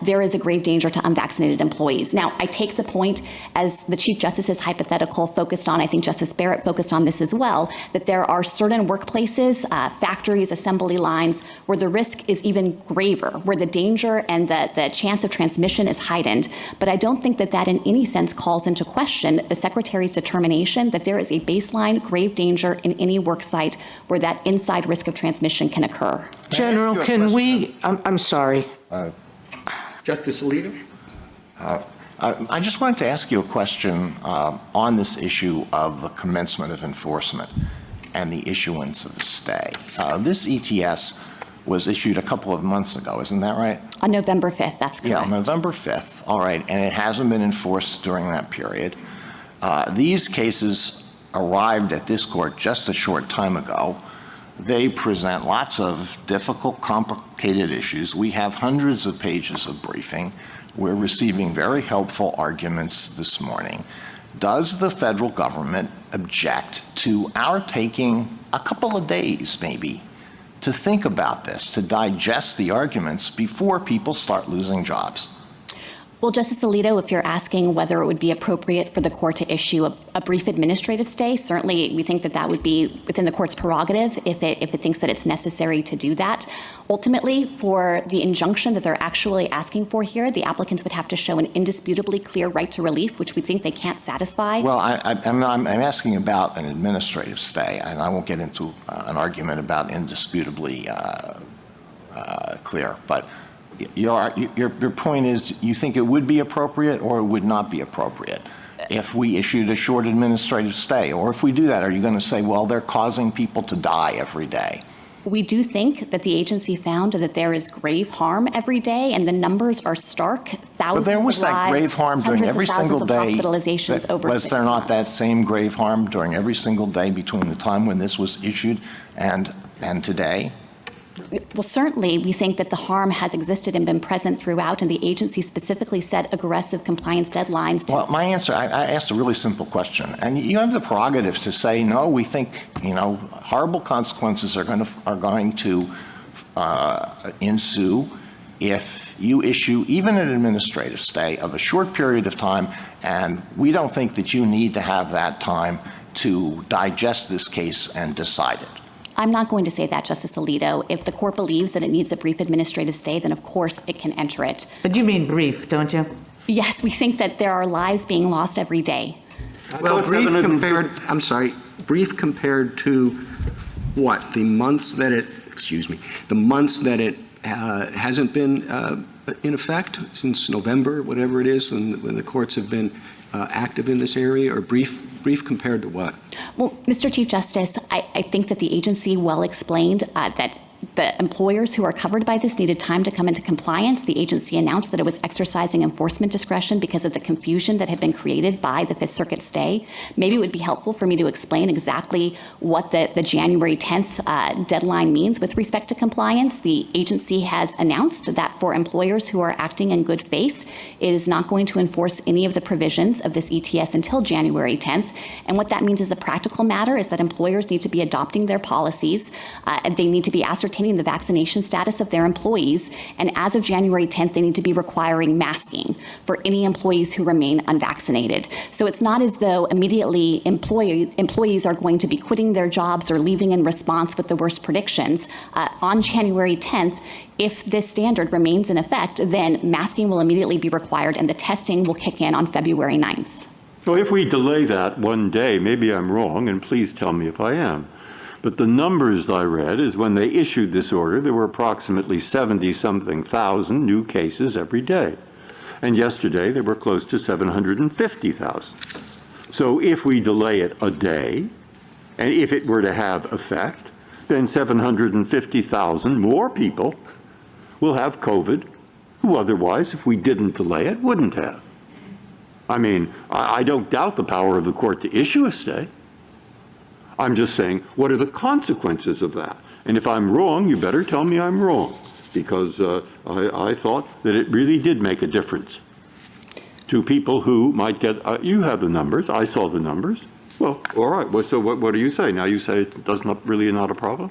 there is a grave danger to unvaccinated employees. Now, I take the point, as the Chief Justice's hypothetical focused on, I think Justice Barrett focused on this as well, that there are certain workplaces, factories, assembly lines, where the risk is even graver, where the danger danger and the chance of transmission is heightened. But I don't think that that in any sense calls into question the Secretary's determination that there is a baseline grave danger in any work site where that inside risk of transmission can occur. General, can we, I'm sorry. Justice Alito? I just wanted to ask you a question on this issue of the commencement of enforcement and the issuance of a stay. This ETS was issued a couple of months ago, isn't that right? On November 5th, that's correct. Yeah, November 5th, all right, and it hasn't been enforced during that period. These cases arrived at this court just a short time ago. They present lots of difficult, complicated issues. We have hundreds of pages of briefing. We're receiving very helpful arguments this morning. Does the federal government object to our taking a couple of days, maybe, to think about this, to digest the arguments before people start losing jobs? Well, Justice Alito, if you're asking whether it would be appropriate for the court to issue a brief administrative stay, certainly we think that that would be within the court's prerogative if it thinks that it's necessary to do that. Ultimately, for the injunction that they're actually asking for here, the applicants would have to show an indisputably clear right to relief, which we think they can't satisfy. Well, I'm asking about an administrative stay, and I won't get into an argument about indisputably clear, but your point is you think it would be appropriate or it would not be appropriate if we issued a short administrative stay? Or if we do that, are you going to say, well, they're causing people to die every day? We do think that the agency found that there is grave harm every day, and the numbers are stark. Thousands of lives, but there was that grave harm during every single day. Hospitalizations over was 6 there not months. that same grave harm during every single day between the time when this was issued and today? Well, certainly, we think that the harm has existed and been present throughout, and the agency specifically set aggressive compliance deadlines. Well, my answer, I asked a really simple question, and you have the prerogative to say, no, we think, horrible consequences are going to ensue if you issue even an administrative stay of a short period of time, and we don't think that you need to have that time to digest this case and decide it. I'm not going to say that, Justice Alito. If the court believes that it needs a brief administrative stay, then of course it can enter it. But you mean brief, don't you? Yes, we think that there are lives being lost every day. Well, brief compared to what? The months that it hasn't been in effect since November, whatever it is, and when the courts have been active in this area, or brief compared to what? Well, Mr. Chief Justice, I think that the agency well explained that the employers who are covered by this needed time to come into compliance. The agency announced that it was exercising enforcement discretion because of the confusion that had been created by the Fifth Circuit stay. Maybe it would be helpful for me to explain exactly what the January 10th deadline means with respect to compliance. The agency has announced that for employers who are acting in good faith, it is not going to enforce any of the provisions of this ETS until January 10th. And what that means as a practical matter is that employers need to be adopting their policies. They need to be ascertaining the vaccination status of their employees, and as of January 10th, they need to be requiring masking for any employees who remain unvaccinated. So it's not as though immediately employees are going to be quitting their jobs or leaving in response with the worst predictions. On January 10th, if this standard remains in effect, then masking will immediately be required and the testing will kick in on February 9th. So if we delay that one day, maybe I'm wrong, and please tell me if I am. But the numbers I read is when they issued this order, there were approximately 70-something thousand new cases every day. And yesterday, there were close to 750,000. So if we delay it a day, and if it were to have effect, then 750,000 more people will have COVID who otherwise, if we didn't delay it, wouldn't have. I mean, I don't doubt the power of the court to issue a stay. I'm just saying, what are the consequences of that? And if I'm wrong, you better tell me I'm wrong, because I thought that it really did make a difference to people who might get, you have the numbers, I saw the numbers. Well, all right, well, so what do you say? Now you say it does not really not a problem?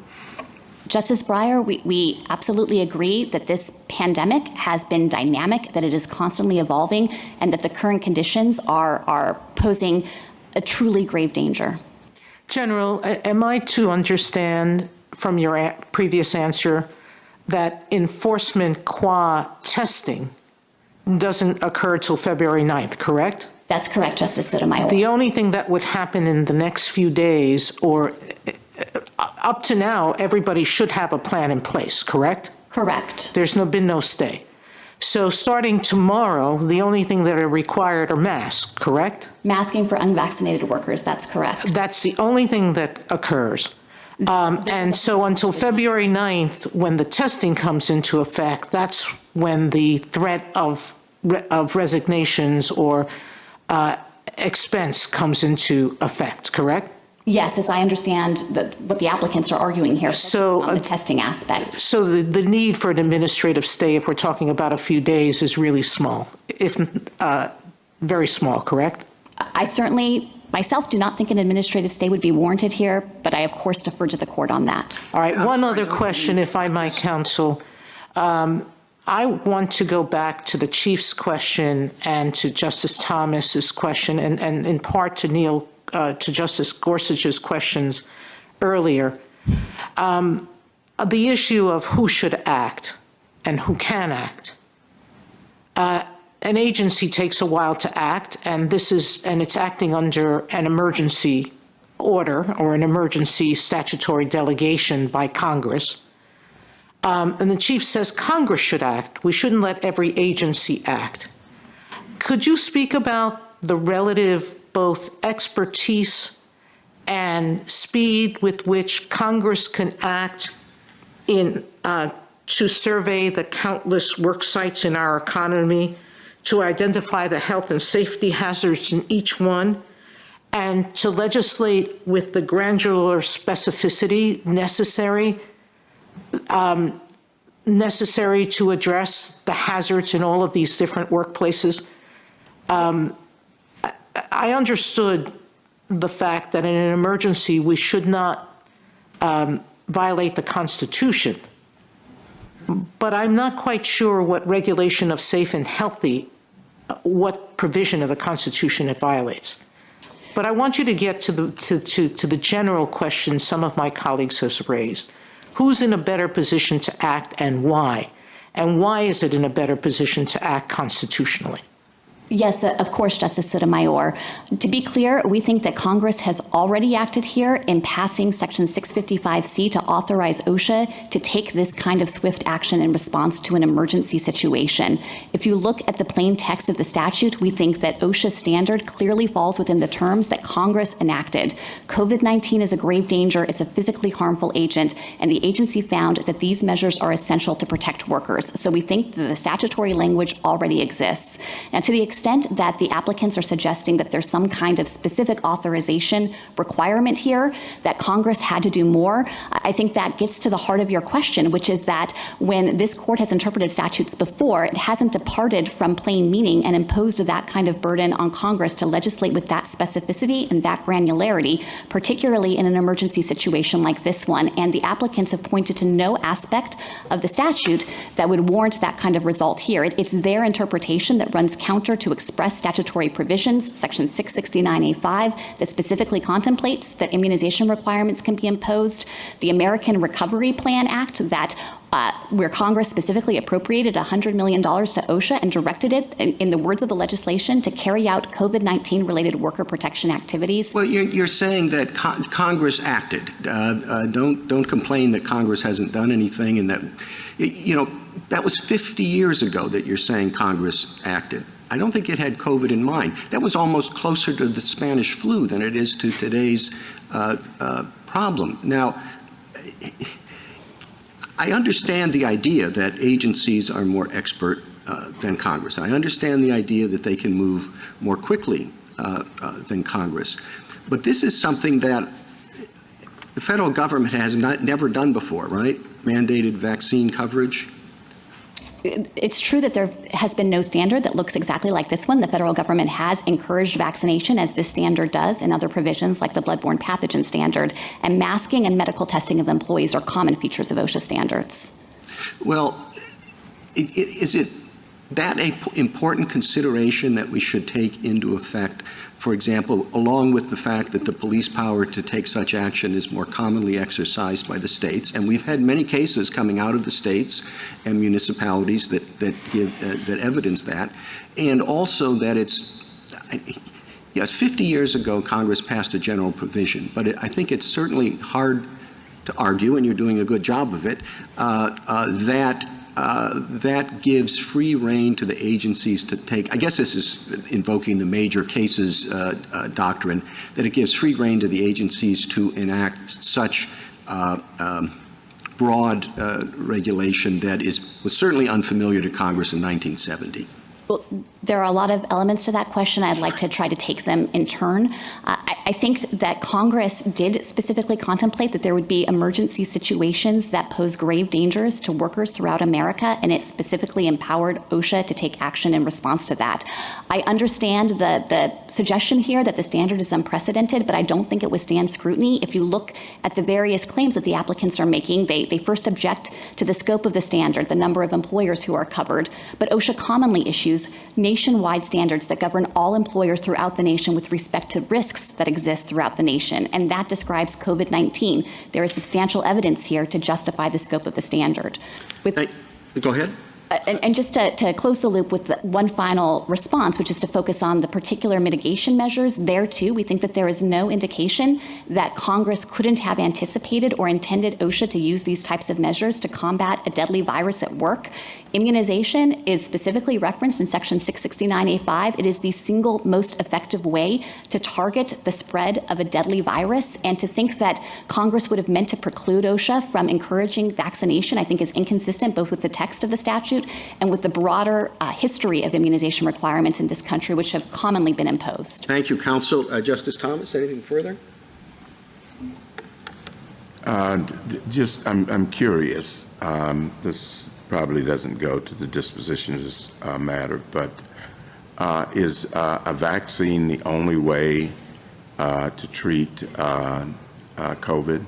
Justice Breyer, we absolutely agree that this pandemic has been dynamic, that it is constantly evolving, and that the current conditions are posing a truly grave danger. General, am I to understand from your previous answer that enforcement qua testing doesn't occur till February 9th, correct? That's correct, Justice Sotomayor. The only thing that would happen in the next few days, or up to now, everybody should have a plan in place, correct? Correct. There's been no stay. So starting tomorrow, the only thing that are required are masks, correct? Masking for unvaccinated workers, that's correct. That's the only thing that occurs. And so until February 9th, when the testing comes into effect, that's when the threat of resignations or expense comes into effect, correct? Yes, as I understand what the applicants are arguing here, So on the testing aspect. So the need for an administrative stay, if we're talking about a few days, is really small, if very small, correct? I certainly, myself, do not think an administrative stay would be warranted here, but I, of course, defer to the court on that. All right, one other question, if I might, counsel. I want to go back to the Chief's question and to Justice Thomas's question, and in part to Justice Gorsuch's questions earlier. The issue of who should act and who can act. An agency takes a while to act, and it's acting under an emergency order or an emergency statutory delegation by Congress. And the Chief says Congress should act. We shouldn't let every agency act. Could you speak about the relative both expertise and speed with which Congress can act in to survey the countless work sites in our economy, to identify the health and safety hazards in each one, and to legislate with the granular specificity necessary to address the hazards in all of these different workplaces? I understood the fact that in an emergency we should not violate the Constitution, but I'm not quite sure what regulation of safe and healthy, what provision of the Constitution it violates. But I want you to get to the general question some of my colleagues have raised. Who's in a better position to act and why? And why is it in a better position to act constitutionally? Yes, of course, Justice Sotomayor. To be clear, we think that Congress has already acted here in passing Section 655C to authorize OSHA to take this kind of swift action in response to an emergency situation. If you look at the plain text of the statute, we think that OSHA's standard clearly falls within the terms that Congress enacted. COVID-19 is a grave danger, it's a physically harmful agent, and the agency found that these measures are essential to protect workers. So we think that the statutory language already exists. Now, to the extent that the applicants are suggesting that there's some kind of specific authorization requirement here, that Congress had to do more, I think that gets to the heart of your question, which is that when this court has interpreted statutes before, it hasn't departed from plain meaning and imposed that kind of burden on Congress to legislate with that specificity and that granularity, particularly in an emergency situation like this one. And the applicants have pointed to no aspect of the statute that would warrant that kind of result here. It's their interpretation that runs counter to express statutory provisions, Section 669A5, that specifically contemplates that immunization requirements can be imposed, the American Recovery Plan Act that where Congress specifically appropriated $100 million to OSHA and directed it, in the words of the legislation, to carry out COVID-19 related worker protection activities. Well, you're saying that Congress acted. Don't complain that Congress hasn't done anything, and that, that was 50 years ago that you're saying Congress acted. I don't think it had COVID in mind. That was almost closer to the Spanish flu than it is to today's problem. Now, I understand the idea that agencies are more expert than Congress. I understand the idea that they can move more quickly than Congress. But this is something that the federal government has never done before, right? Mandated vaccine coverage. It's true that there has been no standard that looks exactly like this one. The federal government has encouraged vaccination, as this standard does, in other provisions like the bloodborne pathogen standard, and masking and medical testing of employees are common features of OSHA standards. Well, is it that an important consideration that we should take into effect? For example, along with the fact that the police power to take such action is more commonly exercised by the states, and we've had many cases coming out of the states and municipalities that evidence that, and also that yes, 50 years ago Congress passed a general provision, but I think it's certainly hard to argue, and you're doing a good job of it, that gives free rein to the agencies to take, I guess this is invoking the major cases doctrine, that it gives free rein to the agencies to enact such broad regulation that was certainly unfamiliar to Congress in 1970. Well, there are a lot of elements to that question. I'd like to try to take them in turn. I think that Congress did specifically contemplate that there would be emergency situations that pose grave dangers to workers throughout America, and it specifically empowered OSHA to take action in response to that. I understand the suggestion here that the standard is unprecedented, but I don't think it withstands scrutiny. If you look at the various claims that the applicants are making, they first object to the scope of the standard, the number of employers who are covered, but OSHA commonly issues nationwide standards that govern all employers throughout the nation with respect to risks that exist throughout the nation, and that describes COVID-19. There is substantial evidence here to justify the scope of the standard. Go ahead. And just to close the loop with one final response, which is to focus on the particular mitigation measures, there too, we think that there is no indication that Congress couldn't have anticipated or intended OSHA to use these types of measures to combat a deadly virus at work. Immunization is specifically referenced in Section 669A5. It is the single most effective way to target the spread of a deadly virus, and to think that Congress would have meant to preclude OSHA from encouraging vaccination, I think is inconsistent both with the text of the statute and with the broader history of immunization requirements in this country, which have commonly been imposed. Thank you, Counsel. Justice Thomas, anything further? I'm curious. This probably doesn't go to the dispositions matter, but is a vaccine the only way to treat COVID?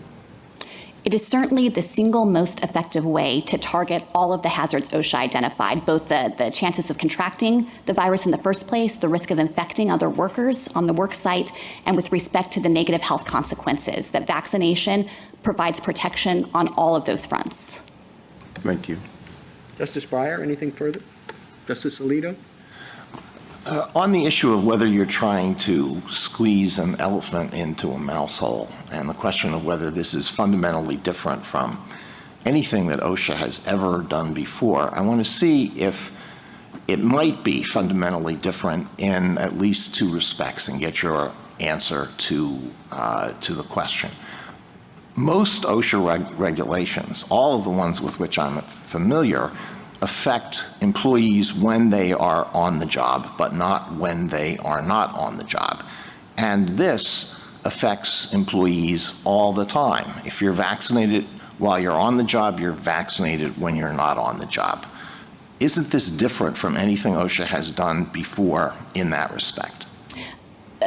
It is certainly the single most effective way to target all of the hazards OSHA identified, both the chances of contracting the virus in the first place, the risk of infecting other workers on the work site, and with respect to the negative health consequences. That vaccination provides protection on all of those fronts. Thank you. Justice Breyer, anything further? Justice Alito? On the issue of whether you're trying to squeeze an elephant into a mouse hole, and the question of whether this is fundamentally different from anything that OSHA has ever done before, I want to see if it might be fundamentally different in at least two respects and get your answer to the question. Most OSHA regulations, all of the ones with which I'm familiar, affect employees when they are on the job, but not when they are not on the job. And this affects employees all the time. If you're vaccinated while you're on the job, you're vaccinated when you're not on the job. Isn't this different from anything OSHA has done before in that respect?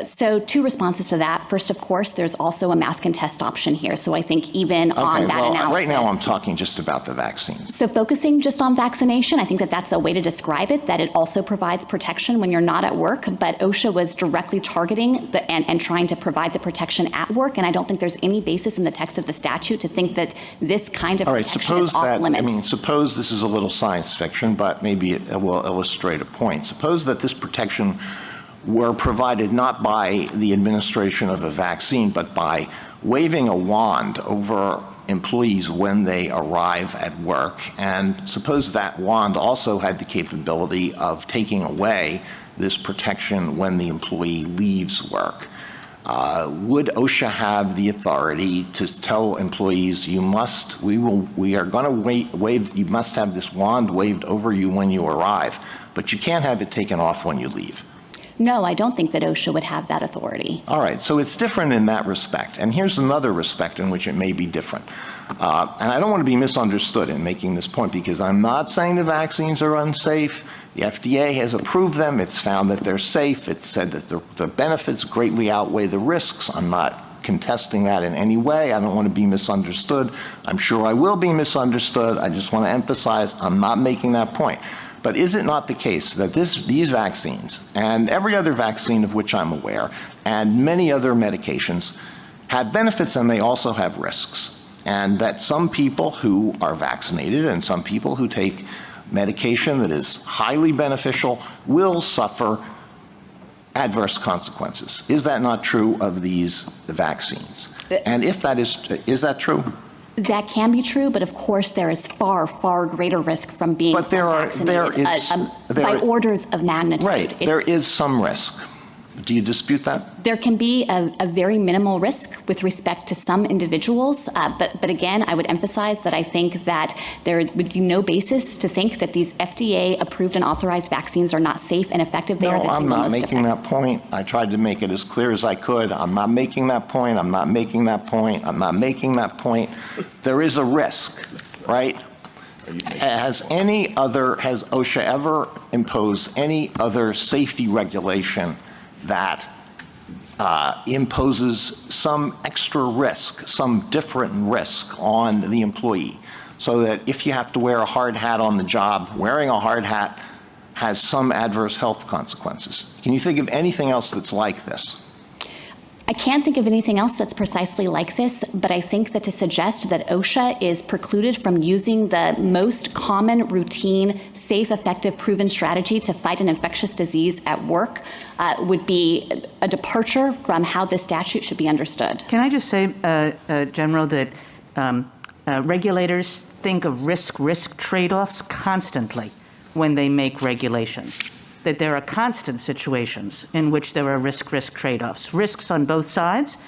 So two responses to that. First, of course, there's also a mask and test option here. So I think even on that analysis. Right now I'm talking just about the vaccines. So focusing just on vaccination, I think that that's a way to describe it, that it also provides protection when you're not at work. But OSHA was directly targeting and trying to provide the protection at work. And I don't think there's any basis in the text of the statute to think that this kind of protection is off limits. Suppose this is a little science fiction, but maybe it will illustrate a point. Suppose that this protection were provided not by the administration of a vaccine, but by waving a wand over employees when they arrive at work. And suppose that wand also had the capability of taking away this protection when the employee leaves work. Would OSHA have the authority to tell employees, you must have this wand waved over you when you arrive, but you can't have it taken off when you leave? No, I don't think that OSHA would have that authority. All right, so it's different in that respect. And here's another respect in which it may be different. And I don't want to be misunderstood in making this point, because I'm not saying the vaccines are unsafe. The FDA has approved them. It's found that they're safe. It's said that the benefits greatly outweigh the risks. I'm not contesting that in any way. I don't want to be misunderstood. I'm sure I will be misunderstood. I just want to emphasize I'm not making that point. But is it not the case that these vaccines and every other vaccine of which I'm aware and many other medications have benefits and they also have risks? And that some people who are vaccinated and some people who take medication that is highly beneficial will suffer adverse consequences. Is that not true of these vaccines? And if that is that true? That can be true, but of course there is far, far greater risk from being vaccinated by orders of magnitude. Right, there is some risk. Do you dispute that? There can be a very minimal risk with respect to some individuals, but again, I would emphasize that I think that there would be no basis to think that these FDA-approved and authorized vaccines are not safe and effective. They are the single I'm not most making that point. I tried to make it as clear as I could. I'm not making that point. I'm not making that point. I'm not making that point. There is a risk, right? Has OSHA ever imposed any other safety regulation that imposes some extra risk, some different risk on the employee, so that if you have to wear a hard hat on the job, wearing a hard hat has some adverse health consequences? Can you think of anything else that's like this? I can't think of anything else that's precisely like this, but I think that to suggest that OSHA is precluded from using the most common, routine, safe, effective, proven strategy to fight an infectious disease at work would be a departure from how this statute should be understood. Can I just say, General, that regulators think of risk trade-offs constantly when they make regulations, that there are constant situations in which there are risk trade-offs, risks on both sides,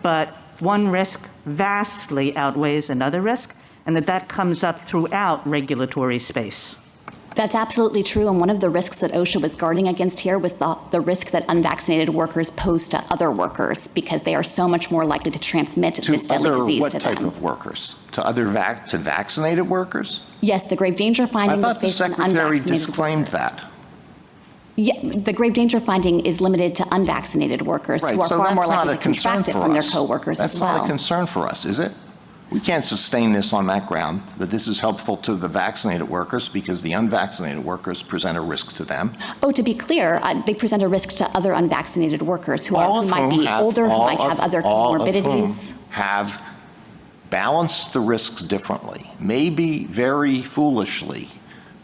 but one risk vastly outweighs another risk, and that comes up throughout regulatory space. That's absolutely true, and one of the risks that OSHA was guarding against here was the risk that unvaccinated workers pose to other workers, because they are so much more likely to transmit this deadly disease to them. What type of workers? To vaccinated workers? Yes, the grave danger finding was I thought the based on unvaccinated Secretary disclaimed workers. that. Yeah, the grave danger finding is limited to unvaccinated workers who are far more likely to contract it from their coworkers as well. That's not a concern for us, is it? We can't sustain this on that ground, that this is helpful to the vaccinated workers because the unvaccinated workers present a risk to them. Oh, to be clear, they present a risk to other unvaccinated workers who might be older, who might have other comorbidities. All of whom have balanced the risks differently, maybe very foolishly,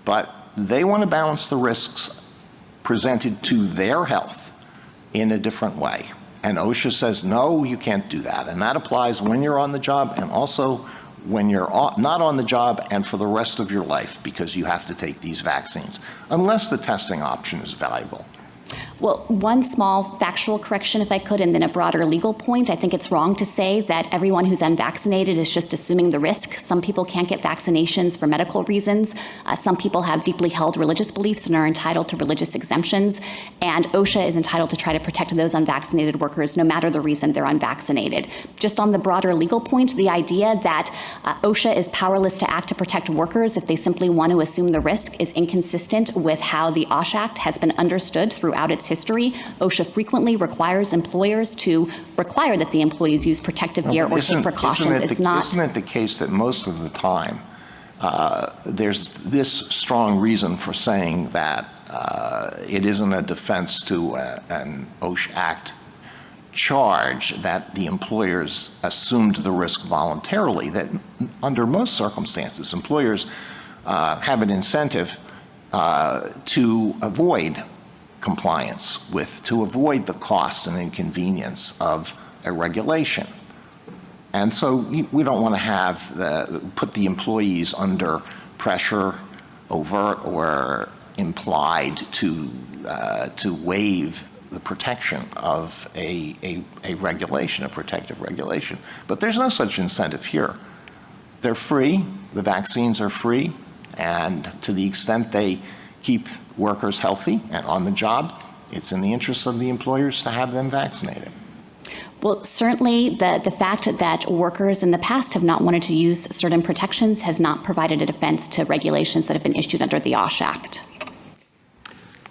but they want to balance the risks presented to their health in a different way. And OSHA says, no, you can't do that. And that applies when you're on the job and also when you're not on the job and for the rest of your life, because you have to take these vaccines, unless the testing option is valuable. Well, one small factual correction, if I could, and then a broader legal point. I think it's wrong to say that everyone who's unvaccinated is just assuming the risk. Some people can't get vaccinations for medical reasons. Some people have deeply held religious beliefs and are entitled to religious exemptions. And OSHA is entitled to try to protect those unvaccinated workers no matter the reason they're unvaccinated. Just on the broader legal point, the idea that OSHA is powerless to act to protect workers if they simply want to assume the risk is inconsistent with how the OSHA Act has been understood throughout its history. OSHA frequently requires employers to require that the employees use protective gear or take precautions. Isn't it the case that most of the time there's this strong reason for saying that it isn't a defense to an OSHA Act charge that the employers assumed the risk voluntarily, that under most circumstances, employers have an incentive to avoid compliance with, to avoid the cost and inconvenience of a regulation. And so we don't want to put the employees under pressure, overt or implied, to waive the protection of a regulation, a protective regulation. But there's no such incentive here. They're free, the vaccines are free, and to the extent they keep workers healthy and on the job, it's in the interest of the employers to have them vaccinated. Well, certainly the fact that workers in the past have not wanted to use certain protections has not provided a defense to regulations that have been issued under the OSHA Act.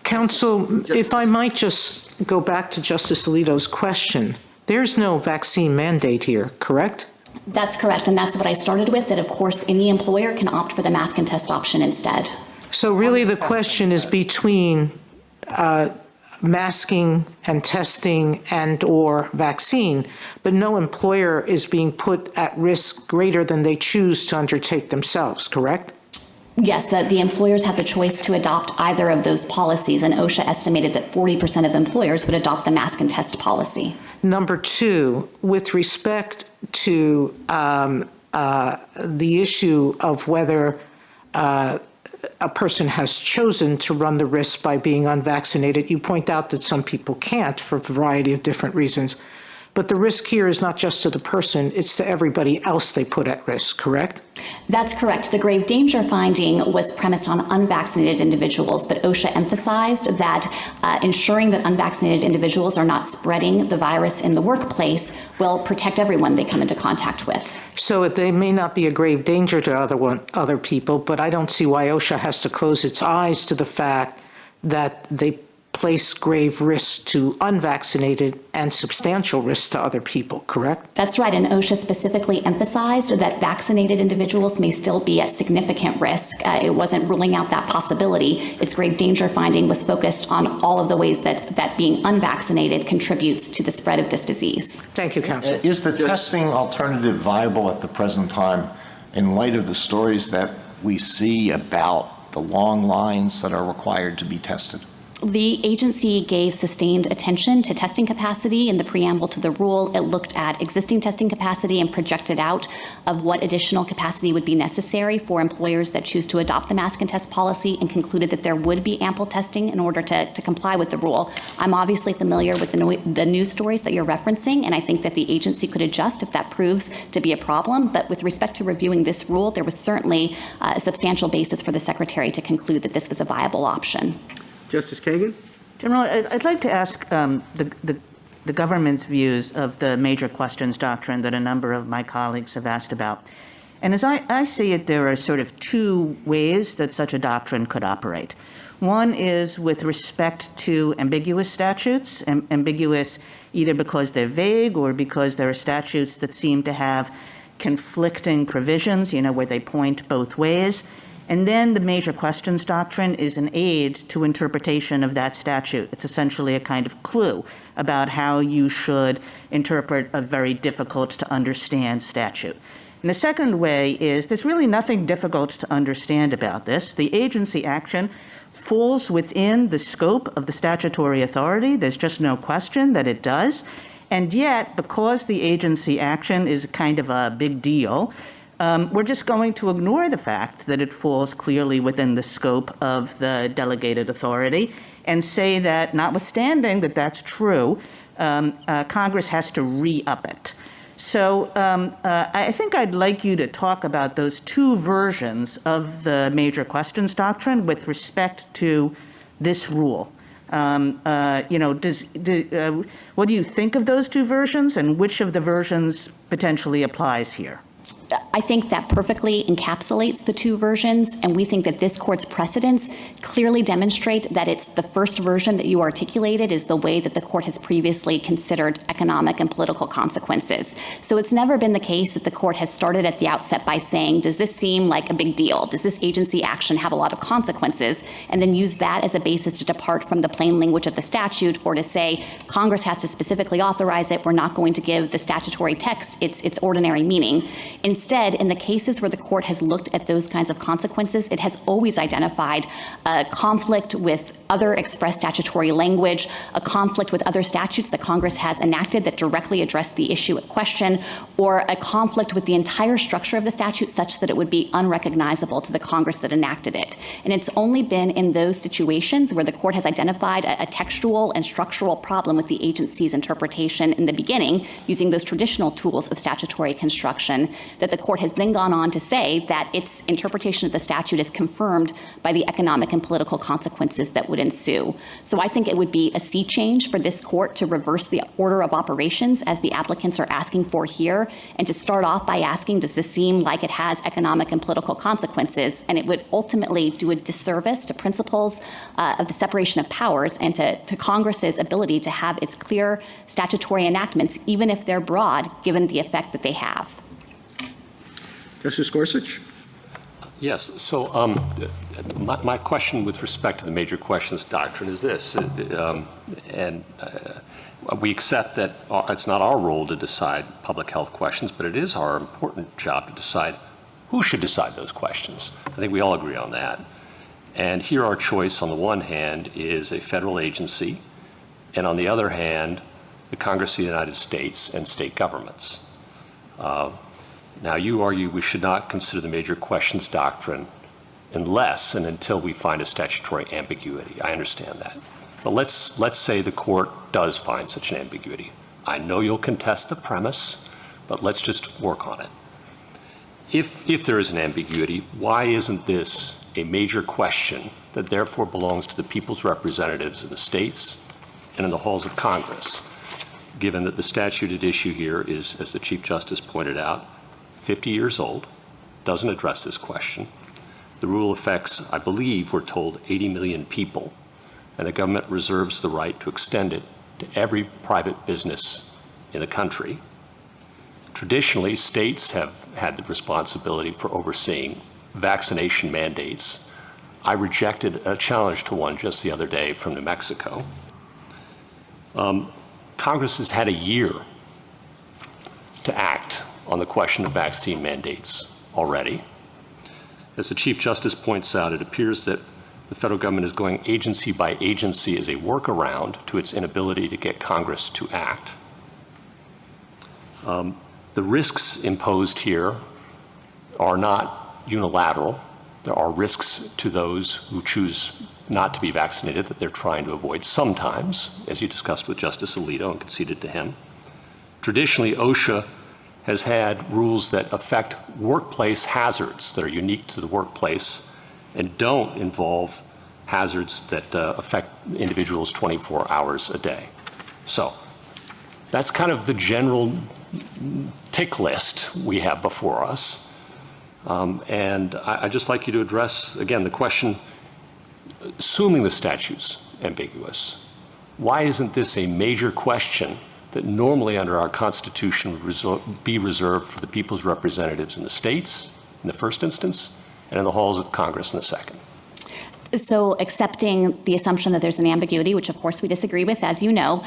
Counsel, if I might just go back to Justice Alito's question, there's no vaccine mandate here, correct? That's correct, and that's what I started with, that of course any employer can opt for the mask and test option instead. So really the question is between masking and testing and/or vaccine, but no employer is being put at risk greater than they choose to undertake themselves, correct? Yes, the employers have the choice to adopt either of those policies, and OSHA estimated that 40% of employers would adopt the mask and test policy. Number two, with respect to the issue of whether a person has chosen to run the risk by being unvaccinated, you point out that some people can't for a variety of different reasons. But the risk here is not just to the person, it's to everybody else they put at risk, correct? That's correct. The grave danger finding was premised on unvaccinated individuals, but OSHA emphasized that ensuring that unvaccinated individuals are not spreading the virus in the workplace will protect everyone they come into contact with. So they may not be a grave danger to other people, but I don't see why OSHA has to close its eyes to the fact that they place grave risks to unvaccinated and substantial risks to other people, correct? That's right, and OSHA specifically emphasized that vaccinated individuals may still be at significant risk. It wasn't ruling out that possibility. Its grave danger finding was focused on all of the ways that being unvaccinated contributes to the spread of this disease. Thank you, Counsel. Is the testing alternative viable at the present time in light of the stories that we see about the long lines that are required to be tested? The agency gave sustained attention to testing capacity. In the preamble to the rule, it looked at existing testing capacity and projected out of what additional capacity would be necessary for employers that choose to adopt the mask and test policy, and concluded that there would be ample testing in order to comply with the rule. I'm obviously familiar with the news stories that you're referencing, and I think that the agency could adjust if that proves to be a problem. But with respect to reviewing this rule, there was certainly a substantial basis for the Secretary to conclude that this was a viable option. Justice Kagan? General, I'd like to ask the government's views of the major questions doctrine that a number of my colleagues have asked about. And as I see it, there are sort of two ways that such a doctrine could operate. One is with respect to ambiguous statutes, ambiguous either because they're vague or because there are statutes that seem to have conflicting provisions, where they point both ways. And then the major questions doctrine is an aid to interpretation of that statute. It's essentially a kind of clue about how you should interpret a very difficult to understand statute. And the second way is there's really nothing difficult to understand about this. The agency action falls within the scope of the statutory authority. There's just no question that it does. And yet, because the agency action is kind of a big deal, we're just going to ignore the fact that it falls clearly within the scope of the delegated authority and say that, notwithstanding that that's true, Congress has to re-up it. So I think I'd like you to talk about those two versions of the major questions doctrine with respect to this rule. What do you think of those two versions, and which of the versions potentially applies here? I think that perfectly encapsulates the two versions, and we think that this court's precedents clearly demonstrate that it's the first version that you articulated is the way that the court has previously considered economic and political consequences. So it's never been the case that the court has started at the outset by saying, does this seem like a big deal? Does this agency action have a lot of consequences? And then use that as a basis to depart from the plain language of the statute, or to say Congress has to specifically authorize it. We're not going to give the statutory text its ordinary meaning. Instead, in the cases where the court has looked at those kinds of consequences, it has always identified a conflict with other express statutory language, a conflict with other statutes that Congress has enacted that directly address the issue at question, or a conflict with the entire structure of the statute such that it would be unrecognizable to the Congress that enacted it. And it's only been in those situations where the court has identified a textual and structural problem with the agency's interpretation in the beginning, using those traditional tools of statutory construction, that the court has then gone on to say that its interpretation of the statute is confirmed by the economic and political consequences that would ensue. So I think it would be a sea change for this court to reverse the order of operations as the applicants are asking for here, and to start off by asking, does this seem like it has economic and political consequences? And it would ultimately do a disservice to principles of the separation of powers and to Congress's ability to have its clear statutory enactments, even if they're broad, given the effect that they have. Justice Gorsuch? Yes. So my question with respect to the major questions doctrine is this, we accept that it's not our role to decide public health questions, but it is our important job to decide who should decide those questions. I think we all agree on that. And here our choice on the one hand is a federal agency, and on the other hand, the Congress of the United States and state governments. Now, you argue we should not consider the major questions doctrine unless and until we find a statutory ambiguity. I understand that. But let's say the court does find such an ambiguity. I know you'll contest the premise, but let's just work on it. If there is an ambiguity, why isn't this a major question that therefore belongs to the people's representatives in the states and in the halls of Congress, given that the statute at issue here is, as the Chief Justice pointed out, 50 years old, doesn't address this question. The rule affects, I believe, we're told 80 million people, and the government reserves the right to extend it to every private business in the country. Traditionally, states have had the responsibility for overseeing vaccination mandates. I rejected a challenge to one just the other day from New Mexico. Congress has had a year to act on the question of vaccine mandates already. As the Chief Justice points out, it appears that the federal government is going agency by agency as a workaround to its inability to get Congress to act. The risks imposed here are not unilateral. There are risks to those who choose not to be vaccinated that they're trying to avoid sometimes, as you discussed with Justice Alito and conceded to him. Traditionally, OSHA has had rules that affect workplace hazards that are unique to the workplace and don't involve hazards that affect individuals 24 hours a day. So that's kind of the general tick list we have before us. And I'd just like you to address, again, the question, assuming the statute's ambiguous, why isn't this a major question that normally under our Constitution would be reserved for the people's representatives in the states in the first instance and in the halls of Congress in the second? So accepting the assumption that there's an ambiguity, which of course we disagree with, as you know,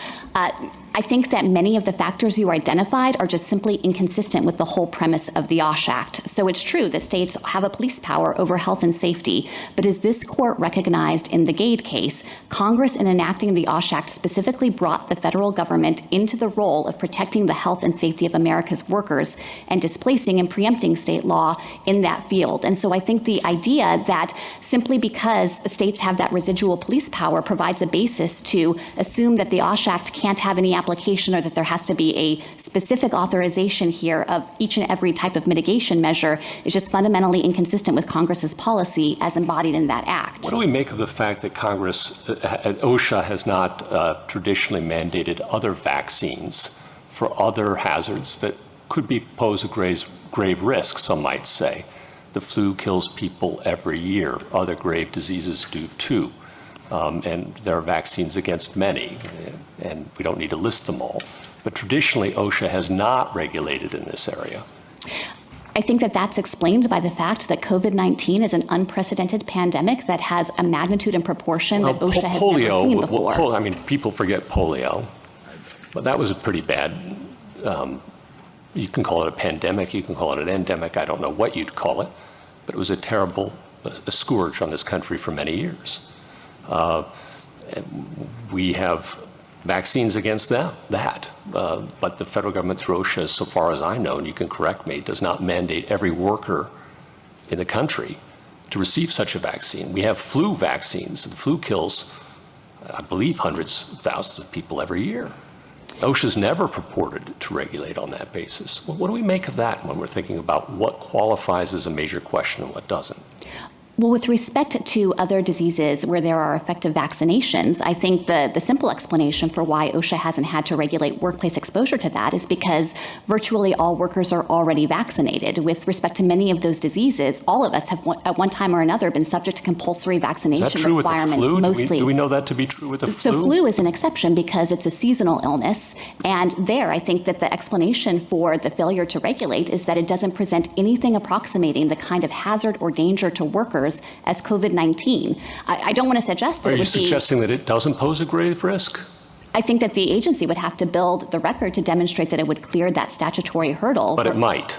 I think that many of the factors you identified are just simply inconsistent with the whole premise of the OSHA Act. So it's true that states have a police power over health and safety, but as this court recognized in the Gade case, Congress in enacting the OSHA Act specifically brought the federal government into the role of protecting the health and safety of America's workers and displacing and preempting state law in that field. And so I think the idea that simply because states have that residual police power provides a basis to assume that the OSHA Act can't have any application or that there has to be a specific authorization here of each and every type of mitigation measure is just fundamentally inconsistent with Congress's policy as embodied in that act. What do we make of the fact that Congress, OSHA has not traditionally mandated other vaccines for other hazards that could pose a grave risk, some might say? The flu kills people every year. Other grave diseases do too. And there are vaccines against many, and we don't need to list them all. But traditionally, OSHA has not regulated in this area. I think that that's explained by the fact that COVID-19 is an unprecedented pandemic that has a magnitude and proportion that OSHA has never seen before. I mean, people forget polio, but that was a pretty bad, you can call it a pandemic, you can call it an endemic, I don't know what you'd call it, but it was a terrible scourge on this country for many years. We have vaccines against that, but the federal government through OSHA, so far as I know, and you can correct me, does not mandate every worker in the country to receive such a vaccine. We have flu vaccines, and the flu kills, I believe, hundreds of thousands of people every year. OSHA's never purported to regulate on that basis. Well, what do we make of that when we're thinking about what qualifies as a major question and what doesn't? Well, with respect to other diseases where there are effective vaccinations, I think the simple explanation for why OSHA hasn't had to regulate workplace exposure to that is because virtually all workers are already vaccinated. With respect to many of those diseases, all of us have at one time or another been subject to compulsory vaccination Is that true with the requirements. flu? Mostly. Do we know that to be true with the flu? So flu is an exception because it's a seasonal illness. And there, I think that the explanation for the failure to regulate is that it doesn't present anything approximating the kind of hazard or danger to workers as COVID-19. I don't want to suggest that Are it you would suggesting that it doesn't pose a grave risk? I think that the agency would have to build the record to demonstrate that it would clear that statutory hurdle. But it might.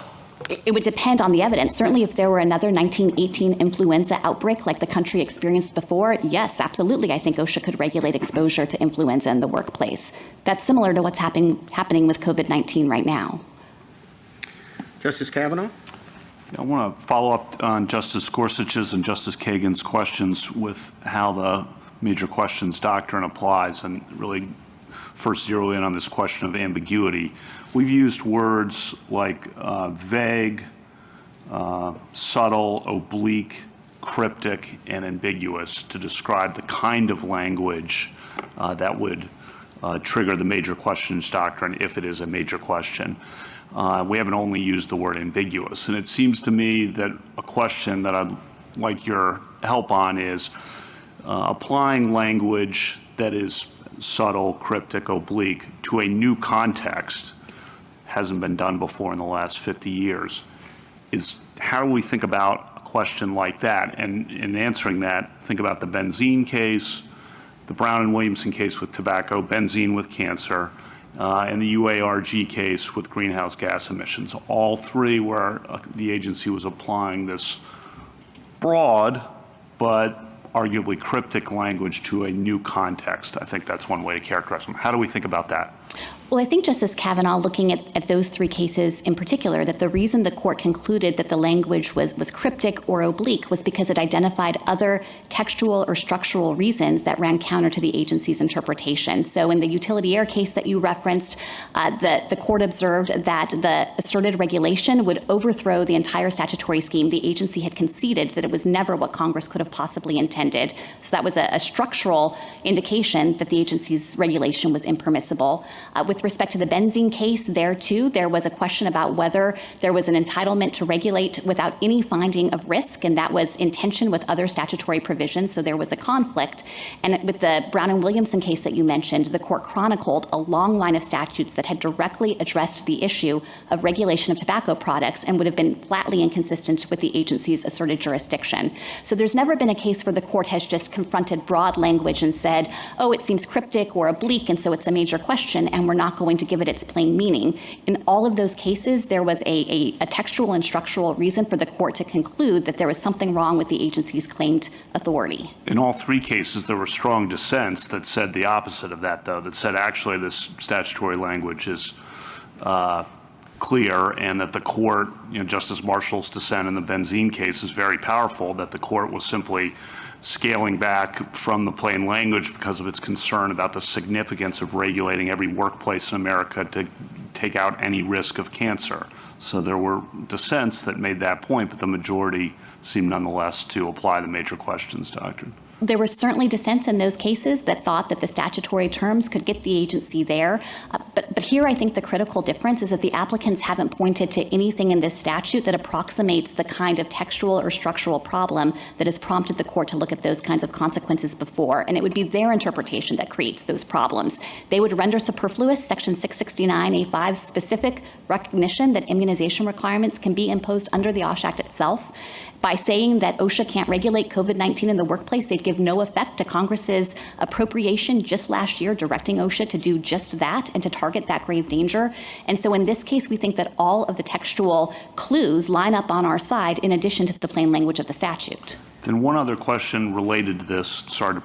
It would depend on the evidence. Certainly, if there were another 1918 influenza outbreak like the country experienced before, yes, absolutely, I think OSHA could regulate exposure to influenza in the workplace. That's similar to what's happening with COVID-19 right now. Justice Kavanaugh? I want to follow up on Justice Gorsuch's and Justice Kagan's questions with how the major questions doctrine applies, and really first zero in on this question of ambiguity. We've used words like vague, subtle, oblique, cryptic, and ambiguous to describe the kind of language that would trigger the major questions doctrine if it is a major question. We haven't only used the word ambiguous. And it seems to me that a question that I'd like your help on is applying language that is subtle, cryptic, oblique to a new context hasn't been done before in the last 50 years. How do we think about a question like that? And in answering that, think about the benzene case, the Brown and Williamson case with tobacco, benzene with cancer, and the UARG case with greenhouse gas emissions. All three where the agency was applying this broad but arguably cryptic language to a new context. I think that's one way to characterize them. How do we think about that? Well, I think Justice Kavanaugh, looking at those three cases in particular, that the reason the court concluded that the language was cryptic or oblique was because it identified other textual or structural reasons that ran counter to the agency's interpretation. So in the utility air case that you referenced, the court observed that the asserted regulation would overthrow the entire statutory scheme. The agency had conceded that it was never what Congress could have possibly intended. So that was a structural indication that the agency's regulation was impermissible. With respect to the benzene case, there too, there was a question about whether there was an entitlement to regulate without any finding of risk, and that was in tension with other statutory provisions, so there was a conflict. And with the Brown and Williamson case that you mentioned, the court chronicled a long line of statutes that had directly addressed the issue of regulation of tobacco products and would have been flatly inconsistent with the agency's asserted jurisdiction. So there's never been a case where the court has just confronted broad language and said, oh, it seems cryptic or oblique, and so it's a major question, and we're not going to give it its plain meaning. In all of those cases, there was a textual and structural reason for the court to conclude that there was something wrong with the agency's claimed authority. In all three cases, there were strong dissents that said the opposite of that, though, that said actually this statutory language is clear, and that the court, Justice Marshall's dissent in the benzene case is very powerful, that the court was simply scaling back from the plain language because of its concern about the significance of regulating every workplace in America to take out any risk of cancer. So there were dissents that made that point, but the majority seemed nonetheless to apply the major questions doctrine. There were certainly dissents in those cases that thought that the statutory terms could get the agency there. But here I think the critical difference is that the applicants haven't pointed to anything in this statute that approximates the kind of textual or structural problem that has prompted the court to look at those kinds of consequences before. And it would be their interpretation that creates those problems. They would render superfluous Section 669A5's specific recognition that immunization requirements can be imposed under the OSHA Act itself. By saying that OSHA can't regulate COVID-19 in the workplace, they'd give no effect to Congress's appropriation just last year directing OSHA to do just that and to target that grave danger. And so in this case, we think that all of the textual clues line up on our side in addition to the plain language of the statute. Then one other question related to this, sorry to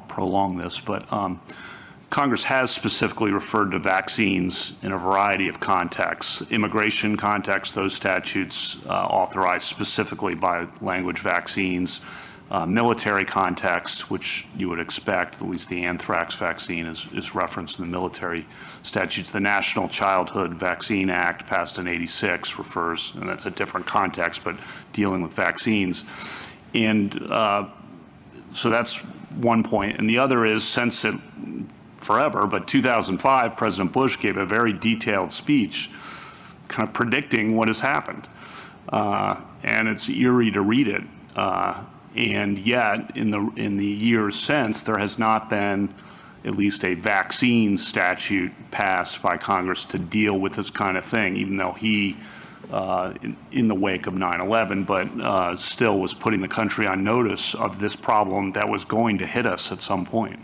prolong this, but Congress has specifically referred to vaccines in a variety of contexts. Immigration context, those statutes authorized specifically by language vaccines. Military context, which you would expect, at least the anthrax vaccine is referenced in the military statutes. The National Childhood Vaccine Act, passed in '86, refers, and that's a different context, but dealing with vaccines. And so that's one point. And the other is, since it forever, but 2005, President Bush gave a very detailed speech kind of predicting what has happened. And it's eerie to read it. And yet, in the years since, there has not been at least a vaccine statute passed by Congress to deal with this kind of thing, even though he, in the wake of 9/11, but still was putting the country on notice of this problem that was going to hit us at some point.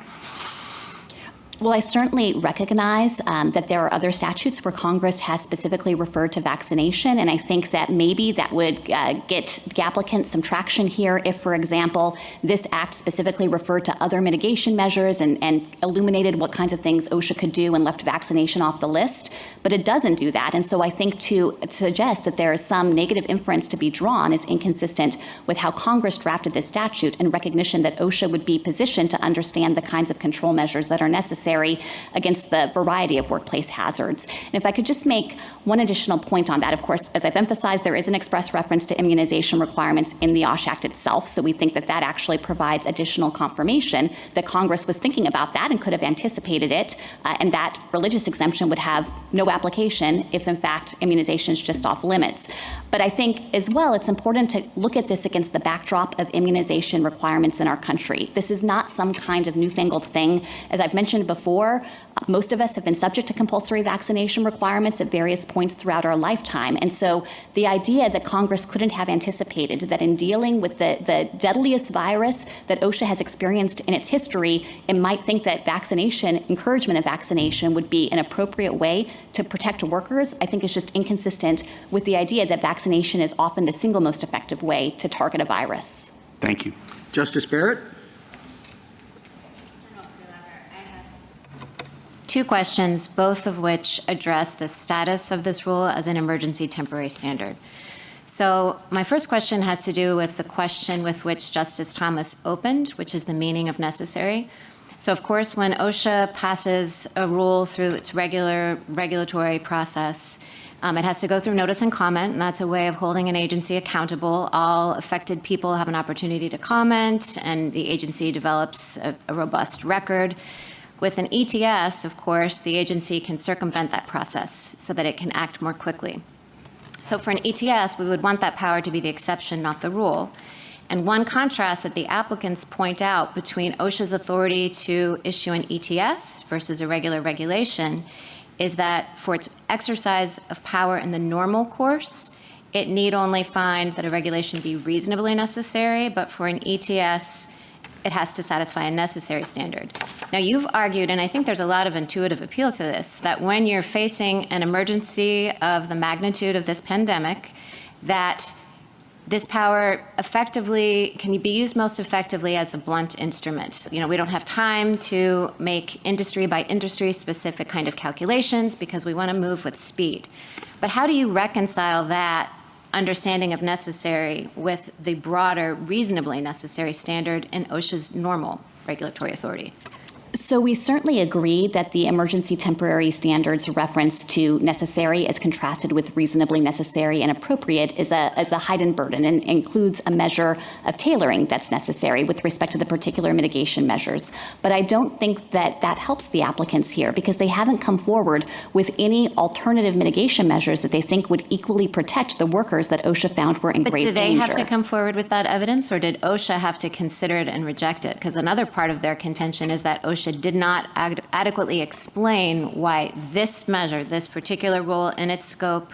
Well, I certainly recognize that there are other statutes where Congress has specifically referred to vaccination, and I think that maybe that would get the applicants some traction here if, for example, this act specifically referred to other mitigation measures and illuminated what kinds of things OSHA could do and left vaccination off the list. But it doesn't do that, and so I think to suggest that there is some negative inference to be drawn is inconsistent with how Congress drafted this statute and recognition that OSHA would be positioned to understand the kinds of control measures that are necessary against the variety of workplace hazards. And if I could just make one additional point on that, of course, as I've emphasized, there is an express reference to immunization requirements in the OSHA Act itself, so we think that that actually provides additional confirmation that Congress was thinking about that and could have anticipated it, and that religious exemption would have no application if, in fact, immunization is just off limits. But I think, as well, it's important to look at this against the backdrop of immunization requirements in our country. This is not some kind of newfangled thing. As I've mentioned before, most of us have been subject to compulsory vaccination requirements at various points throughout our lifetime. And so the idea that Congress couldn't have anticipated that in dealing with the deadliest virus that OSHA has experienced in its history, it might think that vaccination, encouragement of vaccination, would be an appropriate way to protect workers, I think is just inconsistent with the idea that vaccination is often the single most effective way to target a virus. Thank you. Justice Barrett? Two questions, both of which address the status of this rule as an emergency temporary standard. So my first question has to do with the question with which Justice Thomas opened, which is the meaning of necessary. So of course, when OSHA passes a rule through its regular regulatory process, it has to go through notice and comment, and that's a way of holding an agency accountable. All affected people have an opportunity to comment, and the agency develops a robust record. With an ETS, of course, the agency can circumvent that process so that it can act more quickly. So for an ETS, we would want that power to be the exception, not the rule. And one contrast that the applicants point out between OSHA's authority to issue an ETS versus a regular regulation is that for its exercise of power in the normal course, it need only find that a regulation be reasonably necessary, but for an ETS, it has to satisfy a necessary standard. Now, you've argued, and I think there's a lot of intuitive appeal to this, that when you're facing an emergency of the magnitude of this pandemic, that this power effectively can be used most effectively as a blunt instrument. You know, we don't have time to make industry by industry specific kind of calculations because we want to move with speed. But how do you reconcile that understanding of necessary with the broader reasonably necessary standard in OSHA's normal regulatory authority? So we certainly agree that the emergency temporary standards reference to necessary as contrasted with reasonably necessary and appropriate is a heightened burden and includes a measure of tailoring that's necessary with respect to the particular mitigation measures. But I don't think that that helps the applicants here because they haven't come forward with any alternative mitigation measures that they think would equally protect the workers that OSHA found were in grave danger. But do they have to come forward with that evidence, or did OSHA have to consider it and reject it? Because another part of their contention is that OSHA did not adequately explain why this measure, this particular rule in its scope,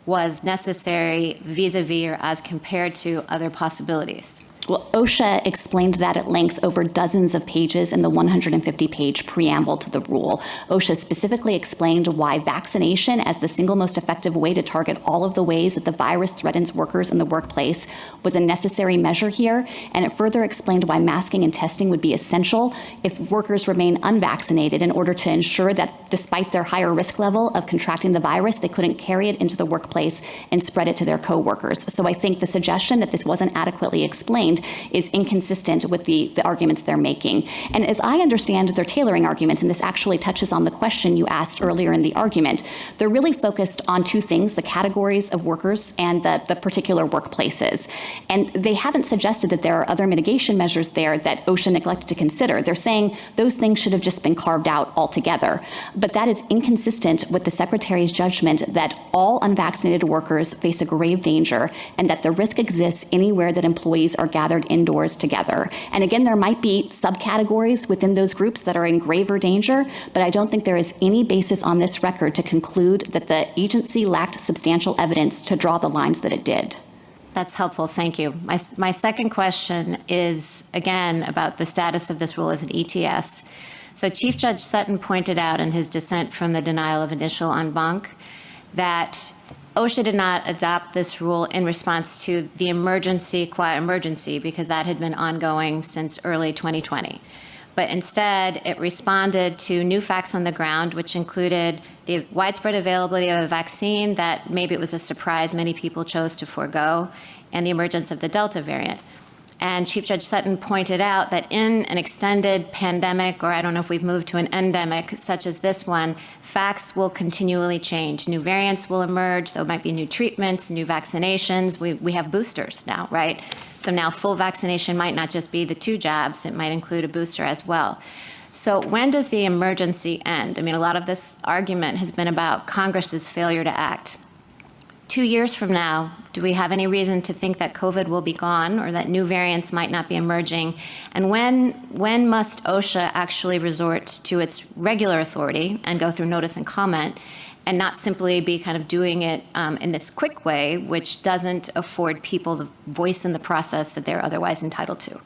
was necessary vis-a-vis or as compared to other possibilities. Well, OSHA explained that at length over dozens of pages in the 150-page preamble to the rule. OSHA specifically explained why vaccination as the single most effective way to target all of the ways that the virus threatens workers in the workplace was a necessary measure here, and it further explained why masking and testing would be essential if workers remain unvaccinated in order to ensure that despite their higher risk level of contracting the virus, they couldn't carry it into the workplace and spread it to their coworkers. So I think the suggestion that this wasn't adequately explained explained is inconsistent with the arguments they're making. And as I understand their tailoring arguments, and this actually touches on the question you asked earlier in the argument, they're really focused on two things: the categories of workers and the particular workplaces. And they haven't suggested that there are other mitigation measures there that OSHA neglected to consider. They're saying those things should have just been carved out altogether. But that is inconsistent with the Secretary's judgment that all unvaccinated workers face a grave danger and that the risk exists anywhere that employees are gathered indoors together. And again, there might be subcategories within those groups that are in graver danger, but I don't think there is any basis on this record to conclude that the agency lacked substantial evidence to draw the lines that it did. That's helpful. Thank you. My second question is, again, about the status of this rule as an ETS. So Chief Judge Sutton pointed out in his dissent from the denial of initial en banc that OSHA did not adopt this rule in response to the emergency, qua emergency, because that had been ongoing since early 2020. But instead, it responded to new facts on the ground, which included the widespread availability of a vaccine that maybe it was a surprise many people chose to forego, and the emergence of the Delta variant. And Chief Judge Sutton pointed out that in an extended pandemic, or I don't know if we've moved to an endemic, such as this one, facts will continually change. New variants will emerge. There might be new treatments, new vaccinations. We have boosters now, right? So now full vaccination might not just be the 2 jabs. It might include a booster as well. So when does the emergency end? I mean, a lot of this argument has been about Congress's failure to act. 2 years from now, do we have any reason to think that COVID will be gone or that new variants might not be emerging? And when must OSHA actually resort to its regular authority and go through notice and comment, and not simply be kind of doing it in this quick way, which doesn't afford people the voice in the process that they're otherwise entitled to?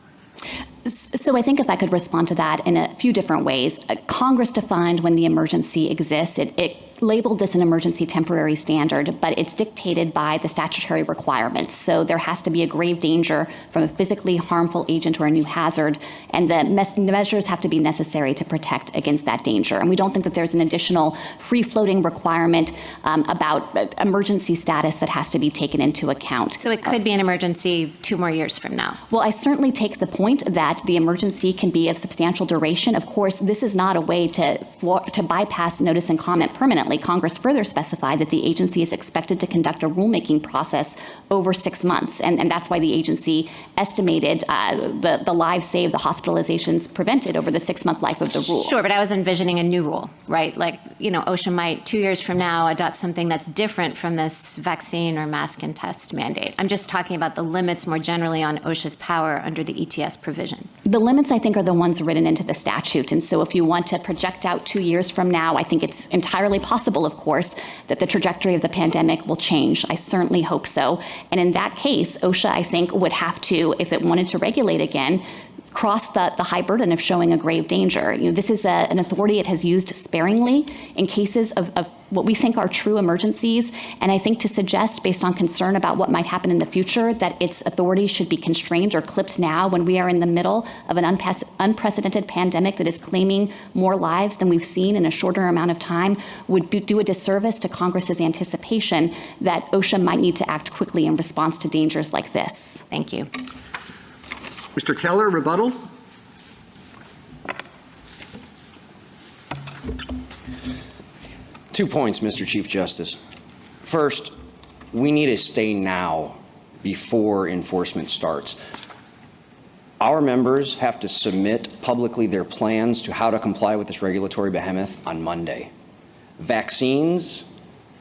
So I think if I could respond to that in a few different ways. Congress defined when the emergency exists. It labeled this an emergency temporary standard, but it's dictated by the statutory requirements. So there has to be a grave danger from a physically harmful agent or a new hazard, and the measures have to be necessary to protect against that danger. And we don't think that there's an additional free-floating requirement about emergency status that has to be taken into account. So it could be an emergency 2 more years from now. Well, I certainly take the point that the emergency can be of substantial duration. Of course, this is not a way to bypass notice and comment permanently. Congress further specified that the agency is expected to conduct a rulemaking process over 6 months, and that's why the agency estimated the lives saved, the hospitalizations prevented over the 6-month life of the rule. Sure, but I was envisioning a new rule, right? Like, OSHA might 2 years from now adopt something that's different from this vaccine or mask and test mandate. I'm just talking about the limits more generally on OSHA's power under the ETS provision. The limits, I think, are the ones written into the statute. And so if you want to project out 2 years from now, I think it's entirely possible, of course, that the trajectory of the pandemic will change. I certainly hope so. And in that case, OSHA, I think, would have to, if it wanted to regulate again, cross the high burden of showing a grave danger. This is an authority it has used sparingly in cases of what we think are true emergencies. And I think to suggest, based on concern about what might happen in the future, that its authority should be constrained or clipped now when we are in the middle of an unprecedented pandemic that is claiming more lives than we've seen in a shorter amount of time would do a disservice to Congress's anticipation that OSHA might need to act quickly in response to dangers like this. Thank you. Mr. Keller, rebuttal? Two points, Mr. Chief Justice. First, we need a stay now before enforcement starts. Our members have to submit publicly their plans to how to comply with this regulatory behemoth on Monday. Vaccines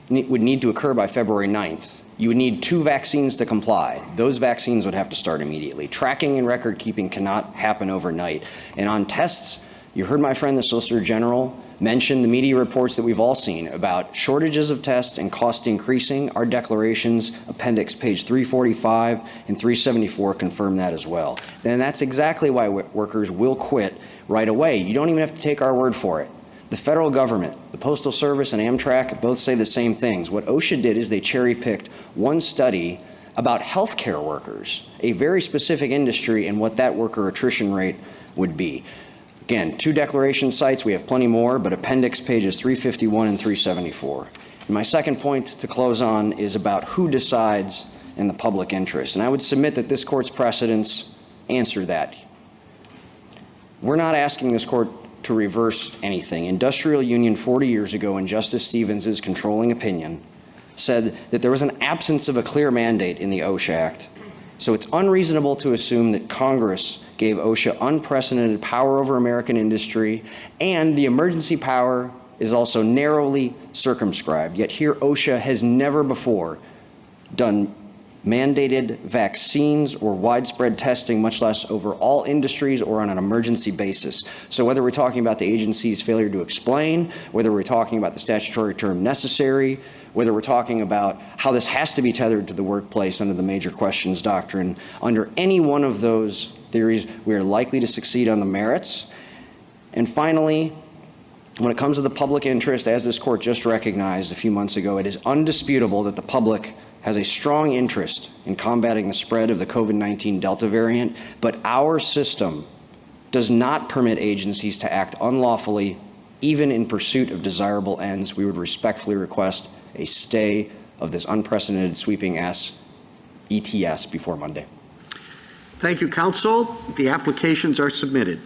would need to occur by February 9th. You would need 2 vaccines to comply. Those vaccines would have to start immediately. Tracking and record keeping cannot happen overnight. And on tests, you heard my friend, the Solicitor General, mention the media reports that we've all seen about shortages of tests and cost increasing. Our declarations, appendix page 345 and 374, confirm that as well. And that's exactly why workers will quit right away. You don't even have to take our word for it. The federal government, the Postal Service, and Amtrak both say the same things. What OSHA did is they cherry-picked one study about healthcare workers, a very specific industry, and what that worker attrition rate would be. Again, 2 declaration sites. We have plenty more, but appendix pages 351 and 374. And my second point to close on is about who decides in the public interest. And I would submit that this court's precedents answer that. We're not asking this court to reverse anything. Industrial Union 40 years ago, in Justice Stevens' controlling opinion, said that there was an absence of a clear mandate in the OSHA Act. So it's unreasonable to assume that Congress gave OSHA unprecedented power over American industry, and the emergency power is also narrowly circumscribed. Yet here OSHA has never before done mandated vaccines or widespread testing, much less over all industries or on an emergency basis. So whether we're talking about the agency's failure to explain, whether we're talking about the statutory term necessary, whether we're talking about how this has to be tethered to the workplace under the major questions doctrine, under any one of those theories, we are likely to succeed on the merits. And finally, when it comes to the public interest, as this court just recognized a few months ago, it is undisputable that the public has a strong interest in combating the spread of the COVID-19 Delta variant, but our system does not permit agencies to act unlawfully, even in pursuit of desirable ends. We would respectfully request a stay of this unprecedented sweeping ETS before Monday. Thank you, counsel. The applications are submitted.